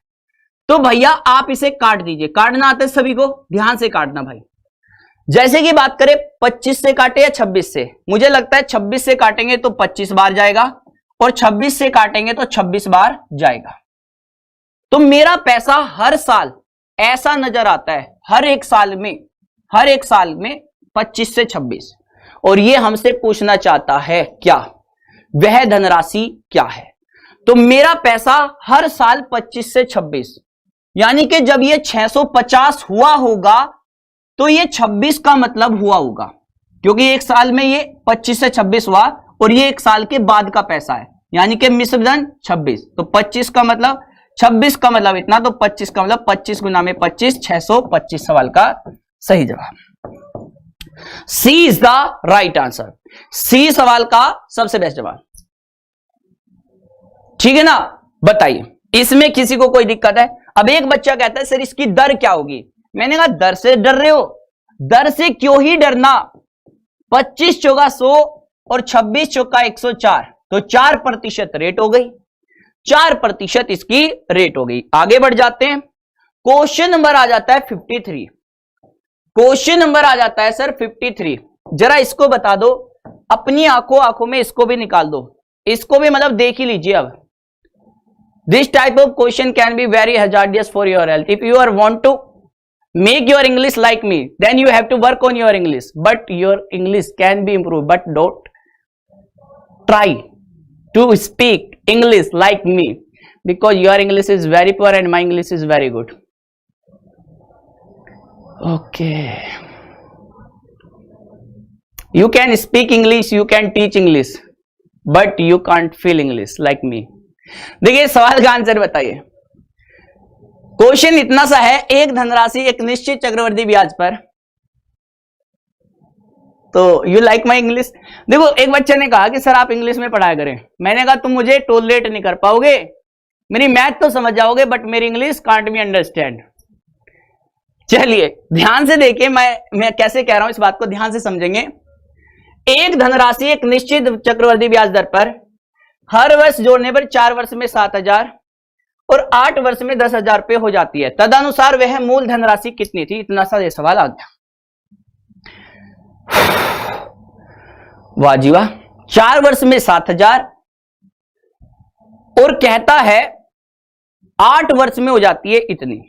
तो भैया आप इसे काट दीजिए, काटना आता है सभी को, ध्यान से काटना भाई। जैसे कि बात करें 25 से काटे या 26 से, मुझे लगता है 26 से काटेंगे तो 25 बार जाएगा, और 26 से काटेंगे तो 26 बार जाएगा। तो मेरा पैसा हर साल ऐसा नजर आता है, हर एक साल में 25 से 26, और ये हमसे पूछना चाहता है क्या, वह धनराशि क्या है। तो मेरा पैसा हर साल 25 से 26, यानी कि जब ये 650 हुआ होगा तो ये 26 का मतलब हुआ होगा, क्योंकि 1 साल में ये 25 से 26 हुआ, और ये 1 साल के बाद का पैसा है, यानी कि मिश्रधन 26। तो 25 का मतलब 26 का मतलब इतना, तो 25 का मतलब 25 गुना में 25, 625 सवाल का सही जवाब। सी इज द राइट आंसर, सी सवाल का सबसे बेस्ट जवाब, ठीक है ना। बताइए इसमें किसी को कोई दिक्कत है? अब एक बच्चा कहता है सर इसकी दर क्या होगी, मैंने कहा दर से डर रहे हो, दर से क्यों ही डरना, 25 चौका 100 और 26 चौका 104, तो 4% रेट हो गई, 4% इसकी रेट हो गई। आगे बढ़ जाते हैं, क्वेश्चन नंबर आ जाता है 53। क्वेश्चन नंबर आ जाता है सर 53। जरा इसको बता दो, अपनी आंखों में इसको भी निकाल दो, इसको भी मतलब देख ही लीजिए। अब this type of question can be very hazardous for your health. If you are want to make your English like me, then you have to work on your English, but your English can be improved, but don't try to speak English like me, because your English is very poor and my English is very good. Okay, you can speak English, you can teach English, but you can't feel English like me. देखिए सवाल का answer बताइए। Question इतना सा है, एक धनराशि एक निश्चित चक्रवर्ती ब्याज पर, तो यू लाइक माई इंग्लिश। देखो एक बच्चे ने कहा कि सर आप इंग्लिश में पढ़ाया करें, मैंने कहा तुम मुझे टॉलरेट नहीं कर पाओगे, मेरी मैथ तो समझ जाओगे बट मेरी इंग्लिश कांट बी अंडरस्टैंड। चलिए ध्यान से देखिए, मैं कैसे कह रहा हूं, इस बात को ध्यान से समझेंगे। एक धनराशि एक निश्चित चक्रवर्ती ब्याज दर पर हर वर्ष जोड़ने पर 4 वर्ष में 7,000 और 8 वर्ष में 10,000 रुपये हो जाती है, तदनुसार वह मूल धनराशि कितनी थी। इतना सा ये सवाल आ गया। वाह जी वाह, 4 वर्ष में 7,000 और कहता है 8 वर्ष में हो जाती है इतनी,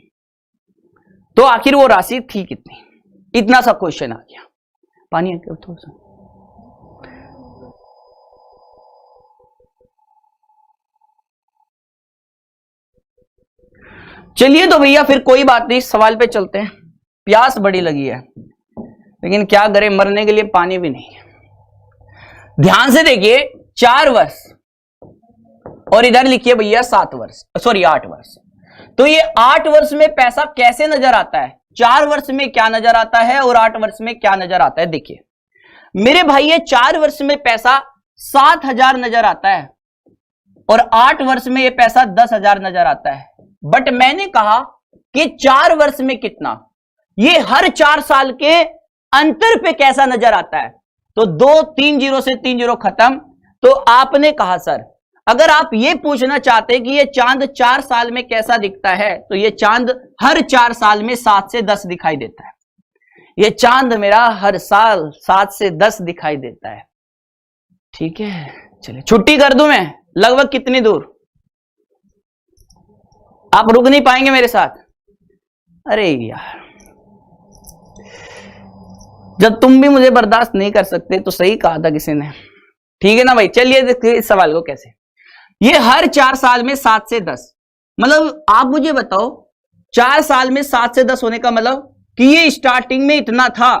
तो आखिर वो राशि थी कितनी। इतना सा क्वेश्चन आ गया। पानी है क्या थोड़ा सा? चलिए तो भैया फिर कोई बात नहीं, सवाल पे चलते हैं। प्यास बड़ी लगी है, लेकिन क्या करें, मरने के लिए पानी भी नहीं है। ध्यान से देखिए, 4 वर्ष और इधर लिखिए भैया 7 वर्ष, सॉरी 8 वर्ष। तो ये 8 वर्ष में पैसा कैसे नजर आता है, 4 वर्ष में क्या नजर आता है और 8 वर्ष में क्या नजर आता है। देखिए मेरे भाई, ये 4 वर्ष में पैसा 7,000 नजर आता है और 8 वर्ष में ये पैसा 10,000 नजर आता है। बट मैंने कहा कि 4 वर्ष में कितना, ये हर 4 साल के अंतर पे कैसा नजर आता है। तो 2 3 0 से 3 0 खत्म। तो आपने कहा सर अगर आप ये पूछना चाहते हैं कि ये चांद 4 साल में कैसा दिखता है, तो ये चांद हर 4 साल में 7 से 10 दिखाई देता है। ये चांद मेरा हर साल 7 से 10 दिखाई देता है। ठीक है, चलिए छुट्टी कर दूं मैं। लगभग कितनी दूर, आप रुक नहीं पाएंगे मेरे साथ? अरे यार, जब तुम भी मुझे बर्दाश्त नहीं कर सकते तो सही कहा था किसी ने। ठीक है ना भाई, चलिए देखिए इस सवाल को कैसे। ये हर 4 साल में 7 से 10, मतलब आप मुझे बताओ 4 साल में 7 से 10 होने का मतलब कि ये स्टार्टिंग में इतना था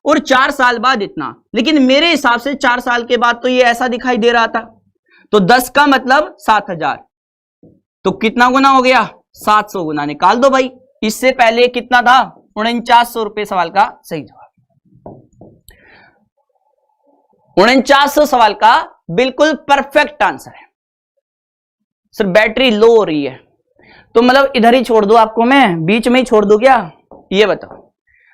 और 4 साल बाद इतना, लेकिन मेरे हिसाब से 4 साल के बाद तो ये ऐसा दिखाई दे रहा था। तो 10 का मतलब 7,000, तो कितना गुना हो गया, 700 गुना। निकाल दो भाई। इससे पहले कितना था, 4900 रुपए सवाल का सही जवाब। 4900 सवाल का बिल्कुल परफेक्ट आंसर है। सर बैटरी लो हो रही है, तो मतलब इधर ही छोड़ दो आपको, मैं बीच में ही छोड़ दूं क्या, ये बताओ।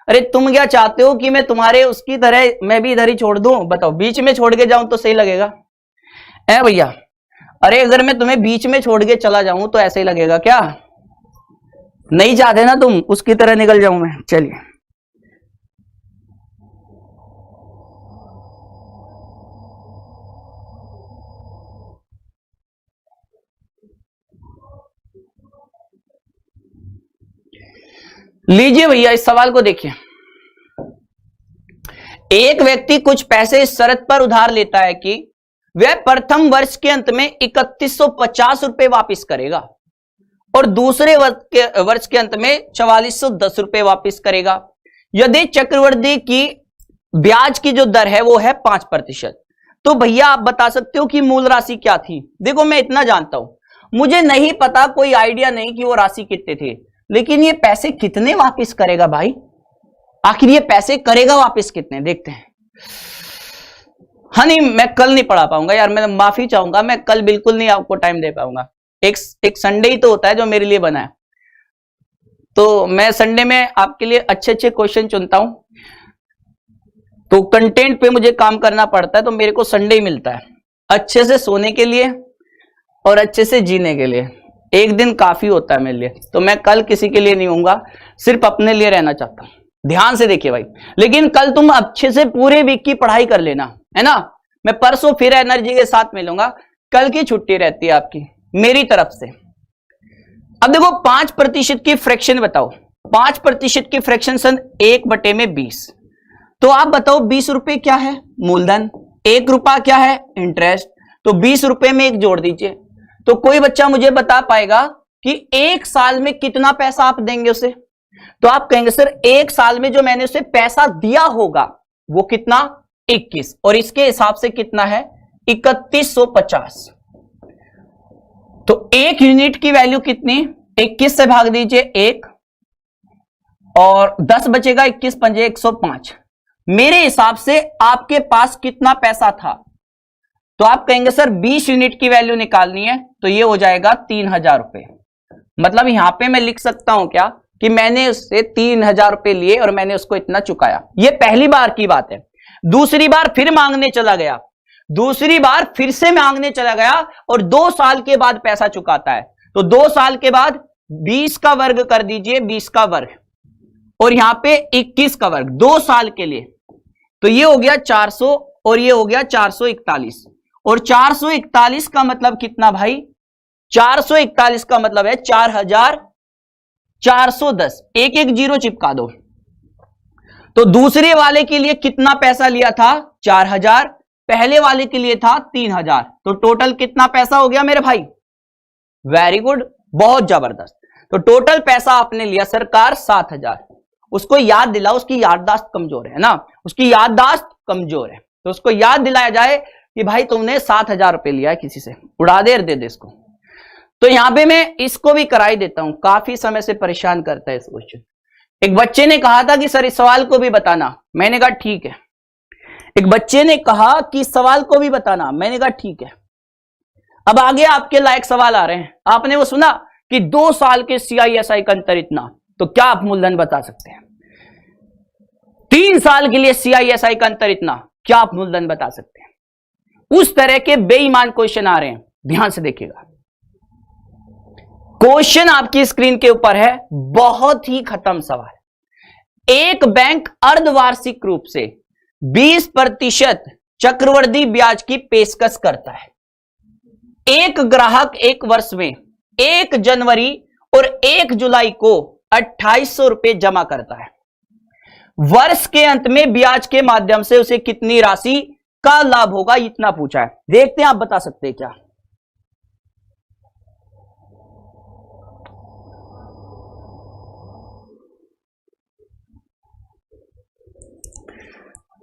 अरे तुम क्या चाहते हो कि मैं तुम्हारे उसकी तरह मैं भी इधर ही छोड़ दूं? बताओ, बीच में छोड़ के जाऊं तो सही लगेगा है भैया? अरे अगर मैं तुम्हें बीच में छोड़ के चला जाऊं तो ऐसे ही लगेगा क्या? नहीं चाहते ना तुम उसकी तरह निकल जाऊं मैं। चलिए लीजिए भैया इस सवाल को देखिए। एक व्यक्ति कुछ पैसे इस शर्त पर उधार लेता है कि वह प्रथम वर्ष के अंत में 3150 रुपए वापिस करेगा और दूसरे वर्ष के अंत में 4410 रुपए वापिस करेगा। यदि चक्रवृद्धि की ब्याज की जो दर है वो है 5%, तो भैया आप बता सकते हो कि मूल राशि क्या थी? देखो मैं इतना जानता हूं, मुझे नहीं पता, कोई आइडिया नहीं कि वो राशि कितने थे, लेकिन ये पैसे कितने वापिस करेगा भाई? आखिर ये पैसे करेगा वापिस कितने, देखते हैं। हाँ नहीं, मैं कल नहीं पढ़ा पाऊंगा यार, मैं माफी चाहूंगा, मैं कल बिल्कुल नहीं आपको टाइम दे पाऊंगा। एक संडे ही तो होता है जो मेरे लिए बना है, तो मैं संडे में आपके लिए अच्छे अच्छे क्वेश्चन चुनता हूं। तो कंटेंट पे मुझे काम करना पड़ता है, तो मेरे को संडे ही मिलता है अच्छे से सोने के लिए और अच्छे से जीने के लिए। एक दिन काफी होता है मेरे लिए, तो मैं कल किसी के लिए नहीं होऊंगा, सिर्फ अपने लिए रहना चाहता हूं। ध्यान से देखिए भाई, लेकिन कल तुम अच्छे से पूरे वीक की पढ़ाई कर लेना, है ना। मैं परसों फिर एनर्जी के साथ मिलूंगा, कल की छुट्टी रहती है आपकी मेरी तरफ से। अब देखो 5% की फ्रैक्शन बताओ, 5% की फ्रैक्शन सन 1/20। तो आप बताओ 20 रुपए क्या है मूलधन, 1 रुपया क्या है इंटरेस्ट, तो 20 रुपए में 1 जोड़ दीजिए। तो कोई बच्चा मुझे बता पाएगा कि 1 साल में कितना पैसा आप देंगे उसे। तो आप कहेंगे सर 1 साल में जो मैंने उसे पैसा दिया होगा वो कितना 21, और इसके हिसाब से कितना है 3150। तो 1 यूनिट की वैल्यू कितनी, 21 से भाग दीजिए 1 और 10 बचेगा, 21 पंजे 105। मेरे हिसाब से आपके पास कितना पैसा था, तो आप कहेंगे सर 20 यूनिट की वैल्यू निकालनी है, तो ये हो जाएगा 3000 रुपए। मतलब यहां पे मैं लिख सकता हूं क्या कि मैंने उससे 3000 रुपए लिए और मैंने उसको इतना चुकाया। ये पहली बार की बात है। दूसरी बार फिर मांगने चला गया, दूसरी बार फिर से मांगने चला गया और 2 साल के बाद पैसा चुकाता है। तो 2 साल के बाद 20 का वर्ग कर दीजिए, 20 का वर्ग और यहां पे 21 का वर्ग 2 साल के लिए। तो ये हो गया 400 और ये हो गया 441, और 441 का मतलब कितना भाई, 441 का मतलब है 4410, एक एक जीरो चिपका दो। तो दूसरे वाले के लिए कितना पैसा लिया था 4000, पहले वाले के लिए था 3000, तो टोटल कितना पैसा हो गया मेरे भाई। वेरी गुड, बहुत जबरदस्त। तो टोटल पैसा आपने लिया सरकार 7000। उसको याद दिलाओ, उसकी याददाश्त कमजोर है ना, उसकी याददाश्त कमजोर है, तो उसको याद दिलाया जाए कि भाई तुमने 7000 रुपए लिया है किसी से, उड़ा दे इसको। तो यहां पे मैं इसको भी कराई देता हूं, काफी समय से परेशान करता है इस क्वेश्चन। एक बच्चे ने कहा था कि सर इस सवाल को भी बताना, मैंने कहा ठीक है। एक बच्चे ने कहा कि सवाल को भी बताना, मैंने कहा ठीक है। अब आगे आपके लायक सवाल आ रहे हैं। आपने वो सुना कि 2 साल के CISI का अंतर इतना, तो क्या आप मूलधन बता सकते हैं। 3 साल के लिए CISI का अंतर इतना, क्या आप मूलधन बता सकते हैं। उस तरह के बेईमान क्वेश्चन आ रहे हैं, ध्यान से देखिएगा। क्वेश्चन आपकी स्क्रीन के ऊपर है, बहुत ही खत्म सवाल। एक बैंक अर्धवार्षिक रूप से 20% चक्रवृद्धि ब्याज की पेशकश करता है। एक ग्राहक एक वर्ष में 1 जनवरी और 1 जुलाई को 2800 रुपए जमा करता है। वर्ष के अंत में ब्याज के माध्यम से उसे कितनी राशि का लाभ होगा, इतना पूछा है। देखते हैं आप बता सकते हैं क्या।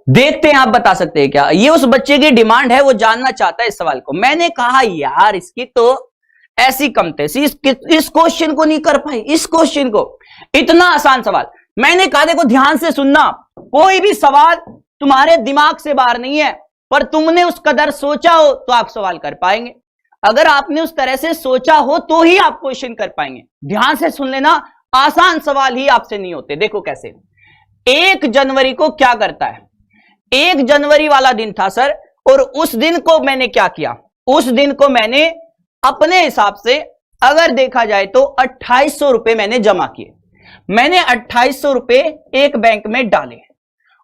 देखते हैं आप बता सकते हैं क्या। ये उस बच्चे की डिमांड है, वो जानना चाहता है इस सवाल को। मैंने कहा यार इसकी तो ऐसी कमतैसी, इस क्वेश्चन को नहीं कर पाई, इस क्वेश्चन को, इतना आसान सवाल। मैंने कहा देखो ध्यान से सुनना, कोई भी सवाल तुम्हारे दिमाग से बाहर नहीं है, पर तुमने उस कदर सोचा हो तो आप सवाल कर पाएंगे। अगर आपने उस तरह से सोचा हो तो ही आप क्वेश्चन कर पाएंगे। ध्यान से सुन लेना, आसान सवाल ही आपसे नहीं होते। देखो कैसे। 1 जनवरी को क्या करता है, 1 जनवरी वाला दिन था सर, और उस दिन को मैंने क्या किया, उस दिन को मैंने अपने हिसाब से अगर देखा जाए तो 2800 रुपए मैंने जमा किए। मैंने 2800 रुपए एक बैंक में डाले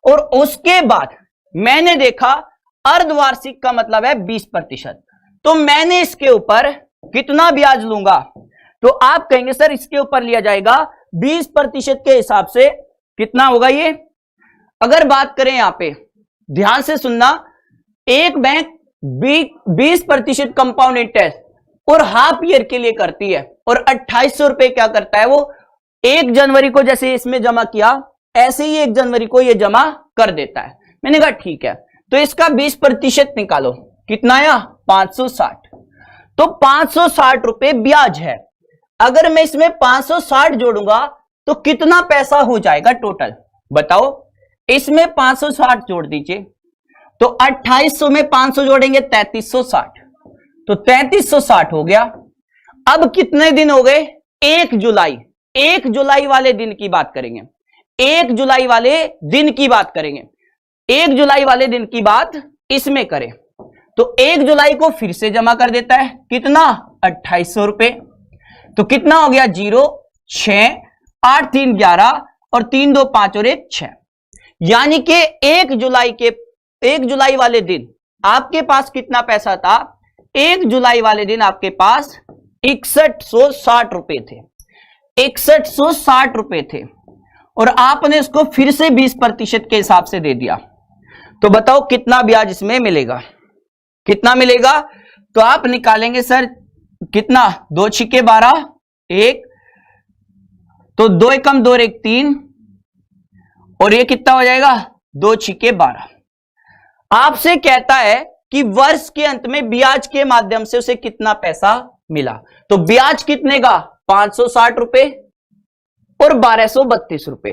और उसके बाद मैंने देखा अर्धवार्षिक का मतलब है 20%, तो मैंने इसके ऊपर कितना ब्याज लूंगा। तो आप कहेंगे सर इसके ऊपर लिया जाएगा 20% के हिसाब से कितना होगा ये। अगर बात करें यहां पे ध्यान से सुनना, एक बैंक 20% कंपाउंड इंटरेस्ट और हाफ ईयर के लिए करती है, और 2800 रुपए क्या करता है वो 1 जनवरी को जैसे इसमें जमा किया ऐसे ही 1 जनवरी को ये जमा कर देता है। मैंने कहा ठीक है, तो इसका 20% निकालो, कितना आया 560। तो 560 रुपए ब्याज है। अगर मैं इसमें 560 जोड़ूंगा तो कितना पैसा हो जाएगा टोटल, बताओ। इसमें 560 जोड़ दीजिए, तो 2800 में 500 जोड़ेंगे 3360, तो 3360 हो गया। अब कितने दिन हो गए, 1 जुलाई। 1 जुलाई वाले दिन की बात करेंगे, 1 जुलाई वाले दिन की बात करेंगे। 1 जुलाई वाले दिन की बात इसमें करें तो 1 जुलाई को फिर से जमा कर देता है, कितना 2800 रुपए। तो कितना हो गया 0 6 8 3 11 और 3 2 5 और 1 6, यानी कि 1 जुलाई वाले दिन आपके पास कितना पैसा था? 1 जुलाई वाले दिन आपके पास 6160 रुपए थे, 6160 रुपए थे, और आपने इसको फिर से 20% के हिसाब से दे दिया। तो बताओ कितना ब्याज इसमें मिलेगा, कितना मिलेगा? तो आप निकालेंगे सर कितना, 2 छिके 12 1, तो 2 एकम 2 1 3, और ये कितना हो जाएगा 2 छिके 12। आपसे कहता है कि वर्ष के अंत में ब्याज के माध्यम से उसे कितना पैसा मिला। तो ब्याज कितने का 560 रुपए और 1232 रुपए,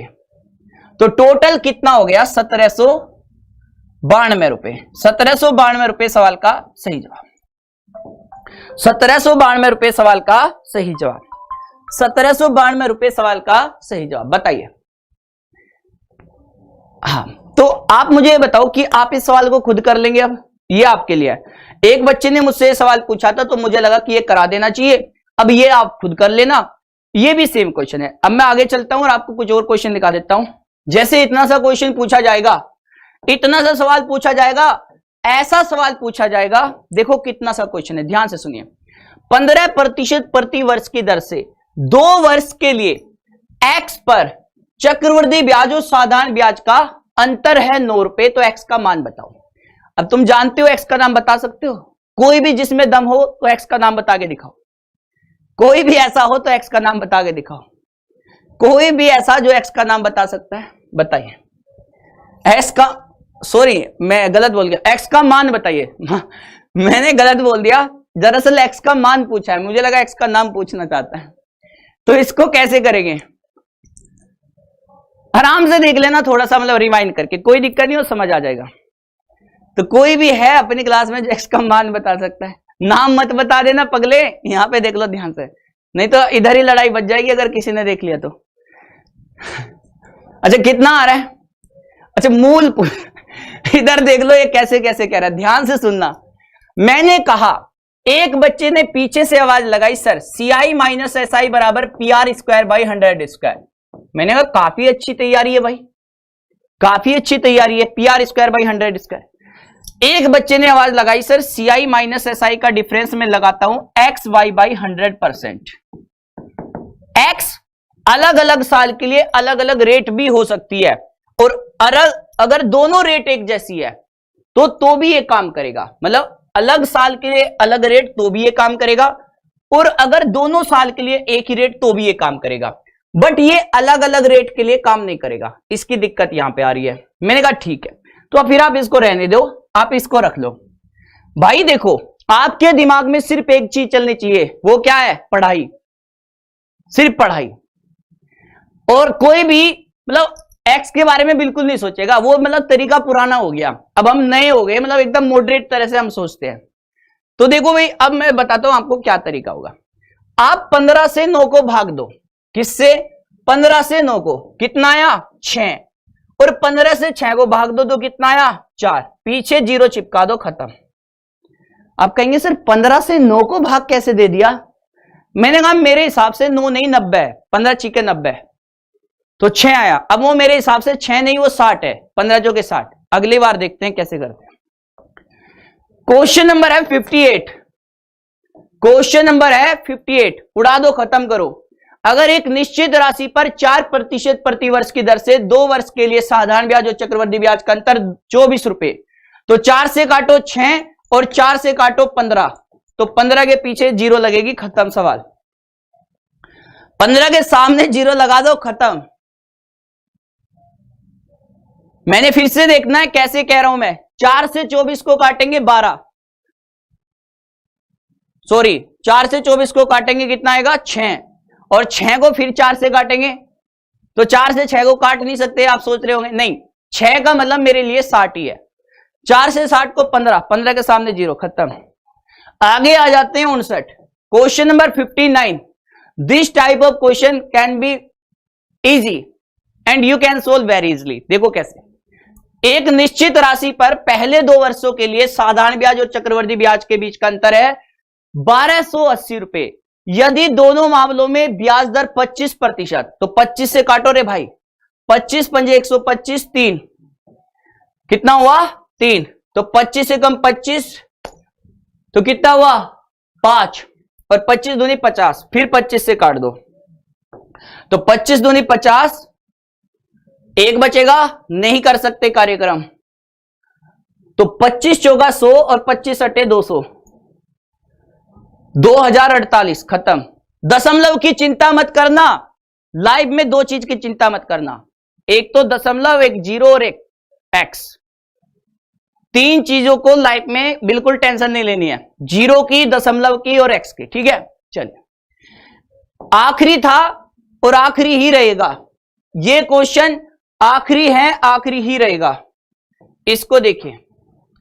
तो टोटल कितना हो गया 1792 रुपए। 1792 रुपए सवाल का सही जवाब, 1792 रुपए सवाल का सही जवाब, 1792 रुपए सवाल का सही जवाब। बताइए। हाँ, तो आप मुझे बताओ कि आप इस सवाल को खुद कर लेंगे। अब ये आपके लिए है। एक बच्चे ने मुझसे ये सवाल पूछा था तो मुझे लगा कि ये करा देना चाहिए, अब ये आप खुद कर लेना। ये भी सेम क्वेश्चन है। अब मैं आगे चलता हूं और आपको कुछ और क्वेश्चन दिखा देता हूं। जैसे इतना सा क्वेश्चन पूछा जाएगा, इतना सा सवाल पूछा जाएगा, ऐसा सवाल पूछा जाएगा। देखो कितना सा क्वेश्चन है, ध्यान से सुनिए। 15% प्रति वर्ष की दर से 2 वर्ष के लिए x पर चक्रवृद्धि ब्याज और साधारण ब्याज का अंतर है 9 रुपए, तो x का मान बताओ। अब तुम जानते हो x का नाम बता सकते हो, कोई भी जिसमें दम हो तो x का नाम बता के दिखाओ, कोई भी ऐसा हो तो x का नाम बता के दिखाओ, कोई भी ऐसा जो x का नाम बता सकता है, बताइए। x का, सॉरी मैं गलत बोल गया, x का मान बताइए। मैंने गलत बोल दिया, दरअसल x का मान पूछा है, मुझे लगा x का नाम पूछना चाहता है। तो इसको कैसे करेंगे, आराम से देख लेना, थोड़ा सा मतलब रिवाइंड करके, कोई दिक्कत नहीं हो, समझ आ जाएगा। तो कोई भी है अपनी क्लास में जो x का मान बता सकता है? नाम मत बता देना पगले, यहां पे देख लो ध्यान से, नहीं तो इधर ही लड़ाई बच जाएगी अगर किसी ने देख लिया तो। अच्छा कितना आ रहा है? अच्छा मूल इधर देख लो ये कैसे कैसे कह रहा है, ध्यान से सुनना। मैंने कहा एक बच्चे ने पीछे से आवाज लगाई, सर CI माइनस SI बराबर PR स्क्वायर बाई 100 स्क्वायर। मैंने कहा काफी अच्छी तैयारी है भाई, काफी अच्छी तैयारी है, PR स्क्वायर बाई 100 स्क्वायर। एक बच्चे ने आवाज लगाई, सर CI माइनस SI का डिफरेंस में लगाता हूं XY बाई 100%। X अलग अलग साल के लिए अलग अलग रेट भी हो सकती है, और अगर दोनों रेट एक जैसी है तो भी ये काम करेगा, मतलब अलग साल के लिए अलग रेट तो भी ये काम करेगा, और अगर दोनों साल के लिए एक ही रेट तो भी ये काम करेगा। बट ये अलग अलग रेट के लिए काम नहीं करेगा, इसकी दिक्कत यहां पे आ रही है। मैंने कहा ठीक है, तो फिर आप इसको रहने दो, आप इसको रख लो। भाई देखो आपके दिमाग में सिर्फ एक चीज चलनी चाहिए, वो क्या है? पढ़ाई, सिर्फ पढ़ाई। और कोई भी मतलब एक्स के बारे में बिल्कुल नहीं सोचेगा, वो मतलब तरीका पुराना हो गया, अब हम नए हो गए, मतलब एकदम मॉडरेट तरह से हम सोचते हैं। तो देखो भाई अब मैं बताता हूं आपको क्या तरीका होगा। आप 15 से 9 को भाग दो, किससे? 15 से 9 को, कितना आया 6, और 15 से 6 को भाग दो तो कितना आया 4, पीछे 0 चिपका दो, खत्म। आप कहेंगे सर 15 से 9 को भाग कैसे दे दिया? मैंने कहा मेरे हिसाब से 9 नहीं 90 है, 15 छिके 90, तो 6 आया। अब वो मेरे हिसाब से 6 नहीं वो 60 है, 15 जो के 60। अगली बार देखते हैं कैसे करते हैं। क्वेश्चन नंबर है 58, क्वेश्चन नंबर है 58, उड़ा दो, खत्म करो। अगर एक निश्चित राशि पर 4% प्रति वर्ष की दर से 2 वर्ष के लिए साधारण ब्याज और चक्रवृद्धि ब्याज का अंतर 24 रुपए, तो 4 से काटो 6 और 4 से काटो 15, तो 15 के पीछे 0 लगेगी, खत्म सवाल। 15 के सामने 0 लगा दो, खत्म। मैंने फिर से देखना है कैसे कह रहा हूं मैं। 4 से 24 को काटेंगे 12, सॉरी 4 से 24 को काटेंगे कितना आएगा 6, और 6 को फिर 4 से काटेंगे, तो 4 से 6 को काट नहीं सकते, आप सोच रहे होंगे नहीं, 6 का मतलब मेरे लिए 60 ही है। 4 से 60 को 15, 15 के सामने 0, खत्म। आगे आ जाते हैं 59, question number 59। This type of question can be easy and you can solve very easily. देखो कैसे, एक निश्चित राशि पर पहले 2 वर्षों के लिए साधारण ब्याज और चक्रवृद्धि ब्याज के बीच का अंतर है 1280 रुपए। यदि दोनों मामलों में ब्याज दर 25%, तो 25 से काटो रे भाई, 25 पंजे 125, 3 कितना हुआ 3, तो 25 से कम 25 तो कितना हुआ 5, और 25 दूनी 50, फिर 25 से काट दो, तो 25 दूनी 50, एक बचेगा, नहीं कर सकते कार्यक्रम, तो 25 चौका 100 और 25 अटे 200, 2048 खत्म। दशमलव की चिंता मत करना, लाइव में 2 चीज की चिंता मत करना, एक तो दशमलव, एक जीरो और एक एक्स। 3 चीजों को लाइफ में बिल्कुल टेंशन नहीं लेनी है, जीरो की, दशमलव की और एक्स की, ठीक है। चलिए, आखिरी था और आखिरी ही रहेगा, ये क्वेश्चन आखिरी है, आखिरी ही रहेगा। इसको देखिए,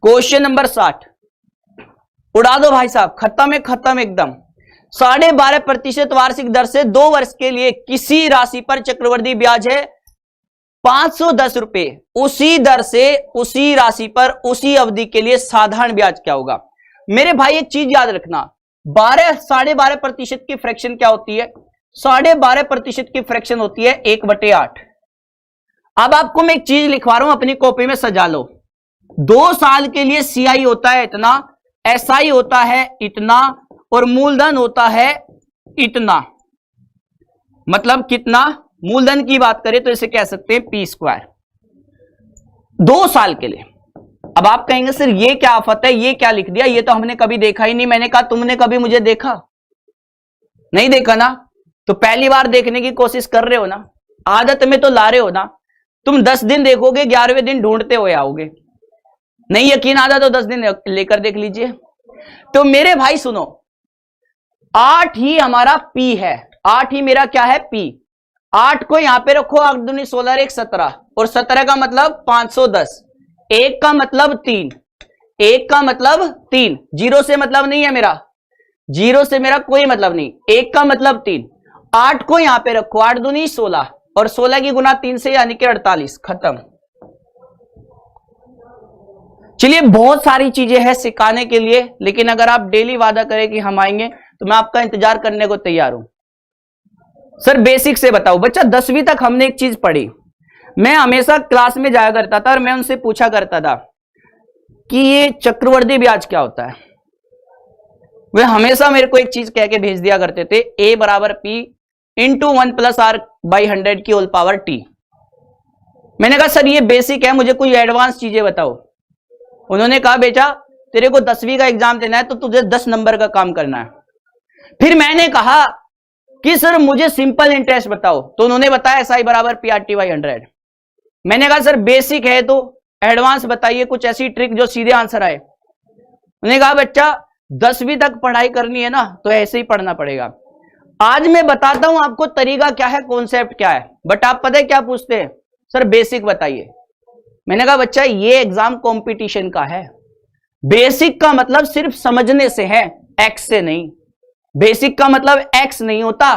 क्वेश्चन नंबर 60, उड़ा दो भाई साहब, खत्म है, खत्म एकदम। 12.5% वार्षिक दर से 2 वर्ष के लिए किसी राशि पर चक्रवृद्धि ब्याज है 510 रुपए, उसी दर से उसी राशि पर उसी अवधि के लिए साधारण ब्याज क्या होगा। मेरे भाई एक चीज याद रखना, 12.5% की फ्रैक्शन क्या होती है, 12.5% की फ्रैक्शन होती है 1/8। अब आपको मैं एक चीज लिखवा रहा हूं, अपनी कॉपी में सजा लो। 2 साल के लिए CI होता है इतना, SI होता है इतना, और मूलधन होता है इतना। मतलब कितना, मूलधन की बात करें तो इसे कह सकते हैं P², 2 साल के लिए। अब आप कहेंगे सर ये क्या आफत है, ये क्या लिख दिया, ये तो हमने कभी देखा ही नहीं। मैंने कहा तुमने कभी मुझे देखा नहीं, देखा ना, तो पहली बार देखने की कोशिश कर रहे हो ना, आदत में तो ला रहे हो ना। तुम 10 दिन देखोगे, 11वें दिन ढूंढते हुए आओगे। नहीं यकीन आता तो 10 दिन लेकर देख लीजिए। तो मेरे भाई सुनो, 8 ही हमारा P है, 8 ही मेरा क्या है P। 8 को यहां पे रखो, 8 दूनी 16, 1 17, और 17 का मतलब 510, 1 का मतलब 3, 1 का मतलब 3, 0 से मतलब नहीं है मेरा, 0 से मेरा कोई मतलब नहीं, 1 का मतलब 3। 8 को यहां पे रखो, 8 दूनी 16, और 16 की गुना 3 से यानी कि 48, खत्म। चलिए, बहुत सारी चीजें हैं सिखाने के लिए, लेकिन अगर आप डेली वादा करें कि हम आएंगे तो मैं आपका इंतजार करने को तैयार हूं। सर बेसिक से बताओ, बच्चा 10वीं तक हमने एक चीज पढ़ी। मैं हमेशा क्लास में जाया करता था और मैं उनसे पूछा करता था कि ये चक्रवृद्धि ब्याज क्या होता है। वे हमेशा मेरे को एक चीज कह के भेज दिया करते थे, A बराबर P इंटू 1 + R/100 की होल पावर T। मैंने कहा सर ये बेसिक है, मुझे कोई एडवांस चीजें बताओ। उन्होंने कहा बेटा तेरे को 10वीं का एग्जाम देना है तो तुझे 10 नंबर का काम करना है। फिर मैंने कहा कि सर मुझे सिंपल इंटरेस्ट बताओ, तो उन्होंने बताया SI बराबर PRT/100। मैंने कहा सर बेसिक है तो एडवांस बताइए, कुछ ऐसी ट्रिक जो सीधे आंसर आए। उन्होंने कहा बच्चा 10वीं तक पढ़ाई करनी है ना, तो ऐसे ही पढ़ना पड़ेगा। आज मैं बताता हूं आपको तरीका क्या है, कॉन्सेप्ट क्या है, बट आप पता है क्या पूछते हैं, सर बेसिक बताइए। मैंने कहा बच्चा ये एग्जाम कंपटीशन का है, बेसिक का मतलब सिर्फ समझने से है, एक्स से नहीं। बेसिक का मतलब एक्स नहीं होता,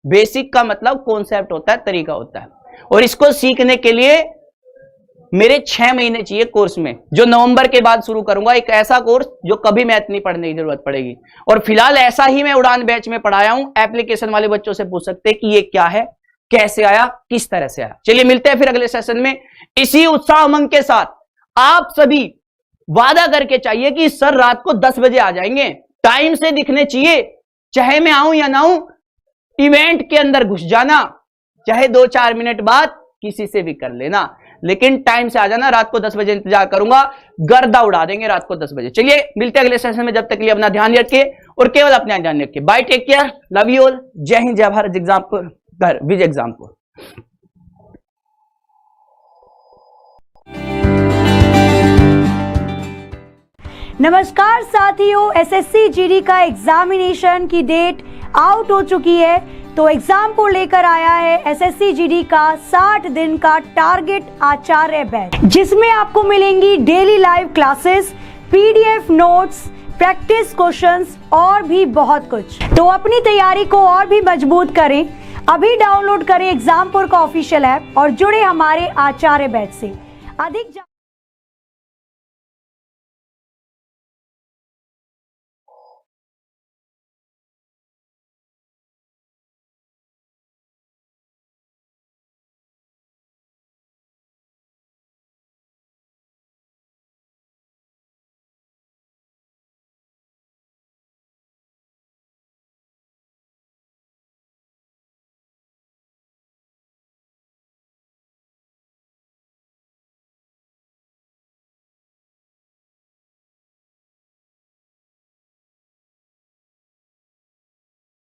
बेसिक का मतलब कॉन्सेप्ट होता है, तरीका होता है। और इसको सीखने के लिए मेरे 6 महीने चाहिए कोर्स में, जो नवंबर के बाद शुरू करूंगा। एक ऐसा कोर्स जो कभी मैथ नहीं पढ़ने की जरूरत पड़ेगी। और फिलहाल ऐसा ही मैं उड़ान बैच में पढ़ाया हूं। एप्लीकेशन वाले बच्चों से पूछ सकते हैं कि ये क्या है, कैसे आया, किस तरह से आया। चलिए मिलते हैं फिर अगले सेशन में इसी उत्साह उमंग के साथ। आप सभी वादा करके चाहिए कि सर रात को 10 बजे आ जाएंगे, टाइम से दिखने चाहिए, चाहे मैं आऊं या ना आऊं, इवेंट के अंदर घुस जाना, चाहे 2-4 मिनट बाद किसी से भी कर लेना, लेकिन टाइम से आ जाना। रात को 10 बजे इंतजार करूंगा, गर्दा उड़ा देंगे रात को 10 बजे। चलिए मिलते हैं अगले सेशन में, जब तक के लिए अपना ध्यान रखिए और केवल अपना ध्यान रखिए। Bye, take care, love you all, जय हिंद, जय भारत, एग्जामपुर विजय एग्जामपुर। नमस्कार साथियों, SSC GD का एग्जामिनेशन की डेट आउट हो चुकी है, तो एग्जाम को लेकर आया है SSC GD का 60 दिन का टारगेट आचार्य बैच, जिसमें आपको मिलेंगी daily live classes, PDF notes, practice questions और भी बहुत कुछ। तो अपनी तैयारी को और भी मजबूत करें, अभी डाउनलोड करें एग्जामपुर का ऑफिशियल ऐप और जुड़े हमारे आचार्य बैच से। अधिक